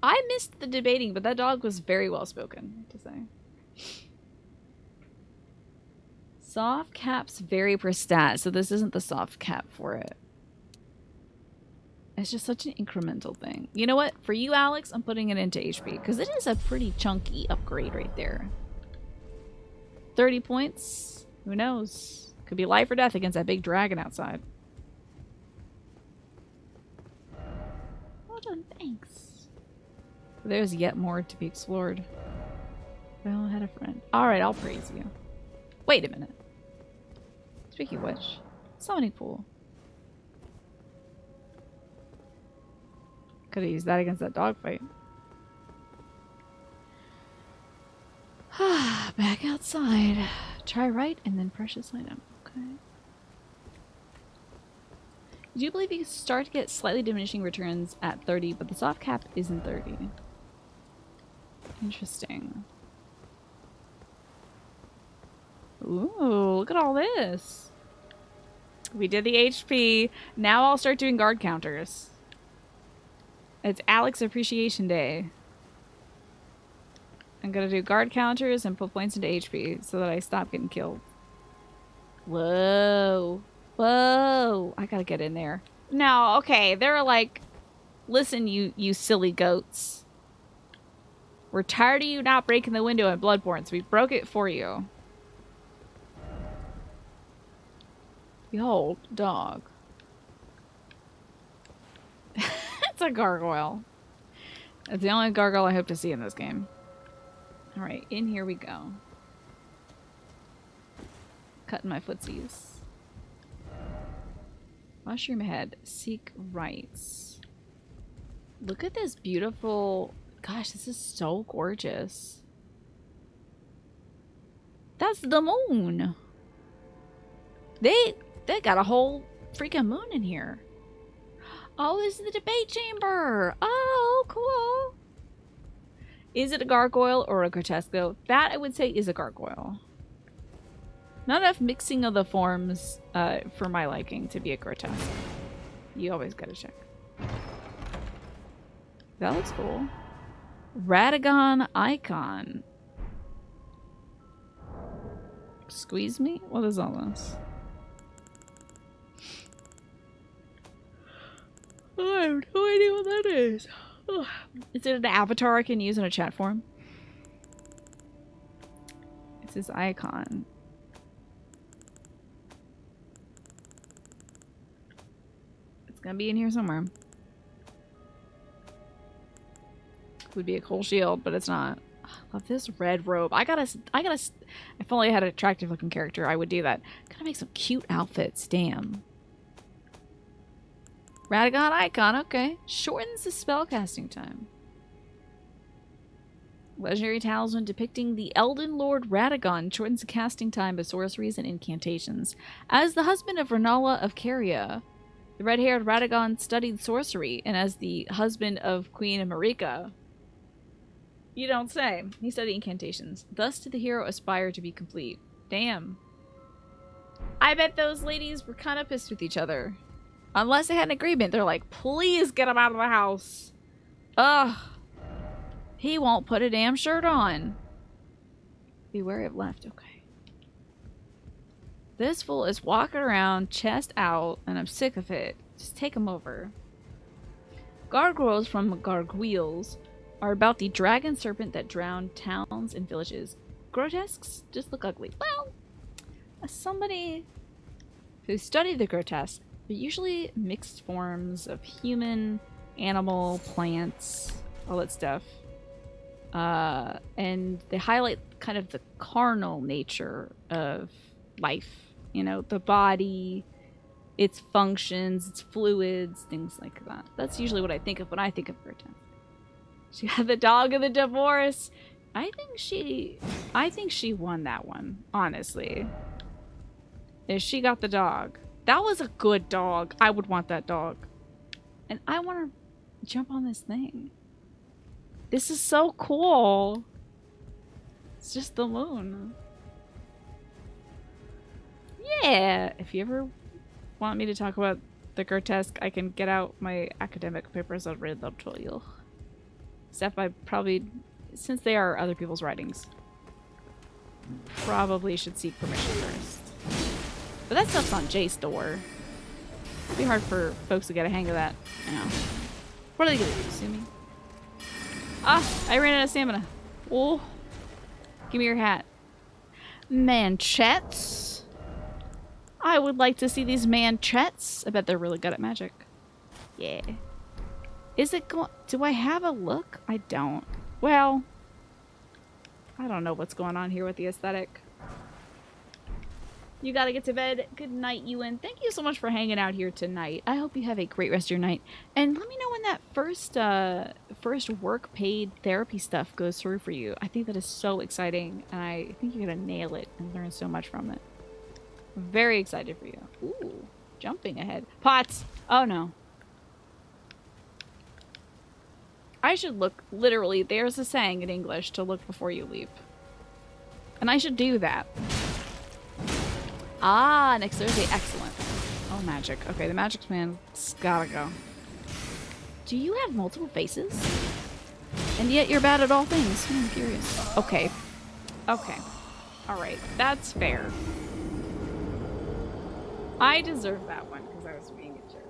I missed the debating, but that dog was very well spoken, to say. Soft cap's very per stat, so this isn't the soft cap for it. It's just such an incremental thing. You know what? For you, Alex, I'm putting it into HP, because it is a pretty chunky upgrade right there. 30 points? Who knows? Could be life or death against that big dragon outside. Well done, thanks. There's yet more to be explored. Well, I had a friend. Alright, I'll praise you. Wait a minute. Speaking of which, summoning pool. Could have used that against that dogfight. Back outside. Try right and then precious item. Okay. I do believe you can start to get slightly diminishing returns at 30, but the soft cap isn't 30. Interesting. Ooh, look at all this. We did the HP. Now I'll start doing guard counters. It's Alex Appreciation Day. I'm gonna do guard counters and put points into HP so that I stop getting killed. Whoa. Whoa. I gotta get in there. No, okay. They're like, listen, you silly goats. We're tired of you not breaking the window at Bloodborne, so we broke it for you. Behold, dog. It's a gargoyle. It's the only gargoyle I hope to see in this game. Alright, in here we go. Cutting my footsies. Mushroom head. Seek rights. Look at this beautiful... Gosh, this is so gorgeous. That's the moon. They got a whole freaking moon in here. Oh, this is the debate chamber. Oh, cool. Is it a gargoyle or a grotesque, though? That, I would say, is a gargoyle. Not enough mixing of the forms for my liking to be a grotesque. You always gotta check. That looks cool. Radagon icon. Squeeze me? What is all this? I have no idea what that is. Ugh. Is it an avatar I can use in a chat form? It's this icon. It's gonna be in here somewhere. Would be a cool shield, but it's not. I love this red robe. I gotta, if only I had an attractive looking character, I would do that. Gotta make some cute outfits, damn. Radagon icon, okay. Shortens the spellcasting time. Legendary talisman depicting the Elden Lord Radagon shortens the casting time of sorceries and incantations. As the husband of Renala of Caria, the red-haired Radagon studied sorcery, and as the husband of Queen Marika, you don't say, he studied incantations. Thus did the hero aspire to be complete. Damn. I bet those ladies were kind of pissed with each other. Unless they had an agreement. They're like, please get him out of the house. Ugh. He won't put a damn shirt on. Be wary of left. Okay. This fool is walking around, chest out, and I'm sick of it. Just take him over. Gargoyles from Gargoyles are about the dragon serpent that drowned towns and villages. Grotesques just look ugly. Well, as somebody who studied the grotesque, they're usually mixed forms of human, animal, plants, all that stuff. And they highlight kind of the carnal nature of life. You know, the body, its functions, its fluids, things like that. That's usually what I think of when I think of grotesque. She had the dog of the divorce. I think she won that one, honestly. If she got the dog. That was a good dog. I would want that dog. And I want to jump on this thing. This is so cool. It's just the moon. Yeah. If you ever want me to talk about the grotesque, I can get out my academic papers. I'll read them to you. Except I probably, since they are other people's writings, probably should seek permission first. But that stuff's on JSTOR. It'd be hard for folks to get a hang of that. I know. What are they gonna do? Sue me? Ah! I ran out of stamina. Oh. Give me your hat. Manchettes? I would like to see these manchettes. I bet they're really good at magic. Yeah. Is it going... Do I have a look? I don't. Well, I don't know what's going on here with the aesthetic. You gotta get to bed. Good night, Ewan. Thank you so much for hanging out here tonight. I hope you have a great rest of your night. And let me know when that first work paid therapy stuff goes through for you. I think that is so exciting. And I think you're gonna nail it and learn so much from it. I'm very excited for you. Ooh, jumping ahead. Pots! Oh no. I should look, literally, there's a saying in English to look before you leap. And I should do that. Ah, next Thursday, excellent. Oh, magic. Okay, the magic man's gotta go. Do you have multiple faces? And yet you're bad at all things. I'm curious. Okay. Okay. Alright, that's fair. I deserve that one because I was being a jerk.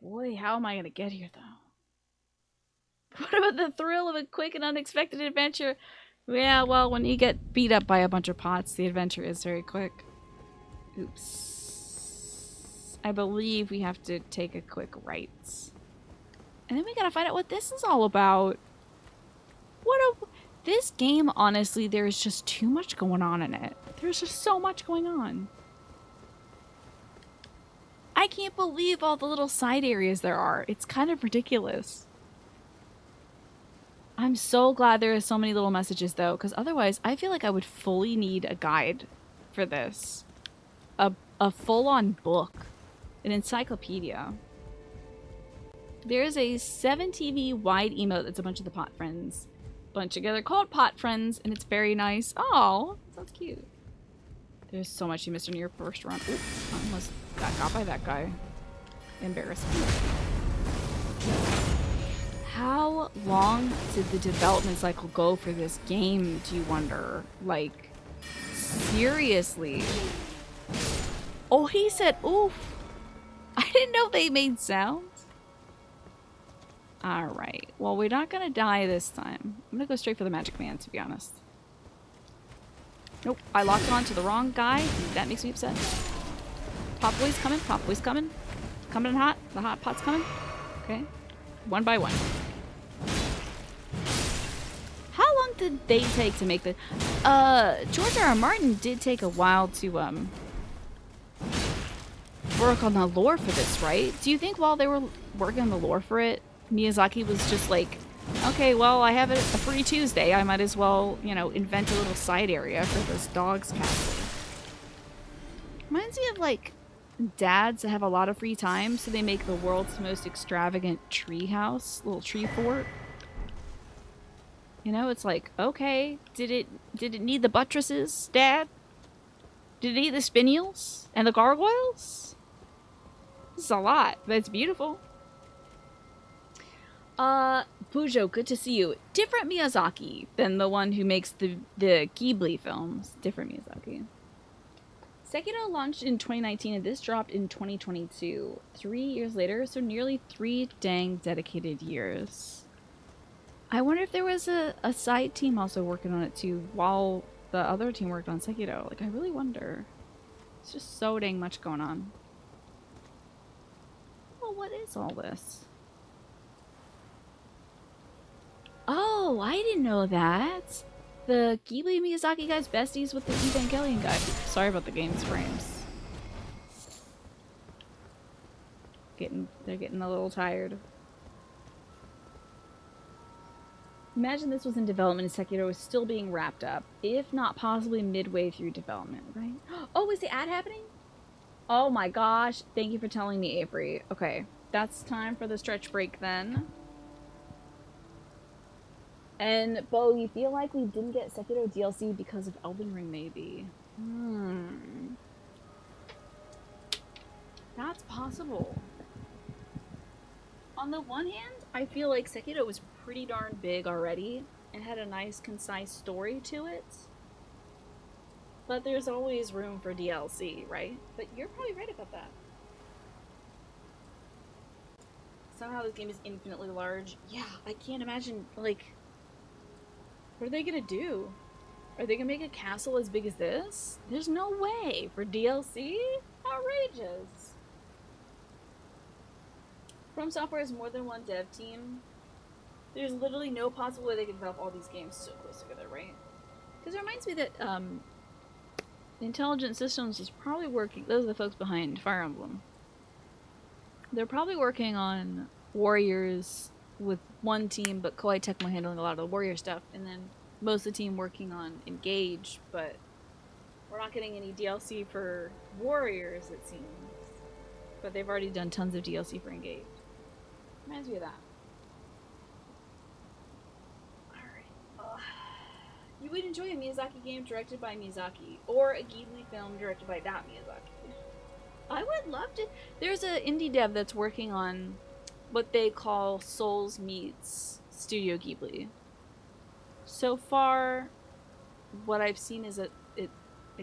Boy, how am I going to get here, though? What about the thrill of a quick and unexpected adventure? Yeah, well, when you get beat up by a bunch of pots, the adventure is very quick. Oops. I believe we have to take a quick right. And then we gotta find out what this is all about. This game, honestly, there's just too much going on in it. There's just so much going on. I can't believe all the little side areas there are. It's kind of ridiculous. I'm so glad there are so many little messages, though, because otherwise I feel like I would fully need a guide for this. A full-on book. An encyclopedia. There's a 7TV wide emote that's a bunch of the pot friends bunch together called Pot Friends, and it's very nice. Oh, that's cute. There's so much you missed in your first run. Ooh, I almost got by that guy. Embarrassing. How long did the development cycle go for this game, do you wonder? Like, seriously. Oh, he said oof. I didn't know they made sounds. Alright. Well, we're not gonna die this time. I'm gonna go straight for the magic man, to be honest. Nope. I locked on to the wrong guy. That makes me upset. Pop boy's coming. Pop boy's coming. Coming in hot. The hot pot's coming. Okay. One by one. How long did they take to make the... George R. R. Martin did take a while to, work on the lore for this, right? Do you think while they were working on the lore for it, Miyazaki was just like, okay, well, I have a free Tuesday. I might as well, you know, invent a little side area for this dog's castle. Reminds me of, like, dads that have a lot of free time, so they make the world's most extravagant tree house, little tree fort. You know, it's like, okay, did it need the buttresses, Dad? Did it need the spinels and the gargoyles? This is a lot, but it's beautiful. Bujo, good to see you. Different Miyazaki than the one who makes the Ghibli films. Different Miyazaki. Sekiro launched in 2019 and this dropped in 2022. 3 years later, so nearly 3 dang dedicated years. I wonder if there was a side team also working on it too while the other team worked on Sekiro. Like, I really wonder. It's just so dang much going on. Well, what is all this? Oh, I didn't know that. The Ghibli Miyazaki guy's besties with the Evangelion guy. Sorry about the game's frames. They're getting a little tired. Imagine this was in development and Sekiro was still being wrapped up, if not possibly midway through development, right? Oh, is the ad happening? Oh my gosh, thank you for telling me, Avery. Okay, that's time for the stretch break then. And, Bo, you feel like we didn't get Sekiro DLC because of Elden Ring, maybe? That's possible. On the one hand, I feel like Sekiro was pretty darn big already and had a nice, concise story to it. But there's always room for DLC, right? But you're probably right about that. Somehow this game is infinitely large. Yeah, I can't imagine, like... What are they gonna do? Are they gonna make a castle as big as this? There's no way! For DLC? Outrageous! From Software has more than one dev team. There's literally no possible way they can develop all these games so close together, right? Because it reminds me that, Intelligent Systems is probably working... Those are the folks behind Fire Emblem. They're probably working on Warriors with one team, but Koei Tecmo handling a lot of the Warrior stuff, and then most of the team working on Engage, but we're not getting any DLC for Warriors, it seems. But they've already done tons of DLC for Engage. Reminds me of that. Alright. You would enjoy a Miyazaki game directed by Miyazaki, or a Ghibli film directed by that Miyazaki. I would love to. There's an indie dev that's working on what they call Souls meets Studio Ghibli. So far, what I've seen is that it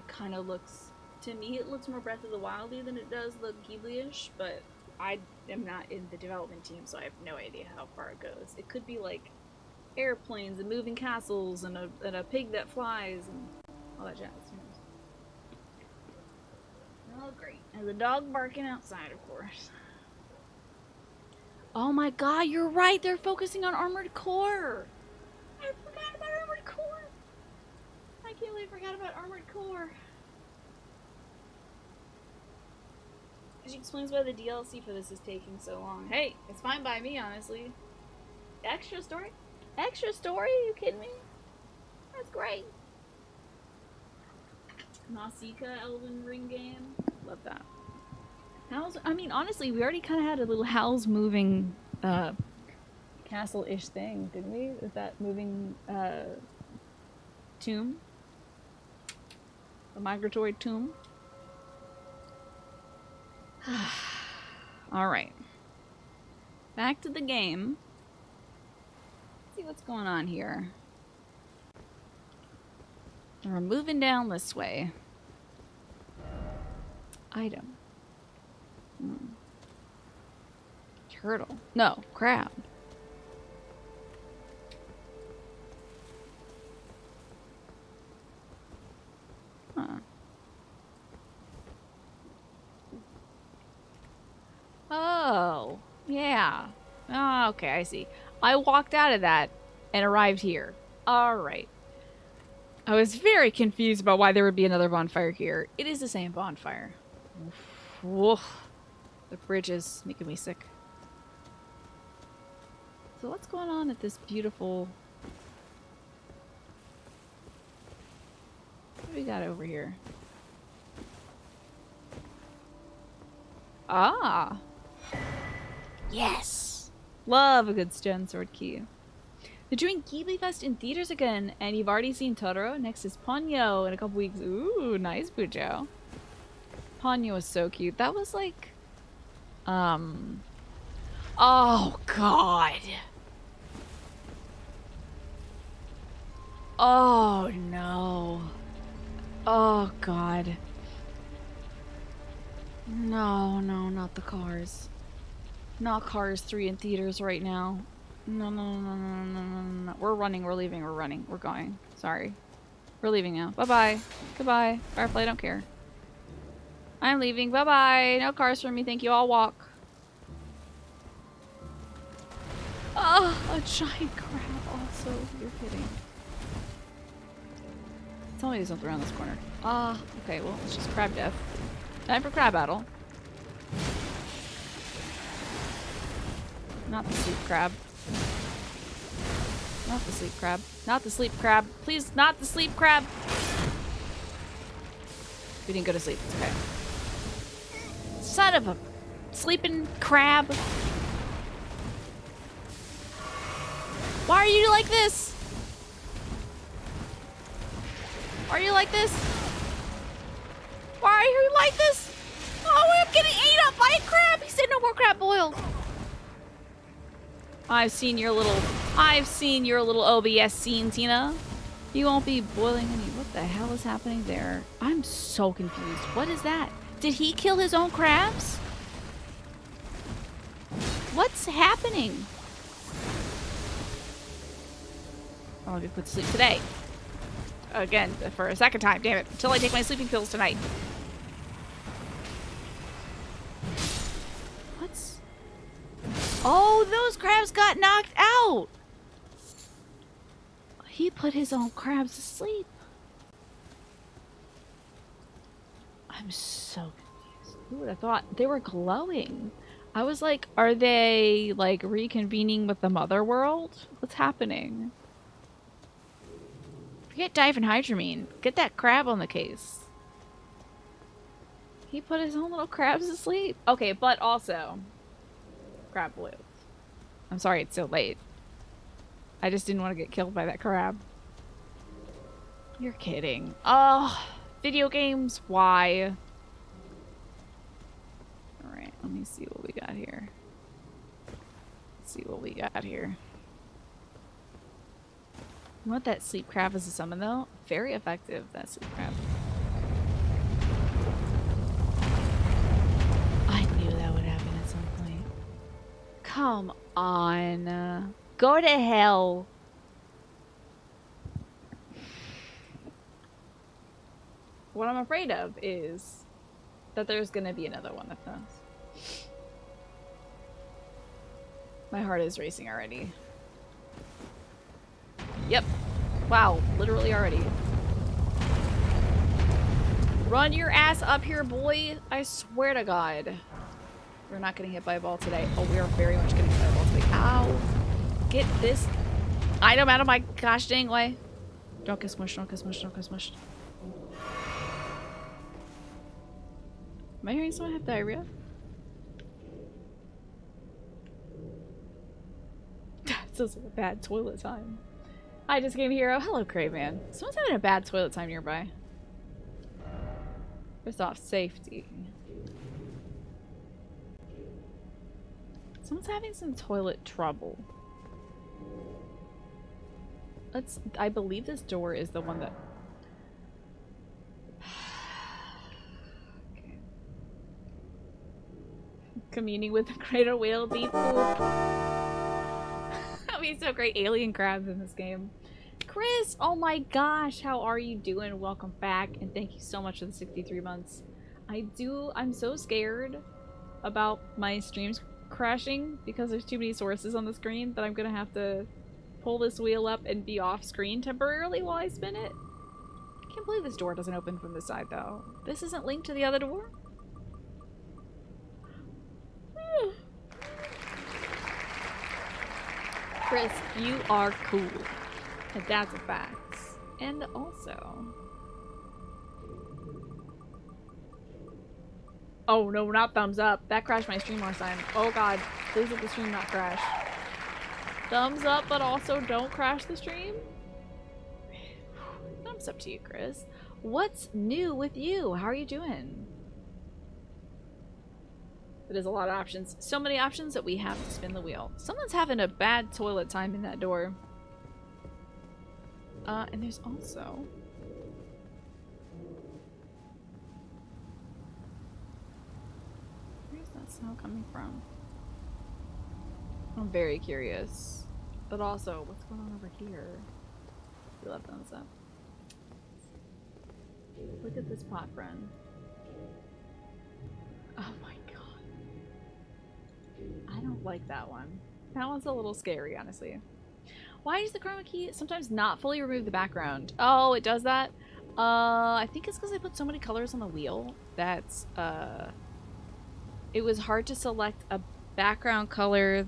kind of looks To me, it looks more Breath of the Wildy than it does look Ghibli-ish, but I am not in the development team, so I have no idea how far it goes. It could be like airplanes and moving castles and a pig that flies and all that jazz. Oh, great. And the dog barking outside, of course. Oh my god, you're right! They're focusing on Armored Core! I forgot about Armored Core! I can't believe I forgot about Armored Core. She explains why the DLC for this is taking so long. Hey, it's fine by me, honestly. Extra story? Extra story? Are you kidding me? That's great. Nausicaa Elden Ring game. Love that. How's, I mean, honestly, we already kind of had a little Howl's Moving castle-ish thing, didn't we? With that moving tomb. A migratory tomb. Alright. Back to the game. Let's see what's going on here. We're moving down this way. Item. Turtle. No, crab. Huh. Oh, yeah. Oh, okay, I see. I walked out of that and arrived here. Alright. I was very confused about why there would be another bonfire here. It is the same bonfire. Oof. The bridge is making me sick. So what's going on at this beautiful... What do we got over here? Ah! Yes! Love a good stone sword key. They're doing Ghibli Fest in theaters again, and you've already seen Totoro. Next is Ponyo in a couple weeks. Ooh, nice, Bujo. Ponyo was so cute. That was like... Oh, God. Oh, no. Oh, God. No, no, not the Cars. Not Cars 3 in theaters right now. No, no, no, no, no, no, no, no. We're running, we're leaving, we're running. We're going. Sorry. We're leaving now. Bye-bye. Goodbye. Firefly, I don't care. I'm leaving. Bye-bye. No cars for me. Thank you. I'll walk. Oh, a giant crab also. You're kidding. Tell me there's something around this corner. Ah, okay. Well, it's just crab death. Time for crab battle. Not the sleep crab. Not the sleep crab. Not the sleep crab. Please, not the sleep crab. We didn't go to sleep. It's okay. Son of a sleeping crab. Why are you like this? Why are you like this? Why are you like this? Oh, I'm getting ate up by a crab. He said no more crab boiled. I've seen your little OBS scene, Tina. You won't be boiling any. What the hell is happening there? I'm so confused. What is that? Did he kill his own crabs? What's happening? I'll be put to sleep today. Again, for a second time, damn it. Until I take my sleeping pills tonight. What's... Oh, those crabs got knocked out! He put his own crabs to sleep. I'm so confused. Who would have thought? They were glowing. I was like, are they, like, reconvening with the mother world? What's happening? Forget diphenhydramine. Get that crab on the case. He put his own little crabs to sleep. Okay, but also... crab boiled. I'm sorry it's so late. I just didn't want to get killed by that crab. You're kidding. Oh, video games? Why? Alright, let me see what we got here. Let's see what we got here. You want that sleep crab as a summon though? Very effective, that sleep crab. Come on. Go to hell. What I'm afraid of is that there's gonna be another one of those. My heart is racing already. Yep. Wow, literally already. Run your ass up here, boy. I swear to God. We're not getting hit by a ball today. Oh, we are very much getting hit by a ball today. Ow. Get this item out of my gosh dang way. Don't get smushed, don't get smushed, don't get smushed. Am I hearing someone have diarrhea? Sounds like a bad toilet time. Hi, just came hero. Hello, Craven. Someone's having a bad toilet time nearby. First off, safety. Someone's having some toilet trouble. I believe this door is the one that... Okay. Communing with the greater whale deep poop. That'd be so great. Alien crabs in this game. Chris, oh my gosh, how are you doing? Welcome back, and thank you so much for the 63 months. I'm so scared about my streams crashing because there's too many sources on the screen that I'm gonna have to pull this wheel up and be off screen temporarily while I spin it. I can't believe this door doesn't open from this side though. This isn't linked to the other door? Chris, you are cool. And that's a fact. And also... Oh no, not thumbs up. That crashed my stream last time. Oh god, please let the stream not crash. Thumbs up, but also don't crash the stream? Thumbs up to you, Chris. What's new with you? How are you doing? There's a lot of options. So many options that we have to spin the wheel. Someone's having a bad toilet time in that door. And there's also... Where's that smell coming from? I'm very curious. But also, what's going on over here? You love thumbs up. Look at this pot friend. Oh my god. I don't like that one. That one's a little scary, honestly. Why does the chroma key sometimes not fully remove the background? Oh, it does that? I think it's because I put so many colors on the wheel that it was hard to select a background color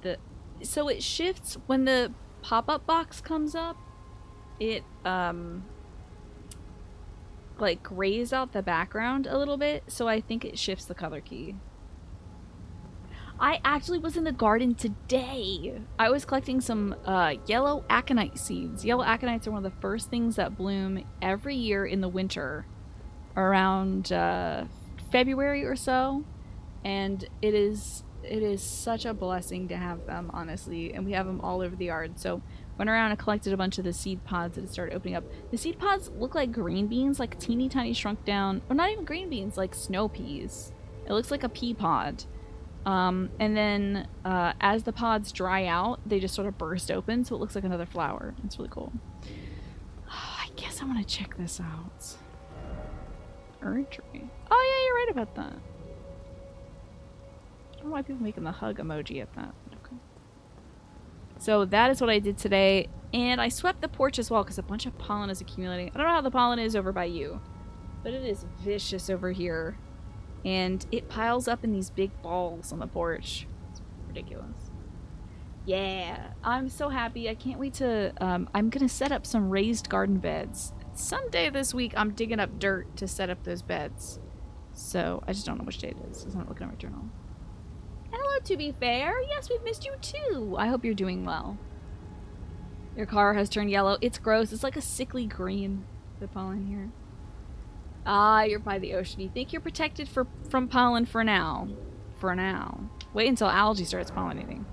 that... So it shifts when the pop-up box comes up. It, like, grays out the background a little bit, so I think it shifts the color key. I actually was in the garden today. I was collecting some yellow aconite seeds. Yellow aconites are one of the first things that bloom every year in the winter around February or so. And it is such a blessing to have them, honestly. And we have them all over the yard. So went around and collected a bunch of the seed pods that started opening up. The seed pods look like green beans, like teeny tiny shrunk down, or not even green beans, like snow peas. It looks like a pea pod. And then as the pods dry out, they just sort of burst open, so it looks like another flower. It's really cool. Oh, I guess I want to check this out. Erdtree. Oh yeah, you're right about that. I don't know why people making the hug emoji at that. Okay. So that is what I did today, and I swept the porch as well because a bunch of pollen is accumulating. I don't know how the pollen is over by you, but it is vicious over here. And it piles up in these big balls on the porch. It's ridiculous. Yeah, I'm so happy. I can't wait to... I'm going to set up some raised garden beds. Someday this week, I'm digging up dirt to set up those beds. So, I just don't know which day it is. I'm not looking at my journal. Hello, to be fair. Yes, we've missed you too. I hope you're doing well. Your car has turned yellow. It's gross. It's like a sickly green, the pollen here. Ah, you're by the ocean. You think you're protected from pollen for now. For now. Wait until algae starts pollinating.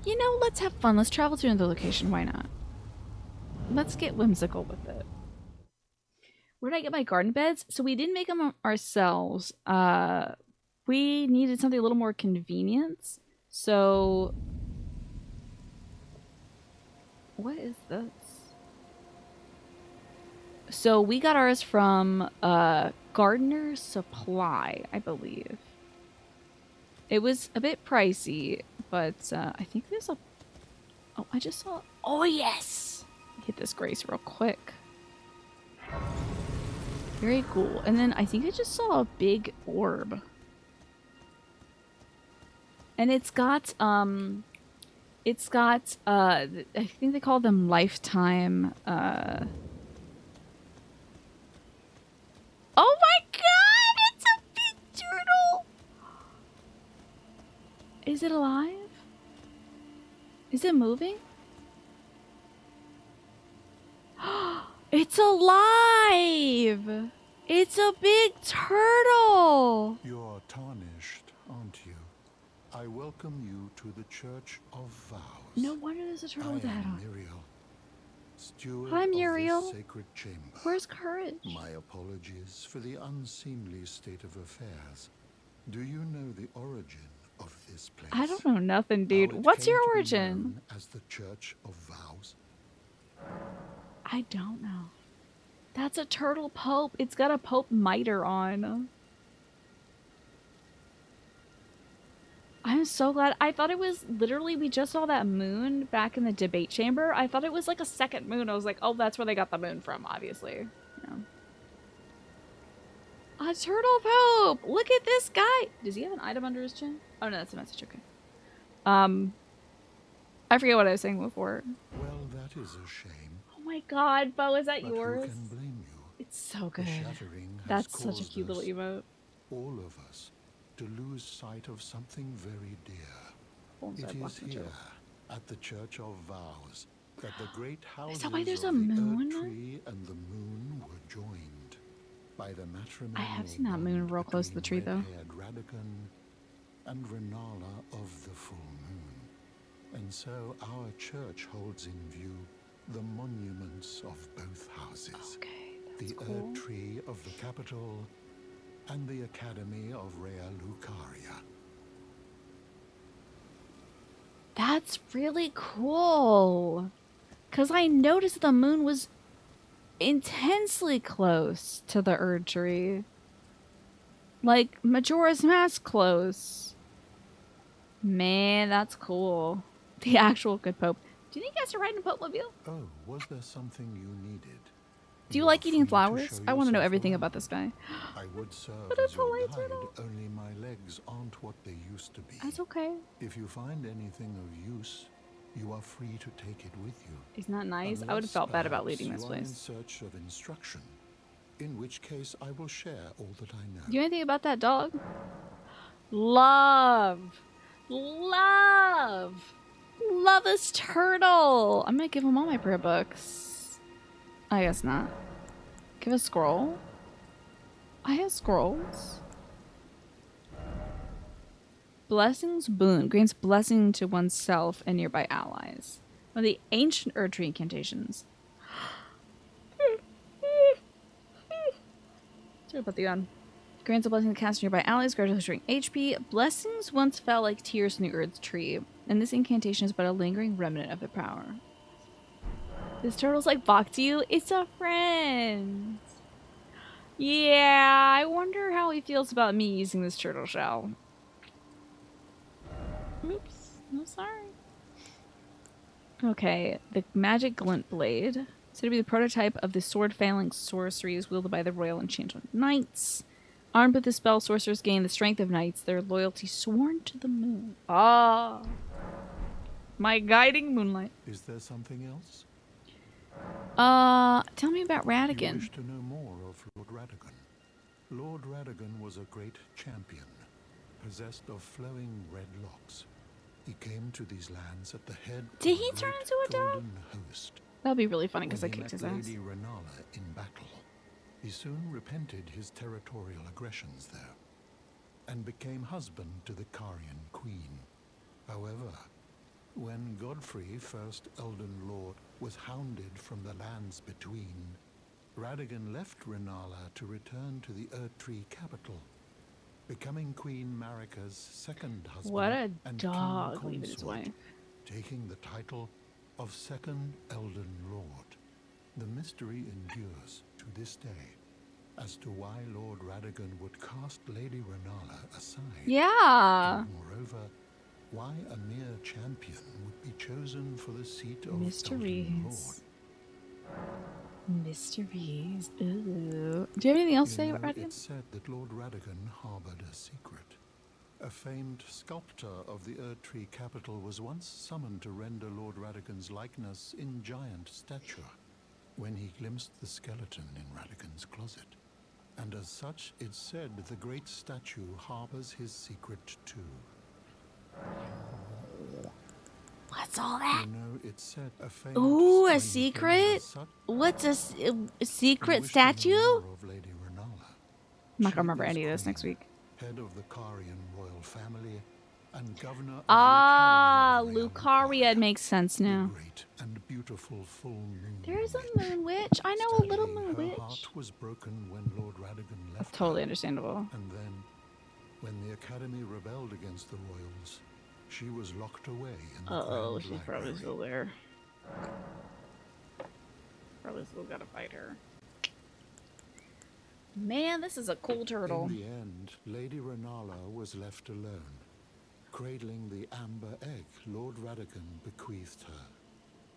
You know, let's have fun. Let's travel to another location. Why not? Let's get whimsical with it. Where did I get my garden beds? So we didn't make them ourselves. We needed something a little more convenient. So, what is this? So we got ours from Gardener's Supply, I believe. It was a bit pricey, but I think there's a... Oh, I just saw... Oh, yes! Hit this Grace real quick. Very cool. And then I think I just saw a big orb. And it's got, I think they call them lifetime, Oh my god! It's a big turtle! Is it alive? Is it moving? It's alive! It's a big turtle! You're tarnished, aren't you? I welcome you to the Church of Vows. No wonder there's a turtle with a hat on. Muriel, steward Hi, of Muriel. this sacred chamber. Where's Courage? My apologies for the unseemly state of affairs. Do you know the origin of this place? I don't know nothing, dude. What's your origin? As the Church of Vows? I don't know. That's a turtle pope. It's got a pope mitre on. I'm so glad. I thought it was literally, we just saw that moon back in the debate chamber. I thought it was like a second moon. I was like, oh, that's where they got the moon from, obviously. Yeah. A turtle pope! Look at this guy! Does he have an item under his chin? Oh no, that's a message, okay. I forget what I was saying before. Well, that is a shame. Oh my god, Bo, is that But yours? who can blame you? It's so good. That's such a cute little emote. All of us to lose sight of something very dear. It is here, at the Church of Vows, that the great houses Is that why there's a of the moon? Earth Tree and the moon were joined by the matrimonial I have seen that moon real close to the tree, though. Radagon and Renala of the full moon. And so our church holds in view the monuments of both houses. Okay, that's the cool. Earth Tree of the capital and the Academy of Rea Lucaria. That's really cool. Because I noticed the moon was intensely close to the Erd Tree. Like, Majora's Mask close. Man, that's cool. The actual good Pope. Do you think you guys are riding a Pope Mobile? Oh, was there something you needed? Do you like eating flowers? I want to know everything about this guy. I would serve But as it's a your light guide, turtle. only my legs aren't what they used to be. That's okay. If you find anything of use, you are free to take it with you. Isn't that nice? I would have Unless felt bad about perhaps leaving this you are in place. search of instruction, in which case I will share all that I know. Do you know anything about that dog? Love. Love. Love this turtle. I'm gonna give him all my prayer books. I guess not. Give a scroll. I have scrolls. Blessings boon. Grants blessing to oneself and nearby allies. One of the ancient Erd Tree incantations. Sorry about the yawn. Grants a blessing to cast nearby allies, gradually restoring HP. Blessings once fell like tears from the Erd's tree, and this incantation is but a lingering remnant of their power. This turtle's like Bach to you? It's a friend. Yeah, I wonder how he feels about me using this turtle shell. Oops, I'm sorry. Okay, the magic glint blade. Said to be the prototype of the sword phalanx sorceries wielded by the Royal Enchantment Knights. Armed with the spell, sorcerers gain the strength of knights, their loyalty sworn to the moon. Ah, my guiding moonlight. Is there something else? Tell me about Radagon. You wish to know more of Lord Radagon. Lord Radagon was a great champion, possessed of flowing red locks. He came to these lands at the head Did of he a turn great into a dog? golden host. That would be really funny because I When he kicked his met ass. Lady Renala in battle, he soon repented his territorial aggressions there, and became husband to the Carian queen. However, when Godfrey, first Elden Lord, was hounded from the lands between, Radagon left Renala to return to the Erd Tree capital. becoming Queen Marika's second husband What a and dog king leaving his consort, wife. taking the title of second Elden Lord. The mystery endures to this day as to why Lord Radagon would cast Lady Renala aside. Yeah. And moreover, why a mere champion would be chosen for the seat of Elden Lord. Mysteries. Mysteries. Ooh. Do you have anything else to say about Radigan? It's said that Lord Radagon harbored a secret. A famed sculptor of the Erdtree capital was once summoned to render Lord Radagon's likeness in giant stature when he glimpsed the skeleton in Radagon's closet. And as such, it's said the great statue harbors his secret too. What's all that? It's said a famed Ooh, a spring secret? What's a secret statue? of Lady Renala. I'm not gonna remember any of this next week. Head of the Carian royal family and governor of Ah, the Academy of Lucaria makes sense now. the great and beautiful full moon. There's a moon witch. I know a little moon Her witch. heart was broken when Lord Radagon left. That's totally her. understandable. And then, when the Academy rebelled against the royals, she was locked away in the Grand She's Library. probably still there. Probably still gotta fight her. Man, this is a cool turtle. In the end, Lady Renala was left alone, cradling the amber egg Lord Radagon bequeathed her.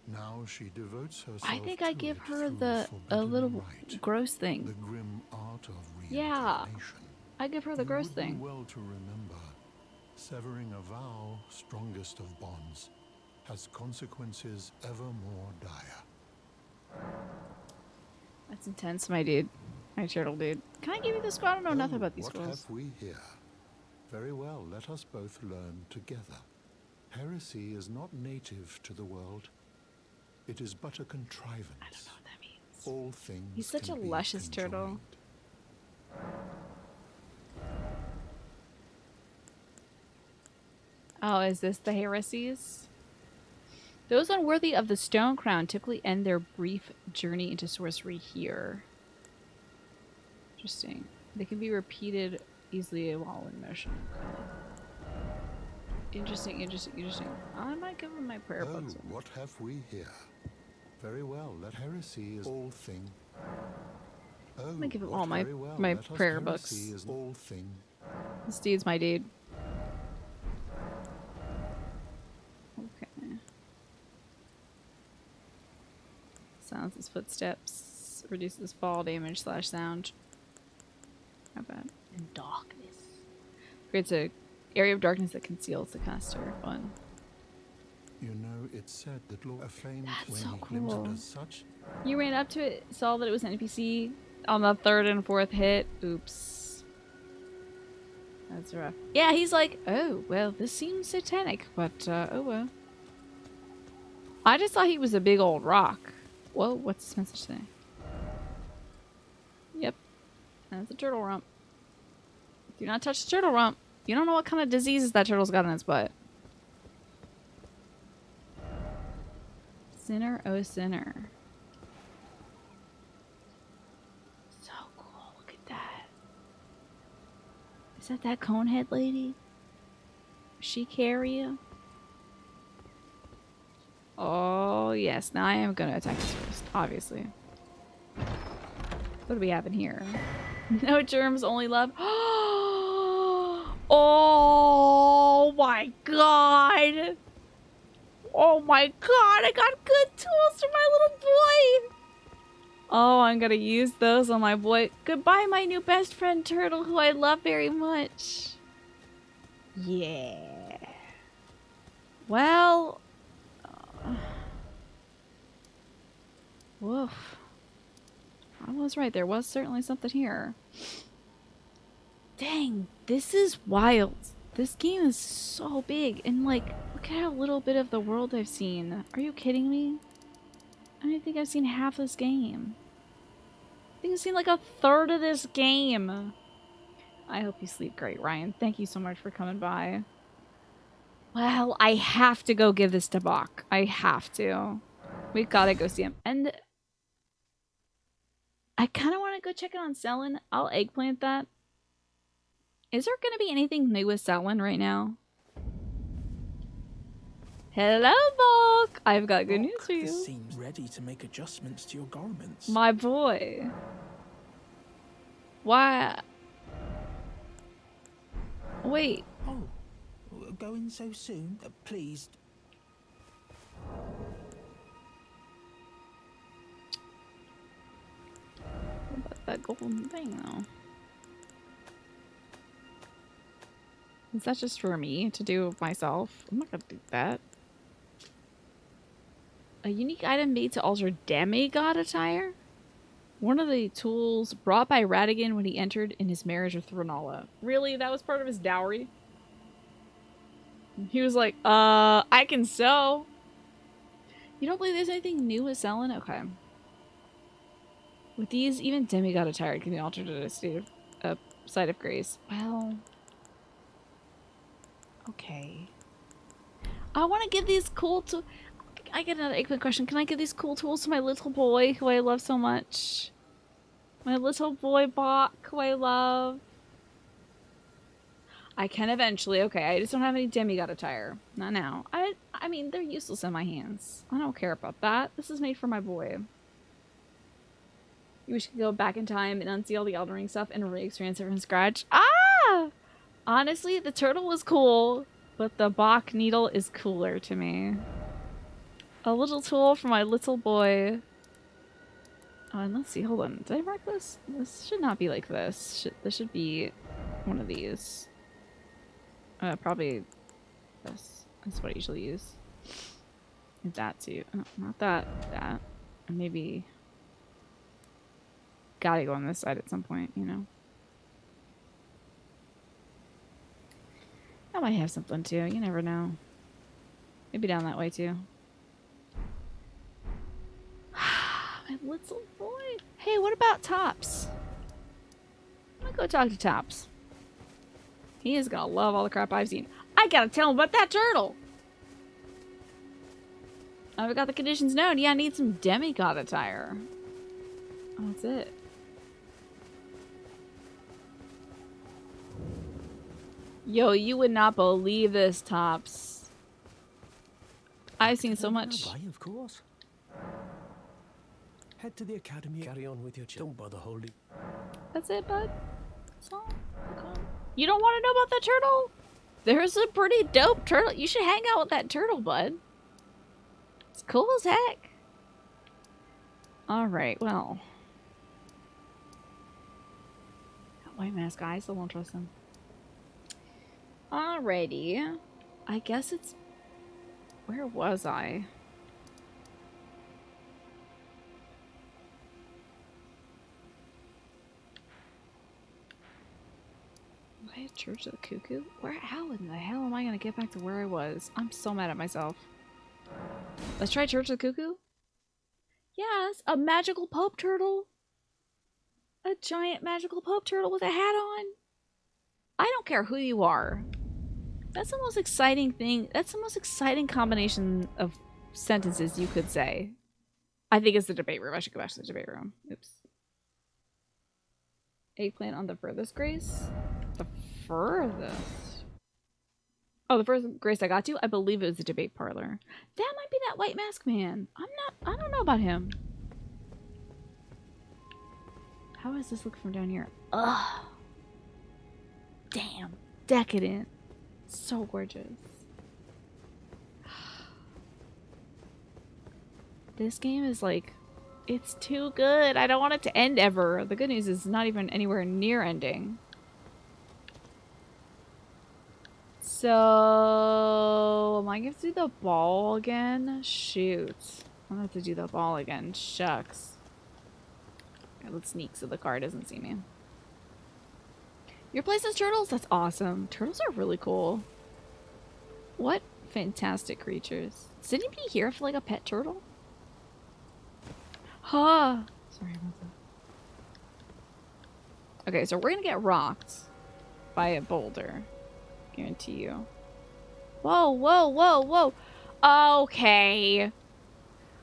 Now she devotes herself I think I to give it her through the forbidden little rite, gross thing. the grim art of Yeah, reincarnation. I give her the You gross would be thing. well to remember, severing a vow, strongest of bonds, has consequences ever more dire. That's intense, my dude. My turtle dude. Can I give you this scroll? I don't know nothing about these what scrolls. have we here? Very well, let us both learn together. Heresy is not native to the world. It is but a contrivance. I don't know what that means. All things He's such a can be luscious turtle. conjoined. Oh, is this the heresies? Those unworthy of the stone crown typically end their brief journey into sorcery here. Interesting. They can be repeated easily while in motion. Interesting, interesting, interesting. I might give them my prayer books. What have we here? Very well, let heresy is all thing. I'm gonna give them all my prayer books. Is all thing. This dude's my dude. Okay. Silences footsteps. Reduces fall damage / sound. How bad? And darkness. Creates a area of darkness that conceals the caster. Fun. You know, it's said that Lord famed That's when so he cool. glimpsed as such. You ran up to it, saw that it was an NPC on the 3rd and 4th hit. Oops. That's rough. Yeah, he's like, oh, well, this seems satanic, but, oh well. I just thought he was a big old rock. Whoa, what's this message say? Yep. That's a turtle rump. Do not touch the turtle rump. You don't know what kind of diseases that turtle's got in its butt. Sinner, oh sinner. So cool. Look at that. Is that conehead lady? Does she carry you? Oh, yes. Now I am going to attack this first, obviously. What do we have in here? No germs, only love. Oh my god! Oh my god, I got good tools for my little boy! Oh, I'm gonna use those on my boy. Goodbye, my new best friend Turtle, who I love very much. Yeah. Well... woof. I was right, there was certainly something here. Dang, this is wild. This game is so big, and like, look at how little bit of the world I've seen. Are you kidding me? I don't think I've seen half this game. I think I've seen like a third of this game. I hope you sleep great, Ryan. Thank you so much for coming by. Well, I have to go give this to Bach. I have to. We gotta go see him. And I kind of want to go check it on Selin. I'll eggplant that. Is there gonna be anything new with Selwyn right now? Hello, Volk! I've got good news for you. This seems ready to make adjustments to your garments. My boy. Why? Wait. Oh, going so soon? Please. What about that golden thing, though? Is that just for me to do myself? I'm not gonna do that. A unique item made to alter demigod attire? One of the tools brought by Radigan when he entered in his marriage with Renala. Really? That was part of his dowry? He was like, I can sew. You don't believe there's anything new with selling? Okay. With these, even demigod attire can be altered to a site of grace. Well... Okay. I want to give these cool tools... I get another quick question. Can I give these cool tools to my little boy who I love so much? My little boy Bach who I love. I can eventually. Okay, I just don't have any demigod attire. Not now. I mean, they're useless in my hands. I don't care about that. This is made for my boy. We should go back in time and unsee all the Elden Ring stuff and re-experience it from scratch. Ah! Honestly, the turtle was cool, but the Bach needle is cooler to me. A little tool for my little boy. Oh, and let's see. Hold on. Did I mark this? This should not be like this. This should be one of these. Probably this. That's what I usually use. And that too. No, not that. That. And maybe... Gotta go on this side at some point, you know? I might have something too. You never know. Maybe down that way too. My little boy. Hey, what about Tops? I'm gonna go talk to Tops. He is gonna love all the crap I've seen. I gotta tell him about that turtle! I've got the conditions known. Yeah, I need some demigod attire. Oh, that's it. Yo, you would not believe this, Tops. I've seen so much. Why, of course. Head to the academy. Carry on with your children. Don't bother holding. That's it, bud? That's all? Okay. You don't want to know about that turtle? There's a pretty dope turtle. You should hang out with that turtle, bud. It's cool as heck. Alright, well. That white mask guy, I still won't trust him. Alrighty. I guess it's... Where was I? I at Church of the Cuckoo? How in the hell am I gonna get back to where I was? I'm so mad at myself. Let's try Church of the Cuckoo? Yes, a magical Pope turtle. A giant magical Pope turtle with a hat on. I don't care who you are. That's the most exciting thing. That's the most exciting combination of sentences you could say. I think it's the debate room. I should go back to the debate room. Oops. Eggplant on the furthest grace? The furthest? Oh, the first grace I got to? I believe it was the debate parlor. That might be that white mask man. I don't know about him. How does this look from down here? Ugh. Damn. Decadent. So gorgeous. This game is like, it's too good. I don't want it to end ever. The good news is it's not even anywhere near ending. So, am I going to do the ball again? Shoot. I'm going to have to do the ball again. Shucks. Okay, let's sneak so the car doesn't see me. Your place has turtles? That's awesome. Turtles are really cool. What fantastic creatures. Does anybody here feel like a pet turtle? Huh. Sorry about that. Okay, so we're gonna get rocked by a boulder. Guarantee you. Whoa, whoa, whoa, whoa. Okay.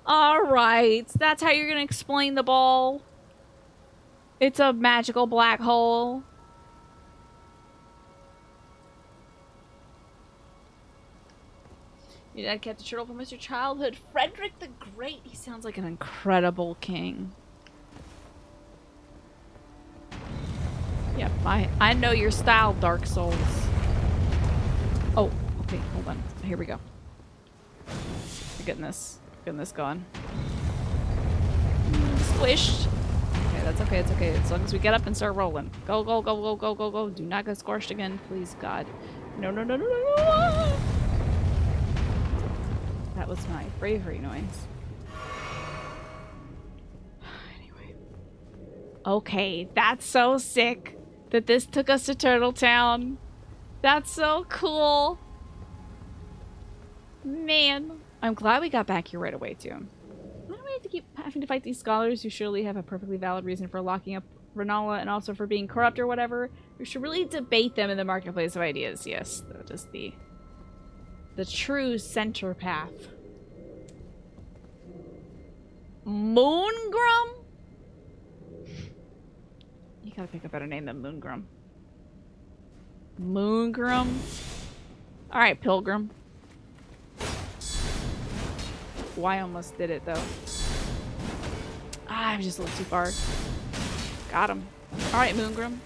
Alright. That's how you're gonna explain the ball? It's a magical black hole. Your dad kept a turtle from your childhood. Frederick the Great. He sounds like an incredible king. Yep, I know your style, Dark Souls. Oh, okay, hold on. Here we go. We're getting this going. Squished. Okay, that's okay, it's okay. As long as we get up and start rolling. Go, go, go, go, go, go, go. Do not get squashed again, please, God. No, no, no, no, no, no. That was my bravery noise. Anyway. Okay, that's so sick that this took us to Turtle Town. That's so cool. Man. I'm glad we got back here right away, too. Why do we have to keep having to fight these scholars who surely have a perfectly valid reason for locking up Renala and also for being corrupt or whatever? We should really debate them in the marketplace of ideas. Yes, that is the true center path. Moongrum? You gotta pick a better name than Moongrum. Moongrum? Alright, Pilgrim. Oh, I almost did it, though. Ah, I'm just a little too far. Got him. Alright, Moongrum.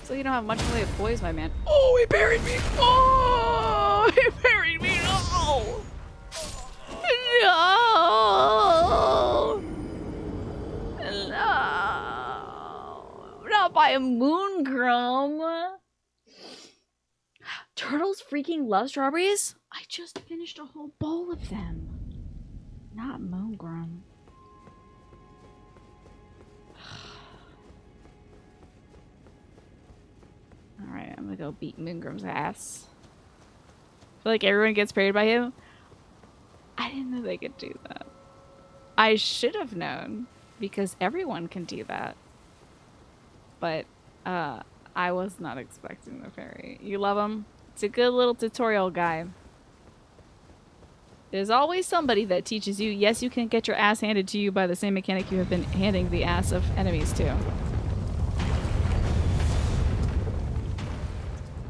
So you don't have much in the way of poise, my man. Oh, he parried me! Oh! He parried me! No! No! No! Not by a Moongrum! Turtles freaking love strawberries? I just finished a whole bowl of them. Not Moongrum. Alright, I'm gonna go beat Moongrum's ass. I feel like everyone gets parried by him. I didn't know they could do that. I should have known, because everyone can do that. But, I was not expecting the parry. You love him? It's a good little tutorial guy. There's always somebody that teaches you, yes, you can get your ass handed to you by the same mechanic you have been handing the ass of enemies to.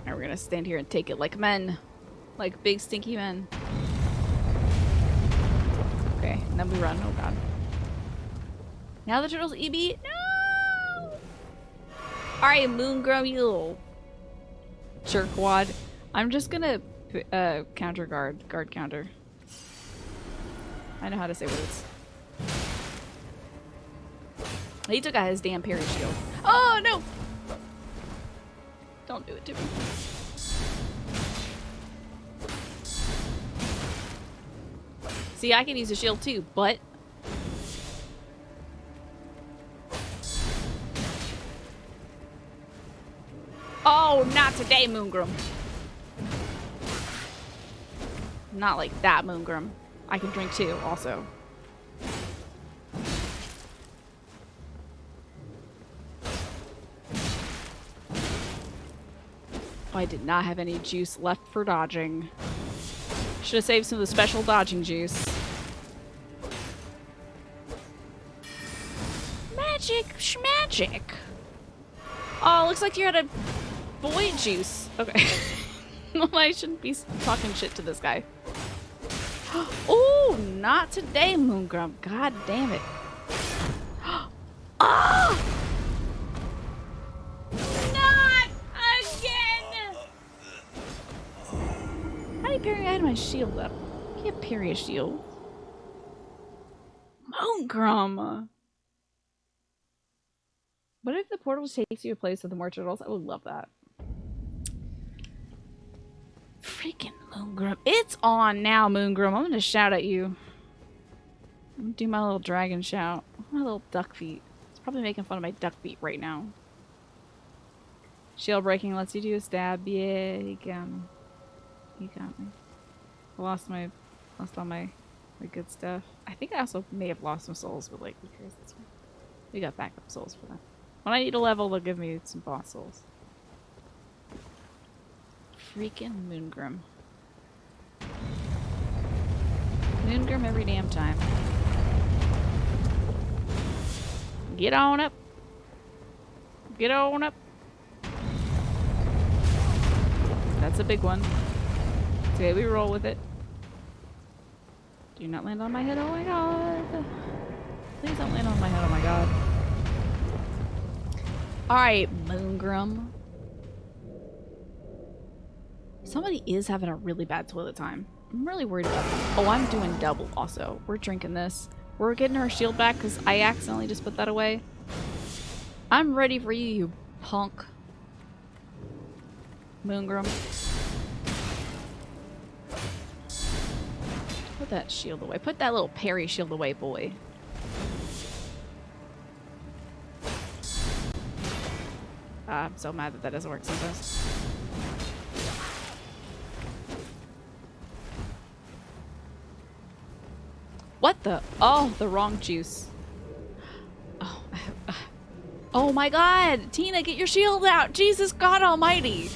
And we're gonna stand here and take it like men. Like big stinky men. Okay, and then we run. Oh god. Now the turtle's EB? No! Alright, Moongrum, you little jerkwad. I'm just gonna counter guard counter. I know how to say words. He took out his damn parry shield. Oh no! Don't do it to me. See, I can use a shield too, but oh, not today, Moongrum. Not like that, Moongrum. I can drink too, also. Oh, I did not have any juice left for dodging. Should have saved some of the special dodging juice. Magic schmagic. Oh, looks like you're out of void juice. Okay. Well, I shouldn't be talking shit to this guy. Oh, not today, Moongrum. God damn it. Ah! Not again! How do you parry? I had my shield up. You can't parry a shield. Moongrum. What if the portal takes you to a place with more turtles? I would love that. Freaking Moongrum. It's on now, Moongrum. I'm gonna shout at you. I'm gonna do my little dragon shout. My little duck feet. It's probably making fun of my duck feet right now. Shield breaking lets you do a stab. Yeah, you got me. You got me. I lost all my good stuff. I think I also may have lost some souls, but like, who cares? That's fine. We got backup souls for that. When I need a level, they'll give me some boss souls. Freaking Moongrum. Moongrum every damn time. Get on up. Get on up. That's a big one. Okay, we roll with it. Do not land on my head. Oh my god. Please don't land on my head. Oh my god. Alright, Moongrum. Somebody is having a really bad toilet time. I'm really worried about that. Oh, I'm doing double also. We're drinking this. We're getting our shield back because I accidentally just put that away. I'm ready for you, you punk. Moongrum. Put that shield away. Put that little parry shield away, boy. I'm so mad that that doesn't work sometimes. What the? Oh, the wrong juice. Oh, oh my god! Tina, get your shield out! Jesus God almighty!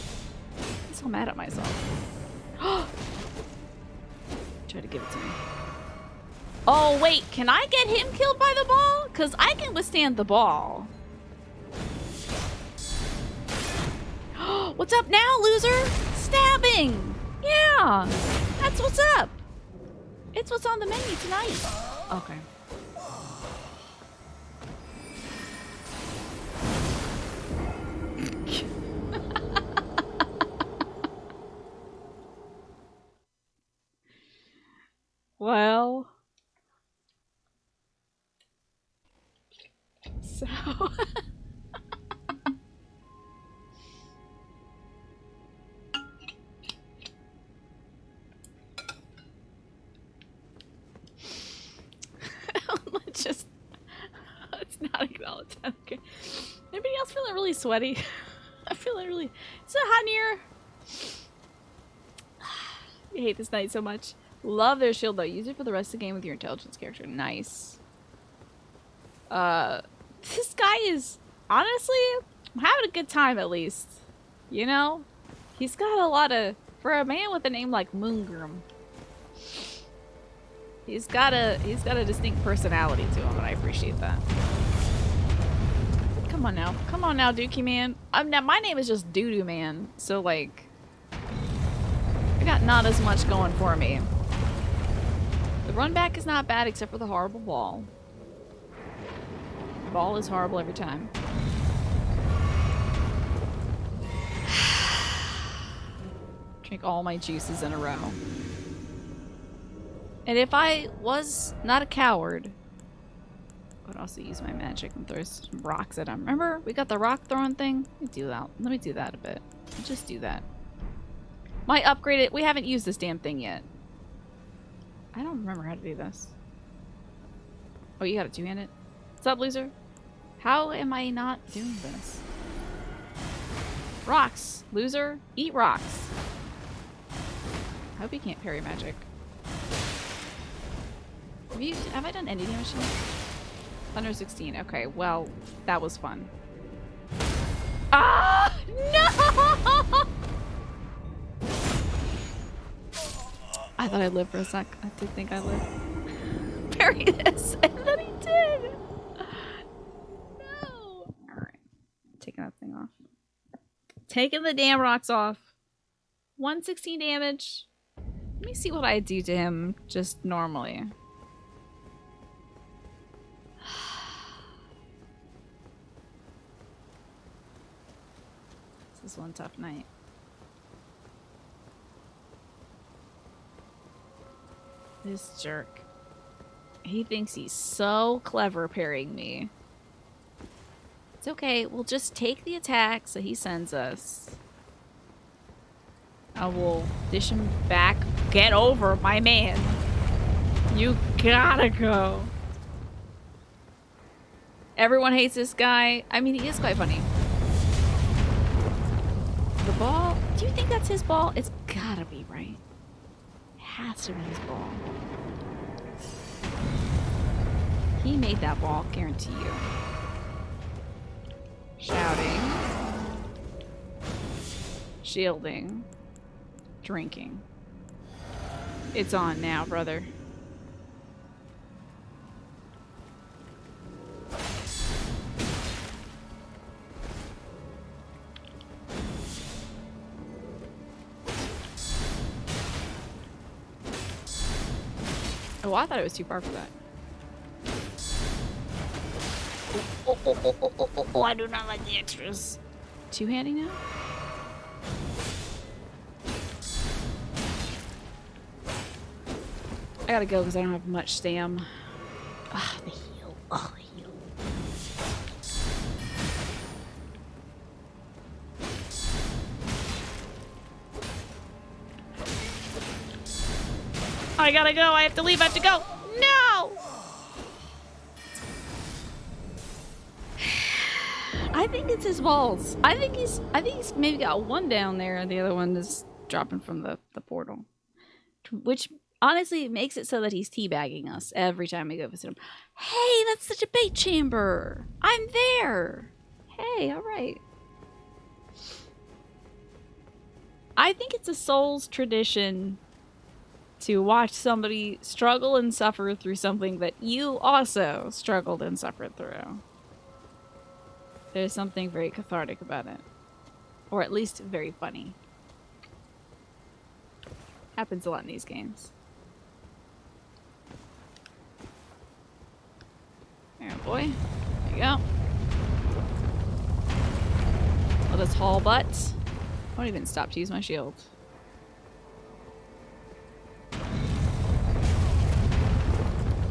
I'm so mad at myself. Try to give it to me. Oh, wait. Can I get him killed by the ball? Because I can withstand the ball. What's up now, loser? Stabbing! Yeah! That's what's up! It's what's on the menu tonight. Okay. Well. So. Let's just. Let's not acknowledge that. Okay. Anybody else feeling really sweaty? I'm feeling really. So hot in here. I hate this night so much. Love their shield though. Use it for the rest of the game with your intelligence character. Nice. This guy is honestly I'm having a good time at least. You know? He's got a lot of for a man with a name like Moongrum. He's got a distinct personality to him, and I appreciate that. Come on now. Come on now, Dookie Man. Now my name is just Doodoo Man, so like I got not as much going for me. The run back is not bad except for the horrible ball. The ball is horrible every time. Drink all my juices in a row. And if I was not a coward, I would also use my magic and throw some rocks at him. Remember, we got the rock throwing thing? Let me do that. Let me do that a bit. I'll just do that. My upgraded. We haven't used this damn thing yet. I don't remember how to do this. Oh, you got a two-handed? What's up, loser? How am I not doing this? Rocks, loser. Eat rocks. I hope you can't parry magic. Have I done any damage to him? 116. Okay, well, that was fun. Ah! No! I thought I'd live for a sec. I did think I'd live. Parry this! And then he did! No! Alright. Taking that thing off. Taking the damn rocks off. 116 damage. Let me see what I do to him just normally. This is one tough night. This jerk. He thinks he's so clever parrying me. It's okay. We'll just take the attacks that he sends us. I will dish him back. Get over, my man. You gotta go. Everyone hates this guy. I mean, he is quite funny. The ball? Do you think that's his ball? It's gotta be, right? It has to be his ball. He made that ball, guarantee you. Shouting. Shielding. Drinking. It's on now, brother. Oh, I thought it was too far for that. Oh, I do not like the extras. Two-handing now? I gotta go because I don't have much stam. Ah, the heal. Oh, the heal. I gotta go. I have to leave. I have to go. No! I think it's his balls. I think he's maybe got one down there and the other one is dropping from the portal. Which honestly makes it so that he's teabagging us every time we go visit him. Hey, that's such a bait chamber. I'm there. Hey, all right. I think it's a Souls tradition to watch somebody struggle and suffer through something that you also struggled and suffered through. There's something very cathartic about it. Or at least very funny. Happens a lot in these games. There, boy. There you go. Let us haul butt. I won't even stop to use my shield.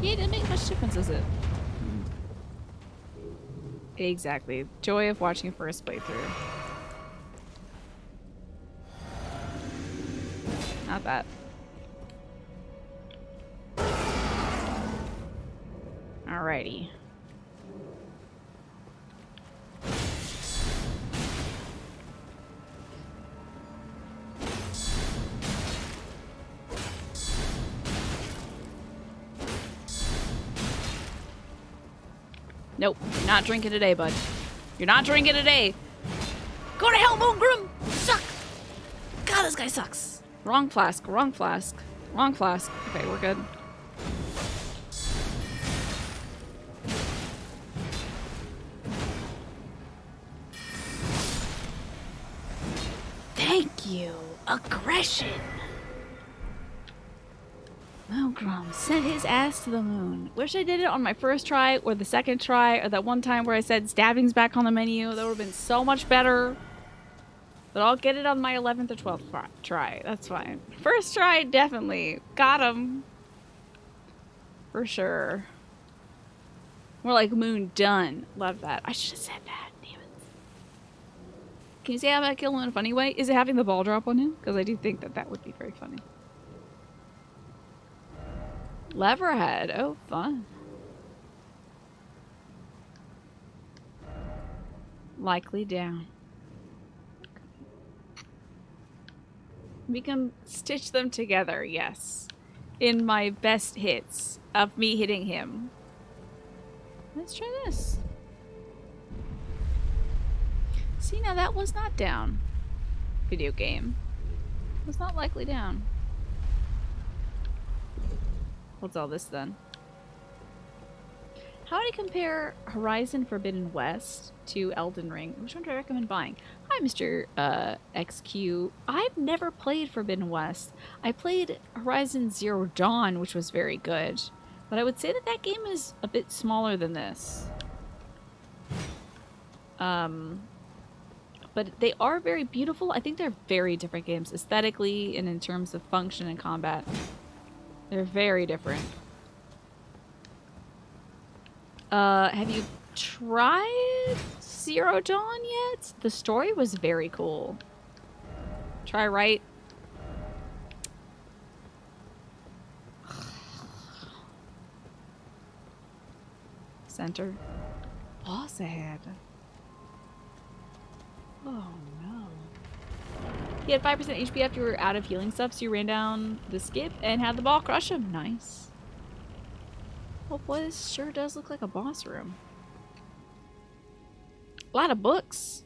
Yeah, it didn't make much difference, is it? Exactly. Joy of watching a first playthrough. Not bad. Alrighty. Nope, you're not drinking today, bud. You're not drinking today. Go to hell, Moongrim! Suck! God, this guy sucks. Wrong flask, wrong flask, wrong flask. Okay, we're good. Thank you. Aggression. Moongrim sent his ass to the moon. Wish I did it on my first try or the second try or that one time where I said stabbing's back on the menu. That would have been so much better. But I'll get it on my 11th or 12th try. That's fine. First try, definitely. Got him. For sure. More like moon done. Love that. I should have said that. Damn it. Can you say how I kill him in a funny way? Is it having the ball drop on him? Because I do think that that would be very funny. Leverhead. Oh, fun. Likely down. We can stitch them together, yes. In my best hits of me hitting him. Let's try this. See, now that was not down. Video game. It was not likely down. What's all this then? How do I compare Horizon Forbidden West to Elden Ring? Which one do I recommend buying? Hi, Mr. XQ. I've never played Forbidden West. I played Horizon Zero Dawn, which was very good. But I would say that that game is a bit smaller than this. But they are very beautiful. I think they're very different games aesthetically and in terms of function and combat. They're very different. Have you tried Zero Dawn yet? The story was very cool. Try right. Center. Boss ahead. Oh no. He had 5% HP after you were out of healing stuff, so you ran down the skip and had the ball crush him. Nice. Oh boy, this sure does look like a boss room. A lot of books.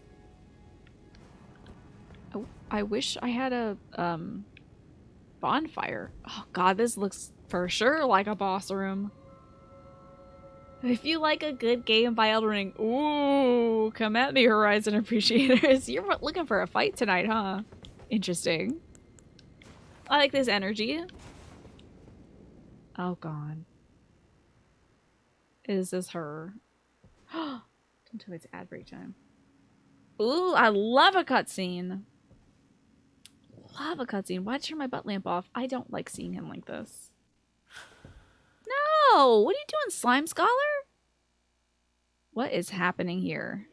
Oh, I wish I had a bonfire. Oh god, this looks for sure like a boss room. If you like a good game by Elden Ring, ooh, come at me, Horizon appreciators. You're looking for a fight tonight, huh? Interesting. I like this energy. Oh god. Is this her? Until it's ad break time. Ooh, I love a cutscene. Love a cutscene. Why'd you turn my butt lamp off? I don't like seeing him like this. No! What are you doing, Slime Scholar? What is happening here?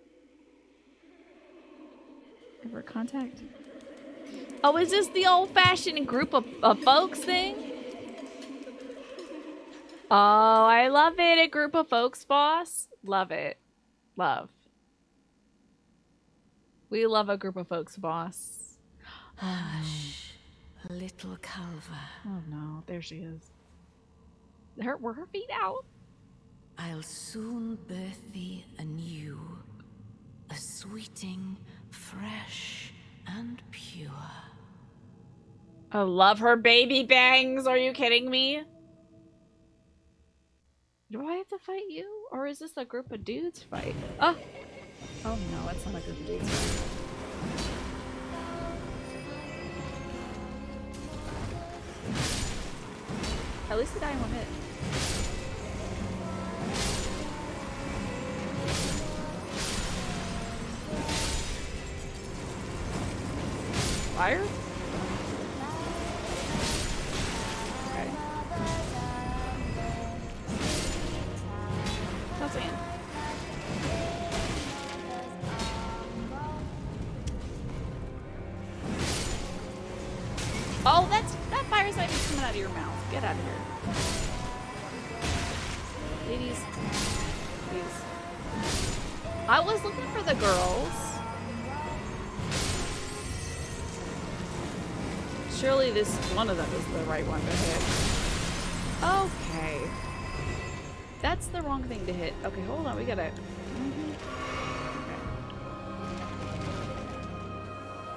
Ever contact? Oh, is this the old-fashioned group of folks thing? Oh, I love it. A group of folks, boss. Love it. Love. We love a group of folks, boss. Hush, little Calva. Oh no, there she is. Were her feet out? I'll soon birth thee anew, a sweeting, fresh and pure. I love her baby bangs. Are you kidding me? Do I have to fight you? Or is this a group of dudes fight? Oh! Oh no, it's not a group of dudes fight. At least the die in one hit. Fire? Okay. That's in. Oh, that fire's might be coming out of your mouth. Get out of here. Ladies. Please. I was looking for the girls. Surely this one of them is the right one to hit. Okay. That's the wrong thing to hit. Okay, hold on. We gotta... Okay.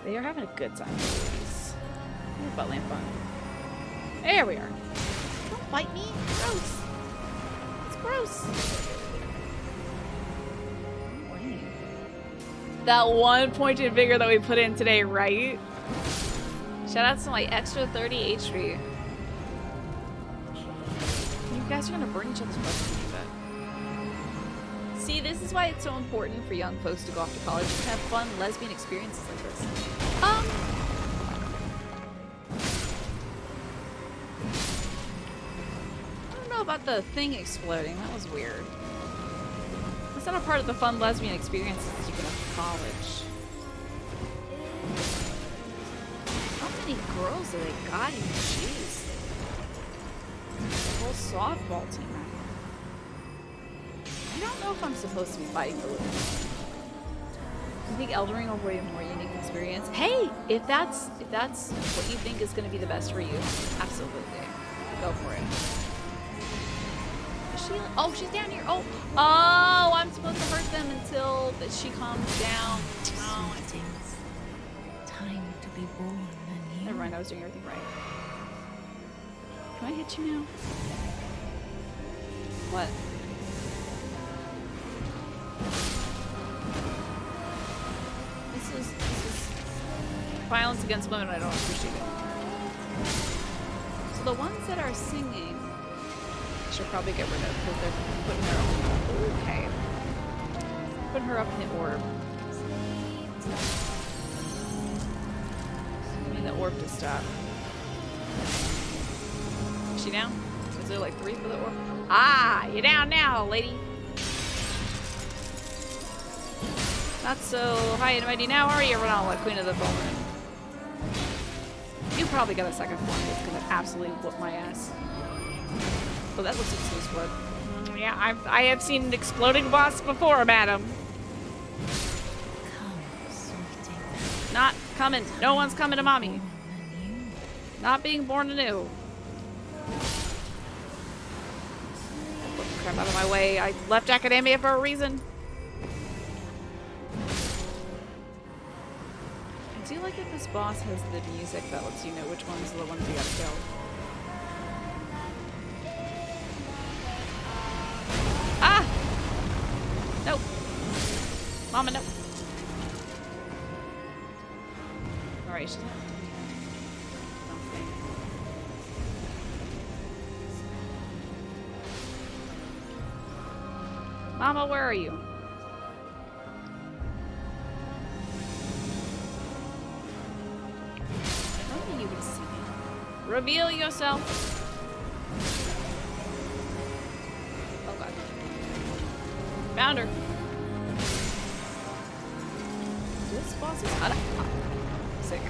They are having a good time. Butt lamp on. There we are. Don't bite me. Gross. It's gross. That 1 point in vigor that we put in today, right? Shout out to my extra 30 HP. You guys are gonna burn each other's butts to do that. See, this is why it's so important for young folks to go off to college and have fun lesbian experiences like this. I don't know about the thing exploding. That was weird. That's not a part of the fun lesbian experiences that you get off to college. How many girls do they got here? Jeez. The whole softball team. I don't know if I'm supposed to be fighting for Luke. I think Elden Ring will be a more unique experience. Hey, if that's what you think is going to be the best for you, absolutely, go for it. Is she? Oh, she's down here. Oh, I'm supposed to hurt them until that she calms down. Oh, I see. Time to be born anew. Never mind, I was doing everything right. Can I hit you now? What? This is violence against women. I don't appreciate it. So the ones that are singing, I should probably get rid of because they're putting her up. Okay. Putting her up in the orb. I need the orb to stop. Is she down? Is there like 3 for the orb? Ah, you're down now, lady. Not so high and mighty now, are you, Renala, Queen of the Bowman? You probably got a second one that's gonna absolutely whoop my ass. Oh, that looks like Zeus wood. Yeah, I have seen an exploding boss before, madam. Come, sweeting. Not coming. No one's coming to mommy. Not being born anew. Put the crap out of my way. I left academia for a reason. I do like that this boss has the music that lets you know which ones are the ones you gotta kill. Ah! Nope. Mama, nope. Alright, she's not. Mama, where are you? I don't think you can see me. Reveal yourself. Oh god. Found her. This boss is sick.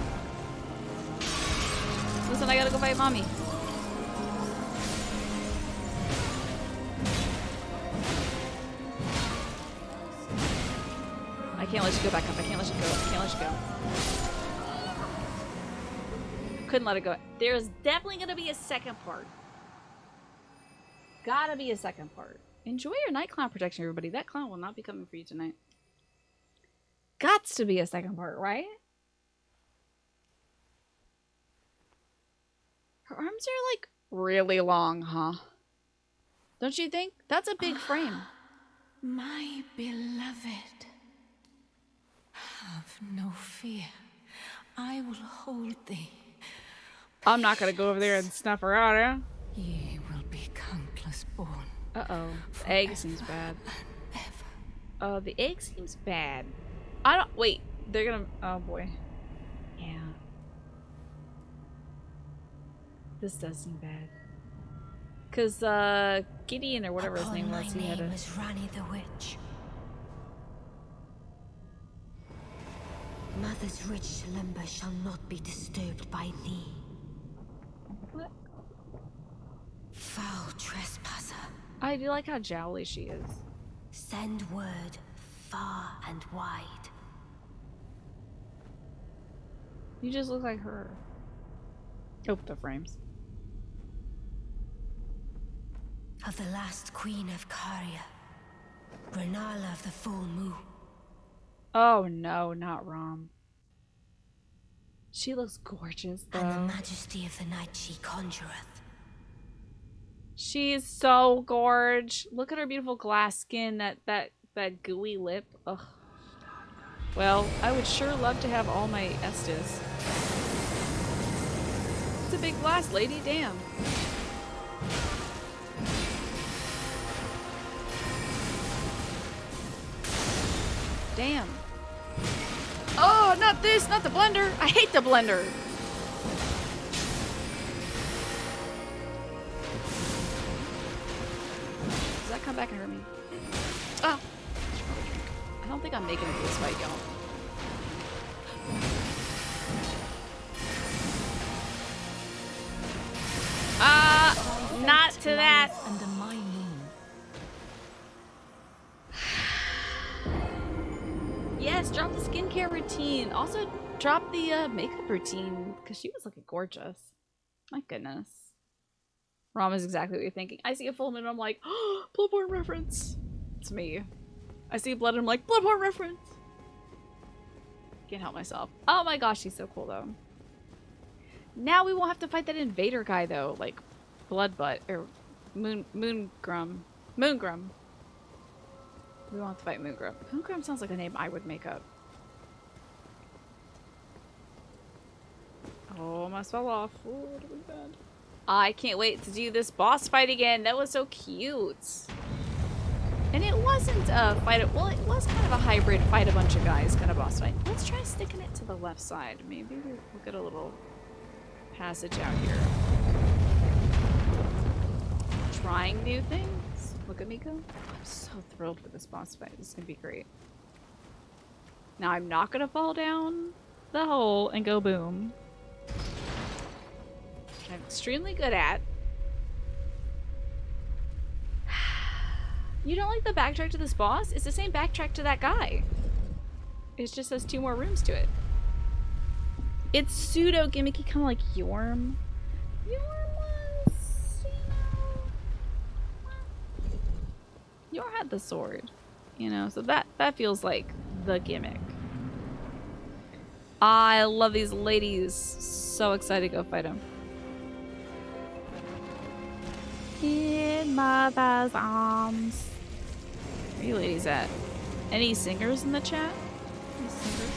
Listen, I gotta go fight mommy. I can't let you go back up. I can't let you go. I can't let you go. Couldn't let it go. There's definitely gonna be a second part. Gotta be a second part. Enjoy your night clown protection, everybody. That clown will not be coming for you tonight. Gots to be a second part, right? Her arms are like really long, huh? Don't you think? That's a big frame. My beloved, have no fear. I will hold thee. I'm not gonna go over there and snuff her out, yeah? Ye will be countless born. Uh-oh. The egg seems bad. The egg seems bad. I don't- wait. They're gonna- oh boy. Yeah. This does seem bad. Cause, Gideon or whatever his name was, he had a- is Rani the Witch. Mother's rich slumber shall not be disturbed by thee. What? Foul trespasser. I do like how jowly she is. Send word far and wide. You just look like her. Oh, the frames. Of the last queen of Caria, Renala of the full moon. Oh no, not Rom. She looks gorgeous though. And the majesty of the night she conjureth. She's so gorge. Look at her beautiful glass skin, that gooey lip. Ugh. Well, I would sure love to have all my Estes. It's a big glass, lady. Damn. Damn. Oh, not this, not the blender. I hate the blender. Does that come back and hurt me? Oh. I don't think I'm making it to this fight, y'all. Not to that. Under my moon. Yes, drop the skincare routine. Also, drop the makeup routine because she was looking gorgeous. My goodness. Rom is exactly what you're thinking. I see a full moon and I'm like, oh, Bloodborne reference. It's me. I see blood and I'm like, Bloodborne reference. Can't help myself. Oh my gosh, she's so cool though. Now we won't have to fight that invader guy though, like Bloodbutt or Moongrum. Moongrum. We won't have to fight Moongrum. Moongrum sounds like a name I would make up. Oh, almost fell off. Oh, that was bad. I can't wait to do this boss fight again. That was so cute. And it wasn't a fight. Well, it was kind of a hybrid fight a bunch of guys kind of boss fight. Let's try sticking it to the left side. Maybe we'll get a little passage out here. Trying new things. Look at me go. I'm so thrilled for this boss fight. This is gonna be great. Now I'm not gonna fall down the hole and go boom. Which I'm extremely good at. You don't like the backtrack to this boss? It's the same backtrack to that guy. It just has 2 more rooms to it. It's pseudo gimmicky, kind of like Yorm. Yorm was, Yorm had the sword, you know, so that feels like the gimmick. I love these ladies. So excited to go fight them. In mother's arms. Where are you ladies at? Any singers in the chat? Any singers?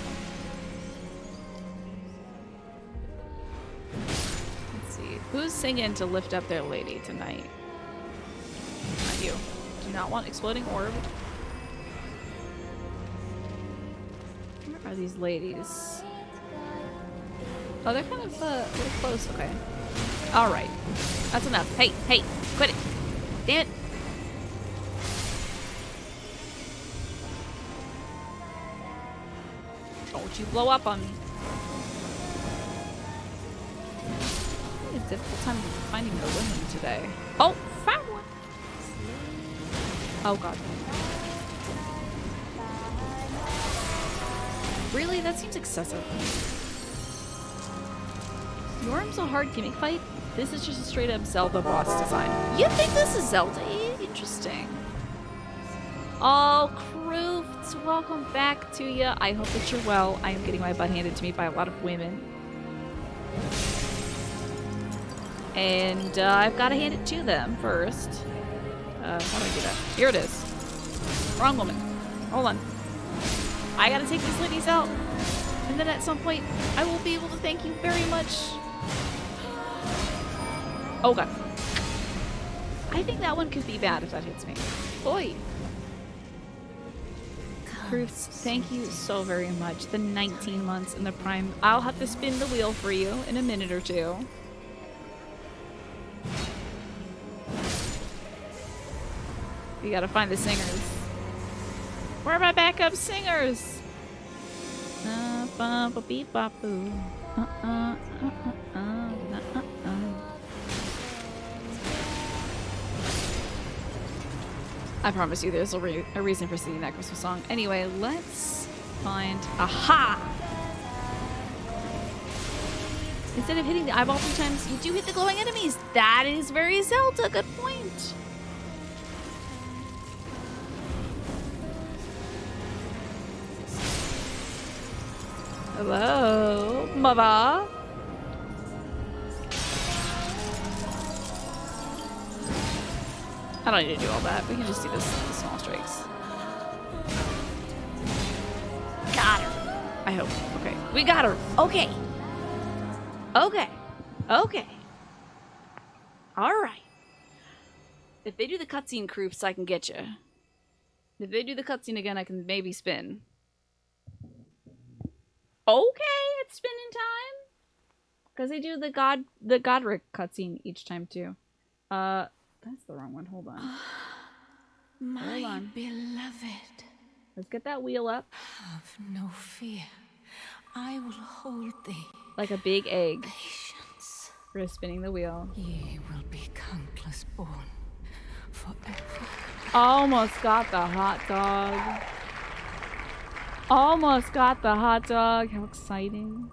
Let's see. Who's singing to lift up their lady tonight? Not you. Do not want exploding orb. are these ladies? Oh, they're kind of a little close. Okay. All right. That's enough. Hey, hey, quit it. Damn it. Don't you blow up on me. I think it's a difficult time finding the women today. Oh, found one. Oh, God. Really? That seems excessive. Norm's a hard gimmick fight. This is just a straight up Zelda boss design. You think this is Zelda? Interesting. Oh, Kroofts, welcome back to you. I hope that you're well. I am getting my butt handed to me by a lot of women. And I've got to hand it to them first. How do I do that? Here it is. Wrong woman. Hold on. I gotta take these ladies out. And then at some point, I will be able to thank you very much. Oh, God. I think that one could be bad if that hits me. Oi. Proofs, thank you so very much. The 19 months in the Prime. I'll have to spin the wheel for you in a minute or two. You gotta find the singers. Where are my backup singers? I promise you there's a reason for singing that Christmas song. Anyway, let's find... Aha! Instead of hitting the eyeball 3 times, you do hit the glowing enemies. That is very Zelda. Good point. Hello, mother. I don't need to do all that. We can just do the small strikes. Got her. I hope. Okay. We got her. Okay. Okay. Okay. Alright. If they do the cutscene, Kroofs, I can get you. If they do the cutscene again, I can maybe spin. Okay, it's spinning time. Because they do the Godric cutscene each time too. That's the wrong one. Hold on. Hold on. Beloved, Let's get that wheel up. have no fear. I will hold thee. Like a big egg. Patience. We're spinning the wheel. Ye will be countless born forever. Almost got the hot dog. Almost got the hot dog. How exciting.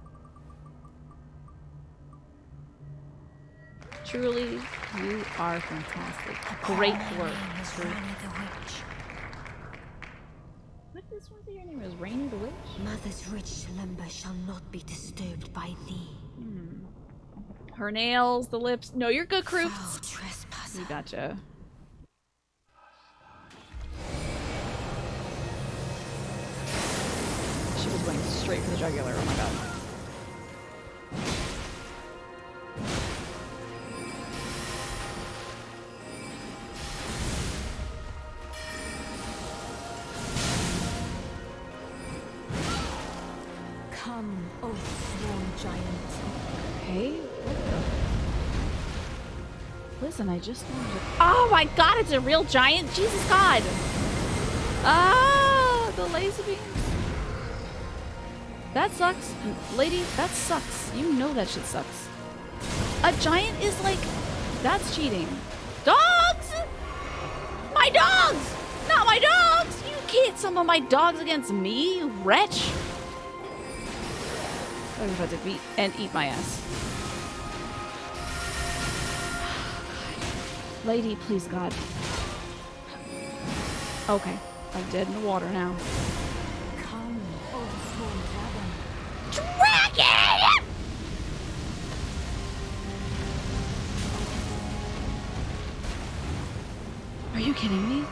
Truly, you are fantastic. Great work. What is one of your name is Rainy the Witch? Mother's rich slumber shall not be disturbed by thee. Her nails, the lips. No, you're good, Kroofs. Foul trespasser. We gotcha. She was going straight for the jugular. Oh my god. Come, O throne giant. Okay. Listen, I just wanted to... Oh my god, it's a real giant? Jesus God! Ah, the laser beams. That sucks. Lady, that sucks. You know that shit sucks. A giant is like... That's cheating. Dogs! My dogs! Not my dogs! You can't summon my dogs against me, you wretch! I was about to beat and eat my ass. Lady, please, God. Okay, I'm dead in the water now. Come, O throne dragon. Dragon! Are you kidding me?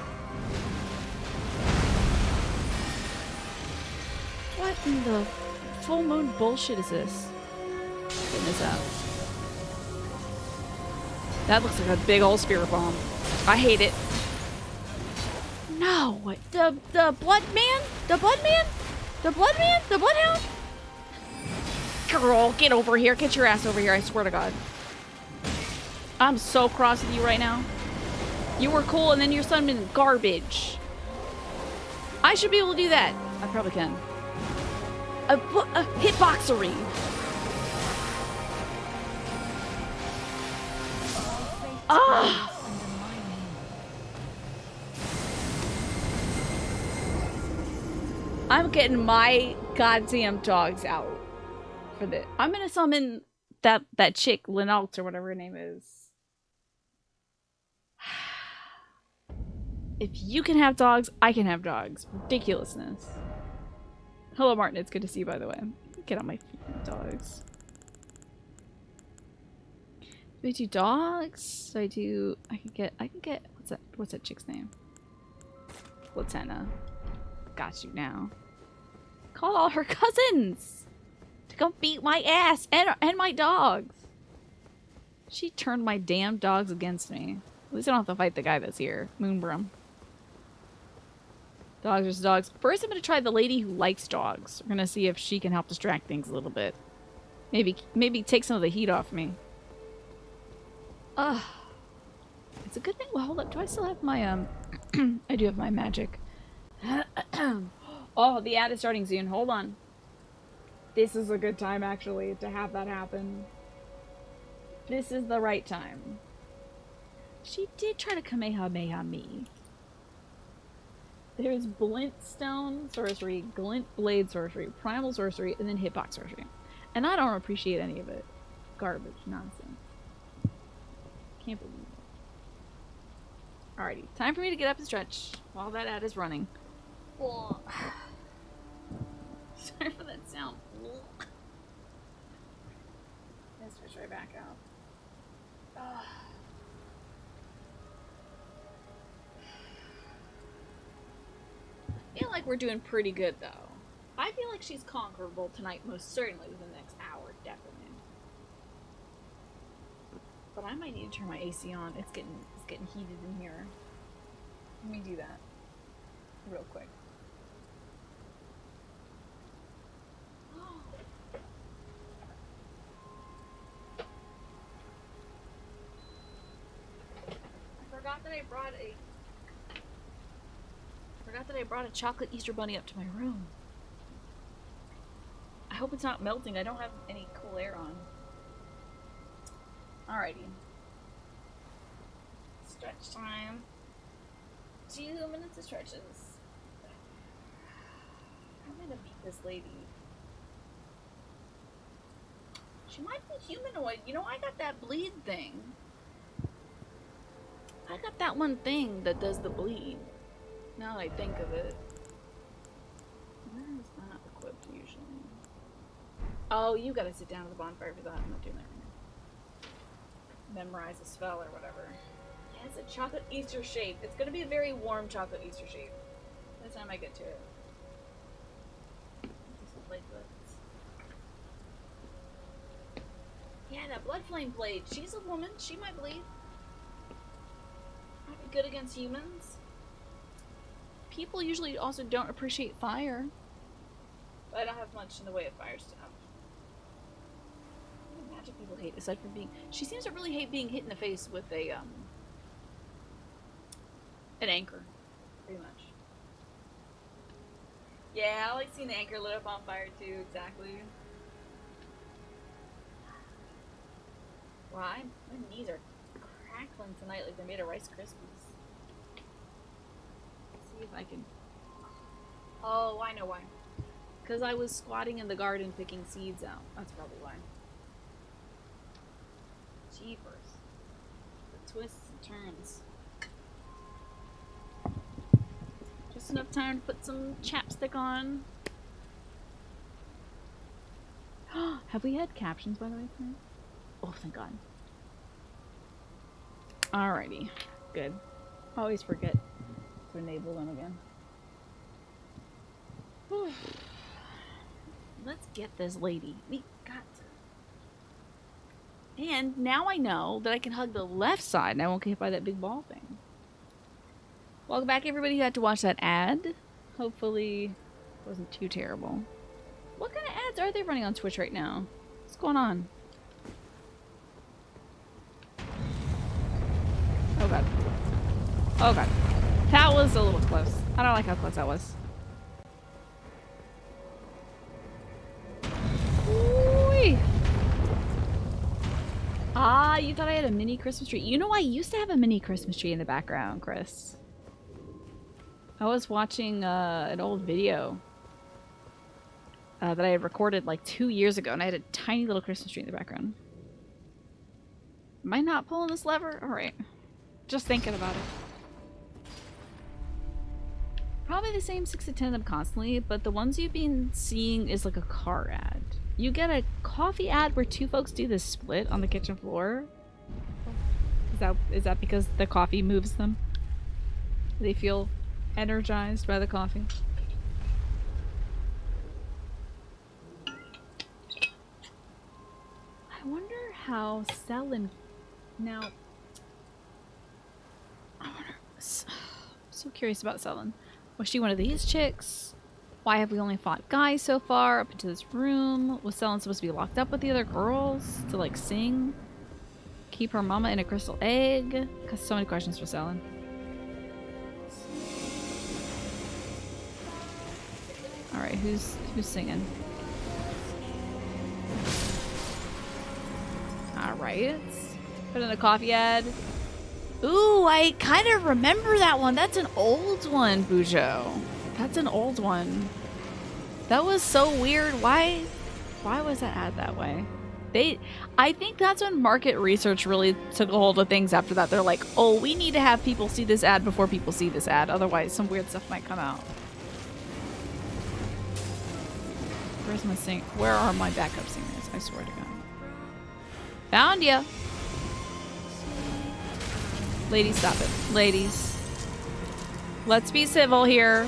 What in the full moon bullshit is this? Getting this out. That looks like a big old spirit bomb. I hate it. No, the blood man? The blood man? The Bloodman? The Bloodhound? Girl, get over here. Get your ass over here, I swear to God. I'm so cross with you right now. You were cool and then your son been garbage. I should be able to do that. I probably can. A hitboxery. Ah! I'm getting my goddamn dogs out for this. I'm gonna summon that chick, Linalt or whatever her name is. If you can have dogs, I can have dogs. Ridiculousness. Hello, Martin. It's good to see you, by the way. Get on my feet, dogs. Do I do dogs? Do I do? I can get. What's that chick's name? Latenna. Got you now. Call all her cousins to come beat my ass and my dogs. She turned my damn dogs against me. At least I don't have to fight the guy that's here, Moonbrum. Dogs versus dogs. First, I'm gonna try the lady who likes dogs. We're gonna see if she can help distract things a little bit. Maybe take some of the heat off me. Ugh. It's a good thing. Well, hold up. Do I still have my I do have my magic. Oh, the ad is starting soon. Hold on. This is a good time, actually, to have that happen. This is the right time. She did try to Kamehameha me. There's Glintstone sorcery, Glint Blade sorcery, Primal sorcery, and then Hitbox sorcery. And I don't appreciate any of it. Garbage. Nonsense. Can't believe it. Alrighty. Time for me to get up and stretch while that ad is running. Oh. Sorry for that sound. Let's stretch right back out. Oh. I feel like we're doing pretty good, though. I feel like she's conquerable tonight, most certainly within the next hour, definitely. But I might need to turn my AC on. It's getting heated in here. Let me do that real quick. I forgot that I brought a chocolate Easter bunny up to my room. I hope it's not melting. I don't have any cool air on. Alrighty. Stretch time. 2 minutes of stretches. I'm gonna beat this lady. She might be humanoid. You know, I got that bleed thing. I got that one thing that does the bleed. Now that I think of it. Where is that equipped usually? Oh, you gotta sit down at the bonfire for that. I'm not doing that right now. Memorize a spell or whatever. Yeah, it's a chocolate Easter shape. It's gonna be a very warm chocolate Easter shape by the time I get to it. Yeah, that blood flame blade. She's a woman. She might bleed. Might be good against humans. People usually also don't appreciate fire. But I don't have much in the way of fire stuff. What do magic people hate aside from being... She seems to really hate being hit in the face with a, an anchor. Pretty much. Yeah, I like seeing the anchor lit up on fire too, exactly. Wow, my knees are crackling tonight like they're made of Rice Krispies. Let's see if I can... Oh, I know why. Because I was squatting in the garden picking seeds out. That's probably why. Jeepers. The twists and turns. Just enough time to put some chapstick on. Have we had captions, by the way, tonight? Oh, thank God. Alrighty. Good. Always forget to enable them again. Whew. Let's get this lady. We got to. And now I know that I can hug the left side and I won't get hit by that big ball thing. Welcome back, everybody who had to watch that ad. Hopefully Wasn't too terrible. What kind of ads are they running on Twitch right now? What's going on? Oh god. Oh god. That was a little close. I don't like how close that was. Ooh-wee. Ah, you thought I had a mini Christmas tree. You know, I used to have a mini Christmas tree in the background, Chris. I was watching an old video that I had recorded like 2 years ago, and I had a tiny little Christmas tree in the background. Am I not pulling this lever? Alright. Just thinking about it. Probably the same 6 to 10 of them constantly, but the ones you've been seeing is like a car ad. You get a coffee ad where 2 folks do this split on the kitchen floor. Is that because the coffee moves them? They feel energized by the coffee. I wonder how Selin now. I wonder. So curious about Selin. Was she one of these chicks? Why have we only fought guys so far up into this room? Was Selin supposed to be locked up with the other girls to like sing? Keep her mama in a crystal egg? Cause so many questions for Selin. Alright, who's singing? Alright. Put in a coffee ad. Ooh, I kind of remember that one. That's an old one, Bujo. That's an old one. That was so weird. Why was that ad that way? I think that's when market research really took a hold of things after that. They're like, oh, we need to have people see this ad before people see this ad. Otherwise, some weird stuff might come out. Where's my sing? Where are my backup singers? I swear to God. Found ya. Ladies, stop it. Ladies. Let's be civil here.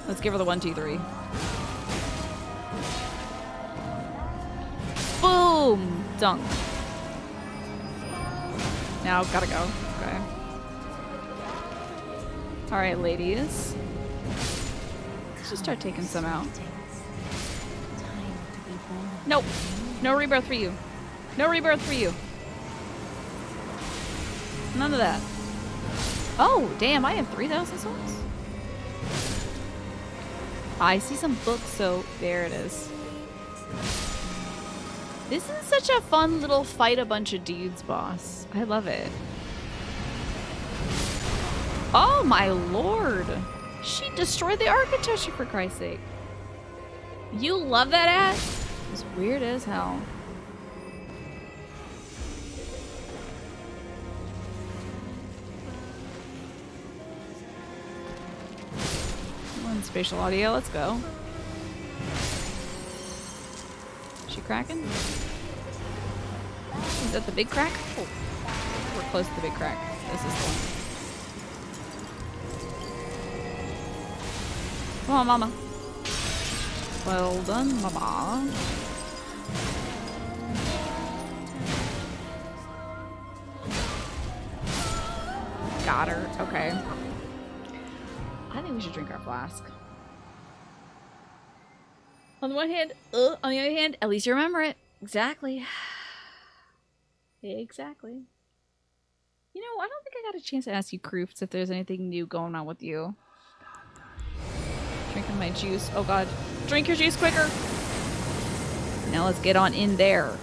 Let's give her the 1, 2, 3. Boom! Dunk. Now, gotta go. Okay. Alright, ladies. Let's just start taking some out. Nope. No rebirth for you. No rebirth for you. None of that. Oh, damn, I have 3,000 souls? I see some books, so there it is. This is such a fun little fight a bunch of dudes boss. I love it. Oh my lord. She destroyed the architecture for Christ's sake. You love that ad? It's weird as hell. One spatial audio, let's go. Is she cracking? Is that the big crack? Oh, we're close to the big crack. This is the one. Come on, mama. Well done, mama. Got her. Okay. I think we should drink our flask. On the one hand, on the other hand, at least you remember it. Exactly. Exactly. You know, I don't think I got a chance to ask you, Kroofs, if there's anything new going on with you. Drinking my juice. Oh god. Drink your juice quicker. Now let's get on in there.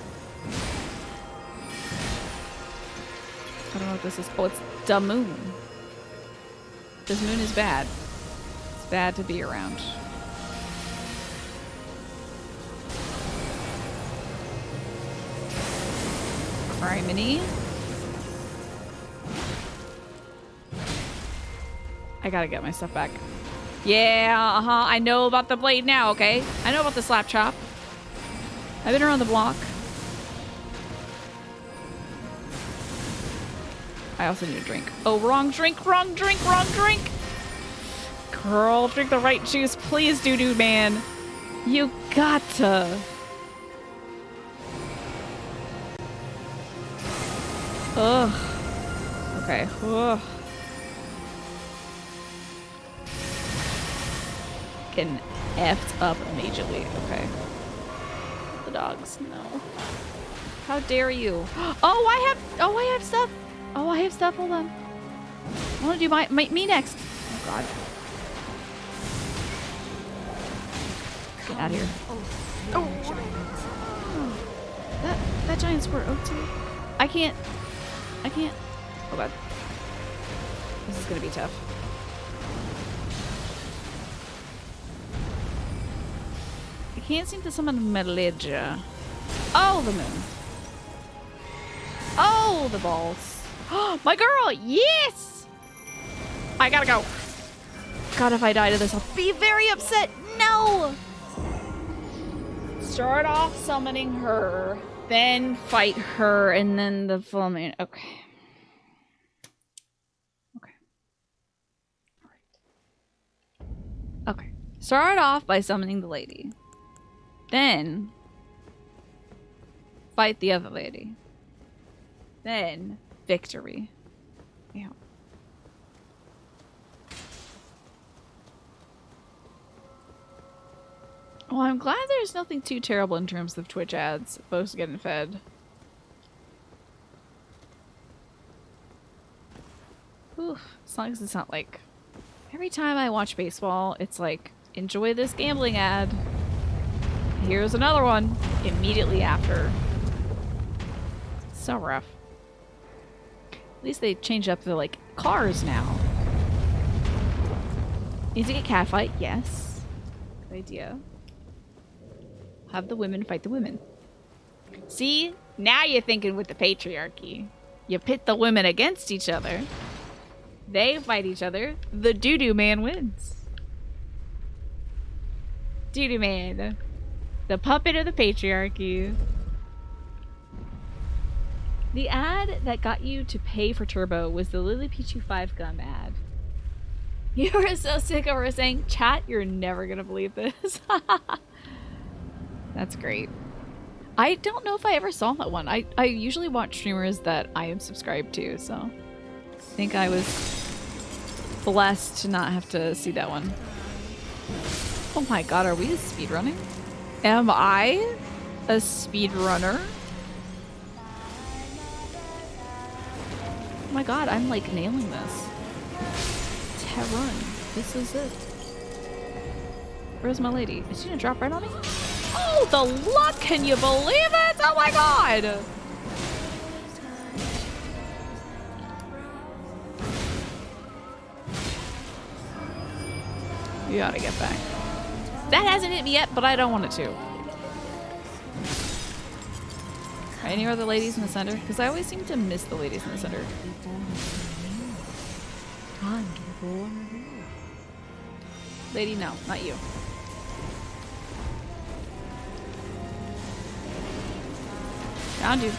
I don't know what this is. Oh, it's the moon. This moon is bad. It's bad to be around. Criminy. I gotta get my stuff back. Yeah, I know about the blade now, okay? I know about the slap chop. I've been around the block. I also need a drink. Oh, wrong drink, wrong drink, wrong drink! Girl, drink the right juice, please, doo-doo man. You got to. Ugh. Okay. Ugh. Getting effed up immediately. Okay. The dogs. No. How dare you? Oh, I have stuff. Oh, I have stuff. Hold on. I want to do me next. Oh God. Get out of here. Oh. That giant squirt. Oh, too. I can't. Oh God. This is gonna be tough. I can't seem to summon Melidja. Oh, the moon. Oh, the balls. My girl! Yes! I gotta go. God, if I die to this, I'll be very upset. No! Start off summoning her, then fight her, and then the full moon. Okay. Okay. Start off by summoning the lady. Then fight the other lady. Then victory. Yeah. Well, I'm glad there's nothing too terrible in terms of Twitch ads. Folks getting fed. Oof. As long as it's not like... Every time I watch baseball, it's like, enjoy this gambling ad. Here's another one. Immediately after. So rough. At least they changed up the, like, cars now. Need to get catfight? Yes. Good idea. Have the women fight the women. See? Now you're thinking with the patriarchy. You pit the women against each other. They fight each other. The doo-doo man wins. Doo-doo man. The puppet of the patriarchy. The ad that got you to pay for Turbo was the Lily Pichu 5 gum ad. You were so sick of her saying, chat, you're never gonna believe this. That's great. I don't know if I ever saw that one. I usually watch streamers that I am subscribed to, so I think I was blessed to not have to see that one. Oh my god, are we speedrunning? Am I a speedrunner? Oh my god, I'm like nailing this. Run. This is it. Where's my lady? Is she gonna drop right on me? Oh, the luck! Can you believe it? Oh my god! You gotta get back. That hasn't hit me yet, but I don't want it to. Are any other ladies in the center? Because I always seem to miss the ladies in the center. Lady, no, not you. Found you.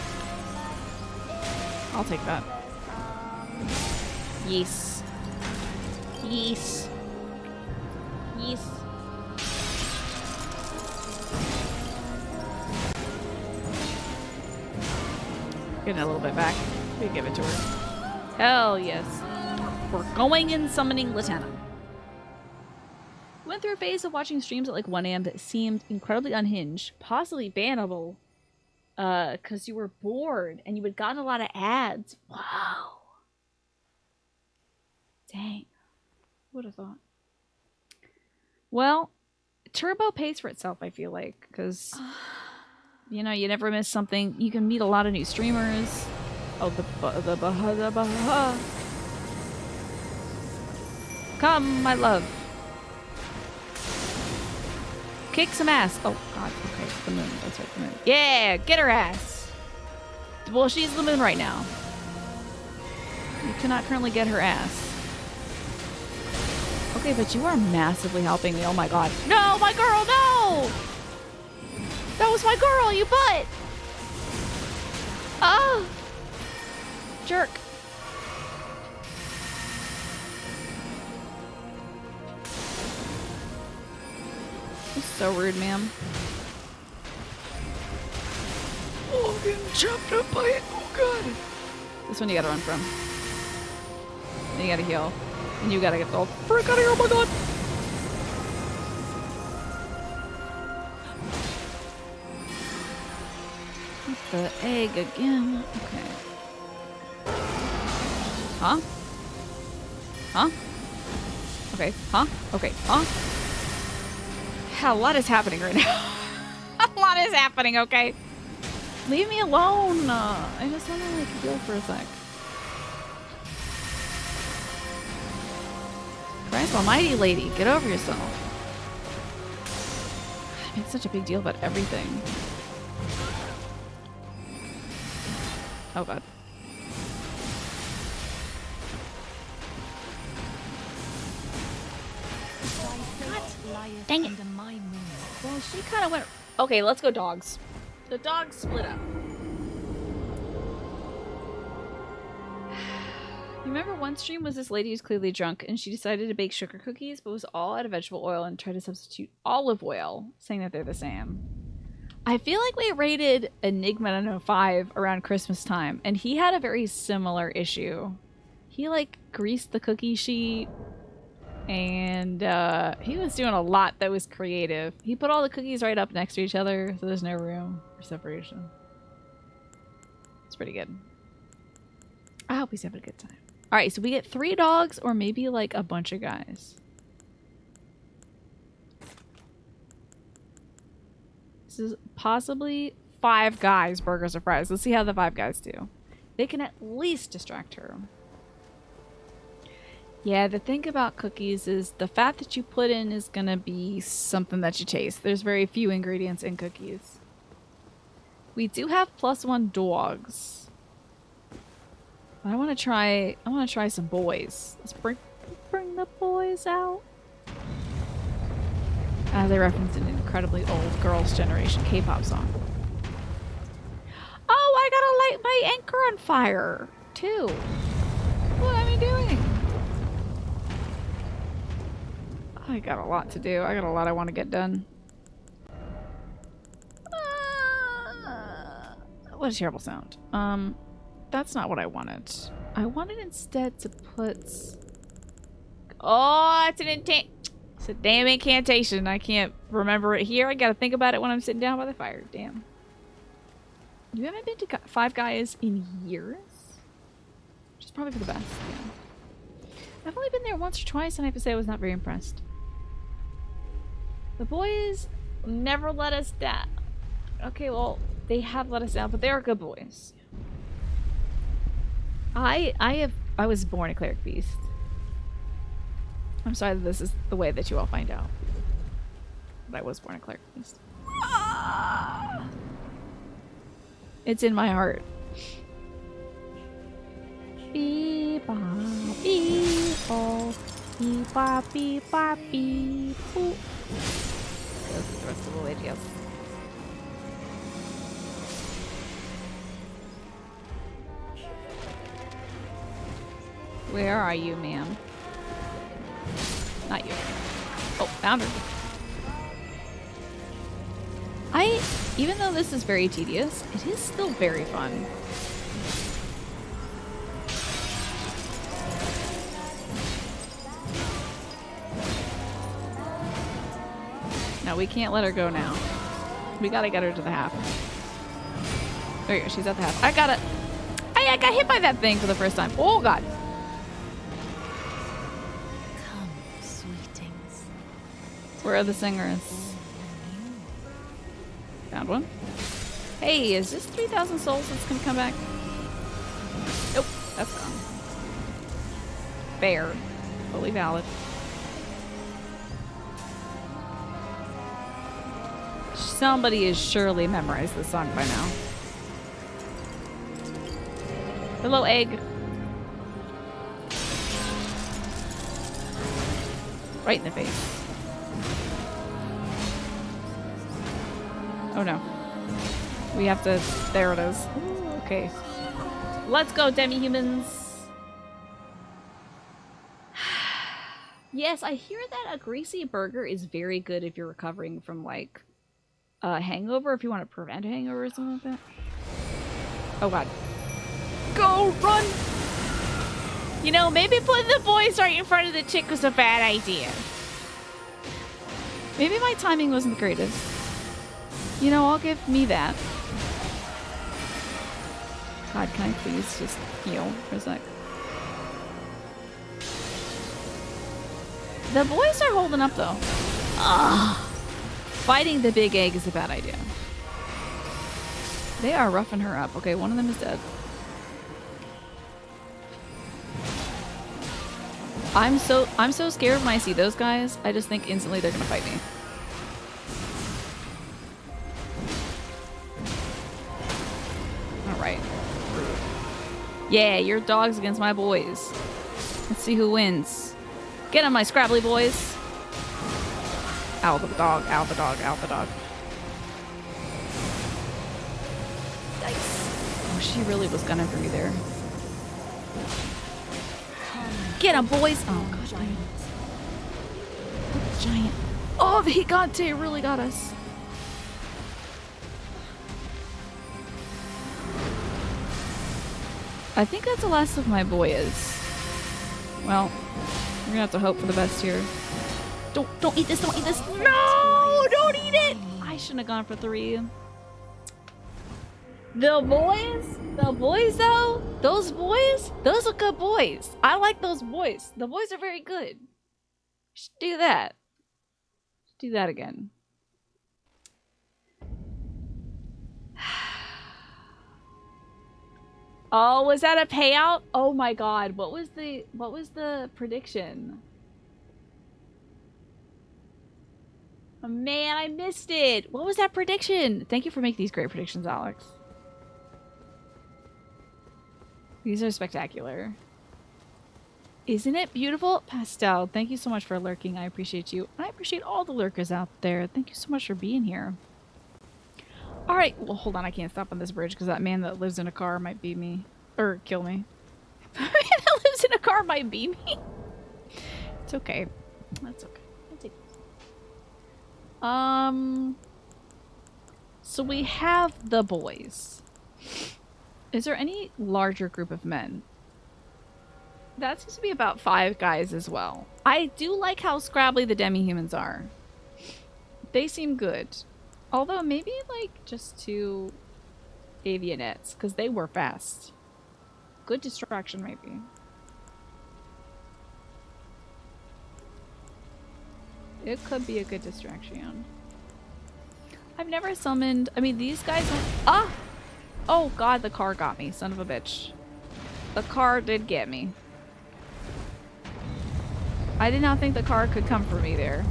I'll take that. Yes. Yes. Yes. Getting a little bit back. We give it to her. Hell yes. We're going and summoning Lieutenant. Went through a phase of watching streams at like 1 a.m. that seemed incredibly unhinged, possibly bannable, because you were bored and you had gotten a lot of ads. Wow. Dang. Who would have thought? Well, Turbo pays for itself, I feel like, because, you know, you never miss something. You can meet a lot of new streamers. Oh, the Baha. Come, my love. Kick some ass. Oh, God. Okay, the moon. That's right, the moon. Yeah, get her ass. Well, she's the moon right now. You cannot currently get her ass. Okay, but you are massively helping me. Oh, my God. No, my girl, no! That was my girl, you butt! Oh! Jerk. That's so rude, ma'am. Oh, I'm getting chopped up by it. Oh, God. This one you gotta run from. Then you gotta heal. And you gotta get the frick out of here, oh my god! The egg again. Okay. Huh? Huh? Okay. Huh? Okay. Huh? A lot is happening right now. A lot is happening, okay? Leave me alone. I just want to like heal for a sec. Christ almighty, lady. Get over yourself. I make such a big deal about everything. Oh god. Dang it. Well, she kind of went... Okay, let's go dogs. The dogs split up. You remember one stream was this lady who's clearly drunk and she decided to bake sugar cookies but was all out of vegetable oil and tried to substitute olive oil, saying that they're the same. I feel like we rated Enigma 5 around Christmas time, and he had a very similar issue. He, like, greased the cookie sheet, and he was doing a lot that was creative. He put all the cookies right up next to each other, so there's no room for separation. It's pretty good. I hope he's having a good time. Alright, so we get 3 dogs, or maybe, like, a bunch of guys. This is possibly 5 guys, burgers or fries. Let's see how the 5 guys do. They can at least distract her. Yeah, the thing about cookies is the fat that you put in is gonna be something that you taste. There's very few ingredients in cookies. We do have +1 dogs. I want to try some boys. Let's bring the boys out. They referenced an incredibly old Girls' Generation K-pop song. Oh, I gotta light my anchor on fire, too. What am I doing? I got a lot to do. I got a lot I want to get done. What a terrible sound. That's not what I wanted. I wanted instead to put... Oh, it's It's a damn incantation. I can't remember it here. I gotta think about it when I'm sitting down by the fire. Damn. You haven't been to Five Guys in years? Which is probably for the best. Yeah. I've only been there once or twice, and I have to say I was not very impressed. The boys never let us down. Okay, well, they have let us down, but they are good boys. I was born a cleric beast. I'm sorry that this is the way that you all find out. But I was born a cleric beast. Ah! It's in my heart. Beep bop beep oh beep bop beep bop beep boop. Goes with the rest of the ladies. Where are you, ma'am? Not you. Oh, found her. Even though this is very tedious, it is still very fun. No, we can't let her go now. We gotta get her to the half. There you go, she's at the half. I got it. I got hit by that thing for the first time. Oh god. Come, sweetings. Where are the singers? Found one. Hey, is this 3,000 souls that's gonna come back? Nope, that's gone. Fair. Fully valid. Somebody has surely memorized this song by now. Hello, egg. Right in the face. Oh no. We have to... There it is. Ooh, okay. Let's go, demi-humans. Yes, I hear that a greasy burger is very good if you're recovering from, like, a hangover, if you want to prevent a hangover or something like that. Oh god. Go, run! You know, maybe putting the boys right in front of the chick was a bad idea. Maybe my timing wasn't the greatest. You know, I'll give me that. God, can I please just heal for a sec? The boys are holding up, though. Ugh. Fighting the big egg is a bad idea. They are roughing her up. Okay, one of them is dead. I'm so scared when I see those guys. I just think instantly they're gonna fight me. Alright. Yeah, your dogs against my boys. Let's see who wins. Get on my Scrabbly boys. Ow the dog, ow the dog, ow the dog. Yikes. Oh, she really was gunning for me there. Get him, boys! Oh, gosh, giant. Giant. Oh, the Gigante really got us. I think that's the last of my boys. Well, we're gonna have to hope for the best here. Don't eat this, don't eat this. No, don't eat it! I shouldn't have gone for 3. The boys though, those are good boys. I like those boys. The boys are very good. Should do that. Do that again. Oh, was that a payout? Oh my god, what was the prediction? Oh man, I missed it. What was that prediction? Thank you for making these great predictions, Alex. These are spectacular. Isn't it beautiful? Pastel, thank you so much for lurking. I appreciate you. I appreciate all the lurkers out there. Thank you so much for being here. Alright, well hold on. I can't stop on this bridge because that man that lives in a car might beat me. Or kill me. The man that lives in a car might beat me. It's okay. That's okay. I'll take this. So we have the boys. Is there any larger group of men? That seems to be about 5 guys as well. I do like how scrabbly the demi-humans are. They seem good. Although maybe like just 2 avionettes, because they were fast. Good distraction maybe. It could be a good distraction. I've never summoned... I mean, these guys... Ah! Oh god, the car got me, son of a bitch. The car did get me. I did not think the car could come for me there.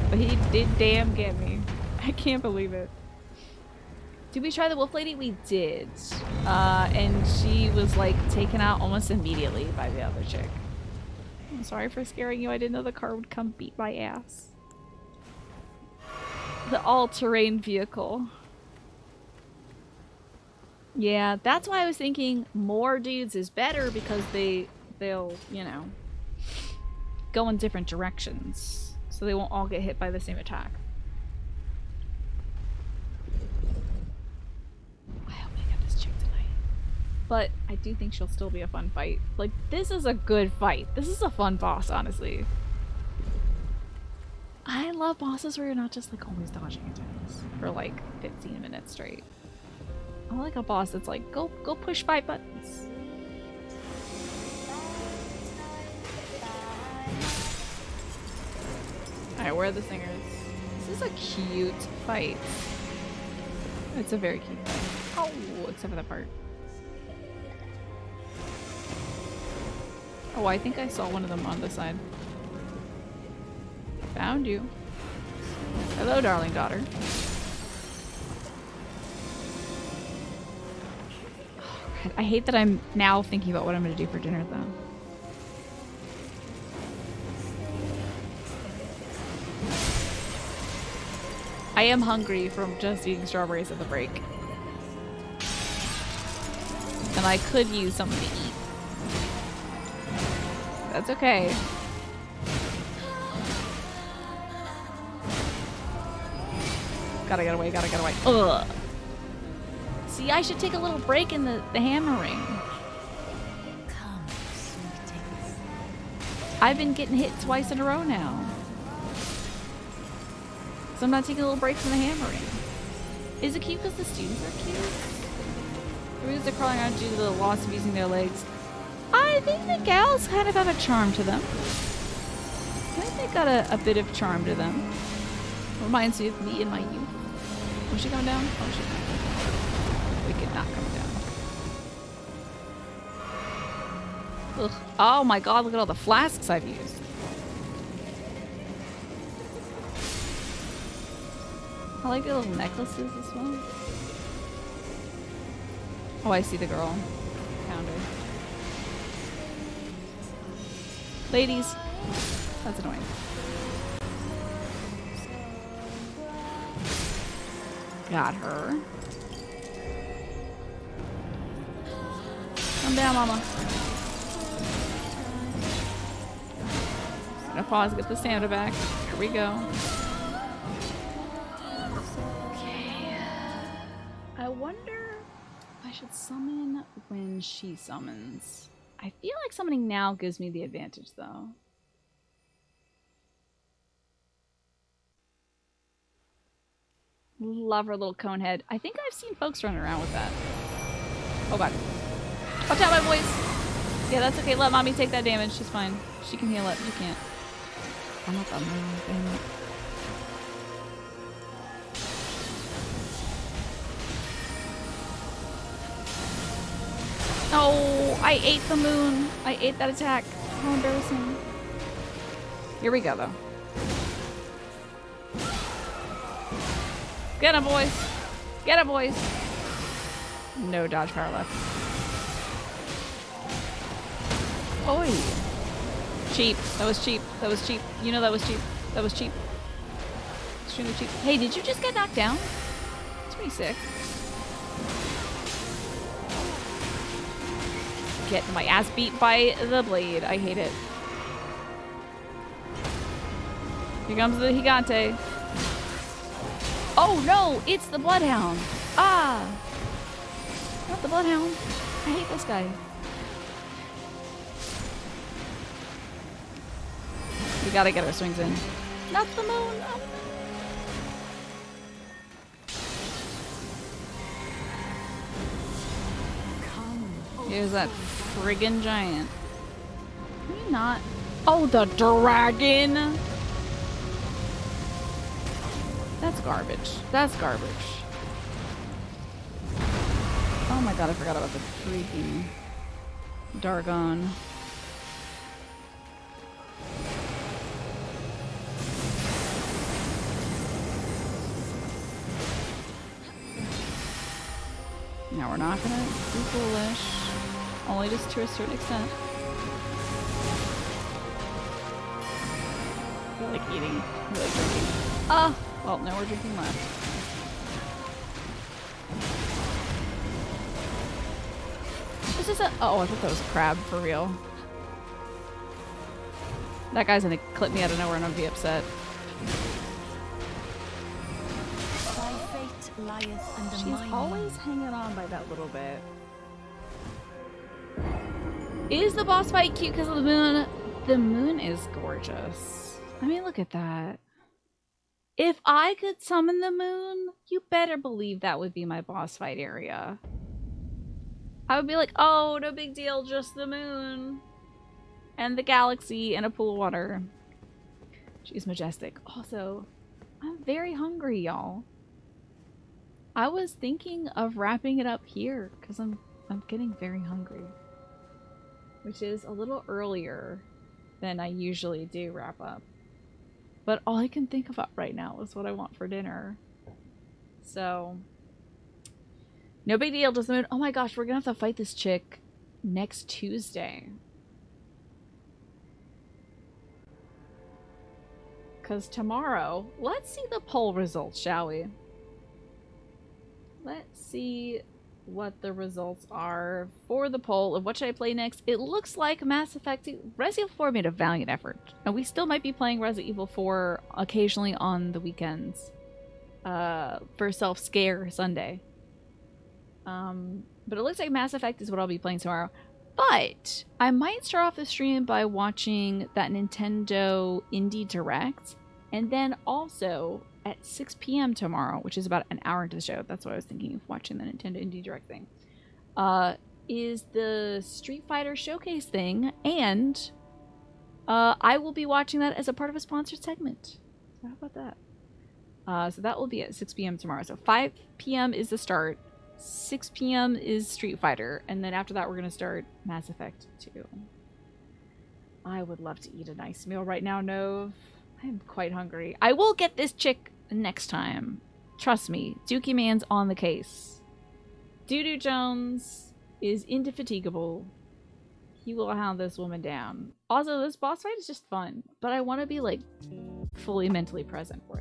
But he did damn get me. I can't believe it. Did we try the wolf lady? We did. And she was like taken out almost immediately by the other chick. I'm sorry for scaring you. I didn't know the car would come beat my ass. The all-terrain vehicle. Yeah, that's why I was thinking more dudes is better because they'll, you know, go in different directions. So they won't all get hit by the same attack. I hope I get this chick tonight. But I do think she'll still be a fun fight. Like, this is a good fight. This is a fun boss, honestly. I love bosses where you're not just like always dodging attacks for like 15 minutes straight. I like a boss that's like, go push 5 buttons. Alright, where are the singers? This is a cute fight. It's a very cute fight. Oh, except for that part. Oh, I think I saw one of them on the side. Found you. Hello, darling daughter. I hate that I'm now thinking about what I'm going to do for dinner, though. I am hungry from just eating strawberries at the break. And I could use something to eat. That's okay. Gotta get away, gotta get away. Ugh. See, I should take a little break in the hammering. Come, sweetings. I've been getting hit twice in a row now. So I'm not taking a little break from the hammering. Is it cute because the students are cute? The reasons they're crawling around due to the loss of using their legs. I think the gals kind of have a charm to them. I think they got a bit of charm to them. Reminds me of me in my youth. Was she going down? Oh, she's not going down. We could not come down. Ugh. Oh my god, look at all the flasks I've used. I like the little necklaces as well. Oh, I see the girl. Found her. Ladies. That's annoying. Got her. Come down, mama. Gonna pause, get the stamina back. Here we go. Okay. I wonder if I should summon when she summons. I feel like summoning now gives me the advantage, though. Love her little cone head. I think I've seen folks running around with that. Oh god. Watch out, my boys! Yeah, that's okay. Let mommy take that damage. She's fine. She can heal it. You can't. I'm not that damn it. Oh, I ate the moon. I ate that attack. How embarrassing. Here we go, though. Get him, boys. Get him, boys. No dodge power left. Oi. Cheap. That was cheap. That was cheap. You know that was cheap. That was cheap. Extremely cheap. Hey, did you just get knocked down? It's pretty sick. Getting my ass beat by the blade. I hate it. Here comes the Gigante. Oh no! It's the Bloodhound! Ah! Not the Bloodhound. I hate this guy. We gotta get our swings in. Not the moon! Oh, no. Here's that friggin' giant. Can you not? Oh, the dragon! That's garbage. That's garbage. Oh my god, I forgot about the freaking Dargon. Now we're not gonna be foolish. Only just to a certain extent. I feel like eating. I feel like drinking. Ah! Well, no more drinking left. This is a- oh, I thought that was a crab, for real. That guy's gonna clip me out of nowhere and I'll be upset. Thy fate lieth in the She's mind. always hanging on by that little bit. Is the boss fight cute because of the moon? The moon is gorgeous. I mean, look at that. If I could summon the moon, you better believe that would be my boss fight area. I would be like, oh, no big deal, just the moon. And the galaxy and a pool of water. She's majestic. Also, I'm very hungry, y'all. I was thinking of wrapping it up here because I'm getting very hungry. Which is a little earlier than I usually do wrap up. But all I can think about right now is what I want for dinner. So, no big deal, just the moon. Oh my gosh, we're gonna have to fight this chick next Tuesday. Because tomorrow, let's see the poll results, shall we? Let's see what the results are for the poll of what should I play next. It looks like Mass Effect Resident Evil 4 made a valiant effort. And we still might be playing Resident Evil 4 occasionally on the weekends. For Self-Scare Sunday. But it looks like Mass Effect is what I'll be playing tomorrow. But I might start off the stream by watching that Nintendo Indie Direct. And then also at 6 p.m. tomorrow, which is about an hour into the show. That's what I was thinking of watching the Nintendo Indie Direct thing. Is the Street Fighter Showcase thing. And I will be watching that as a part of a sponsored segment. So how about that? So that will be at 6 p.m. tomorrow. So 5 p.m. is the start. 6 p.m. is Street Fighter. And then after that, we're going to start Mass Effect 2. I would love to eat a nice meal right now, Nove. I am quite hungry. I will get this chick next time. Trust me. Dookie Man's on the case. Doodoo Jones is indefatigable. He will hound this woman down. Also, this boss fight is just fun. But I want to be, like, fully mentally present for it.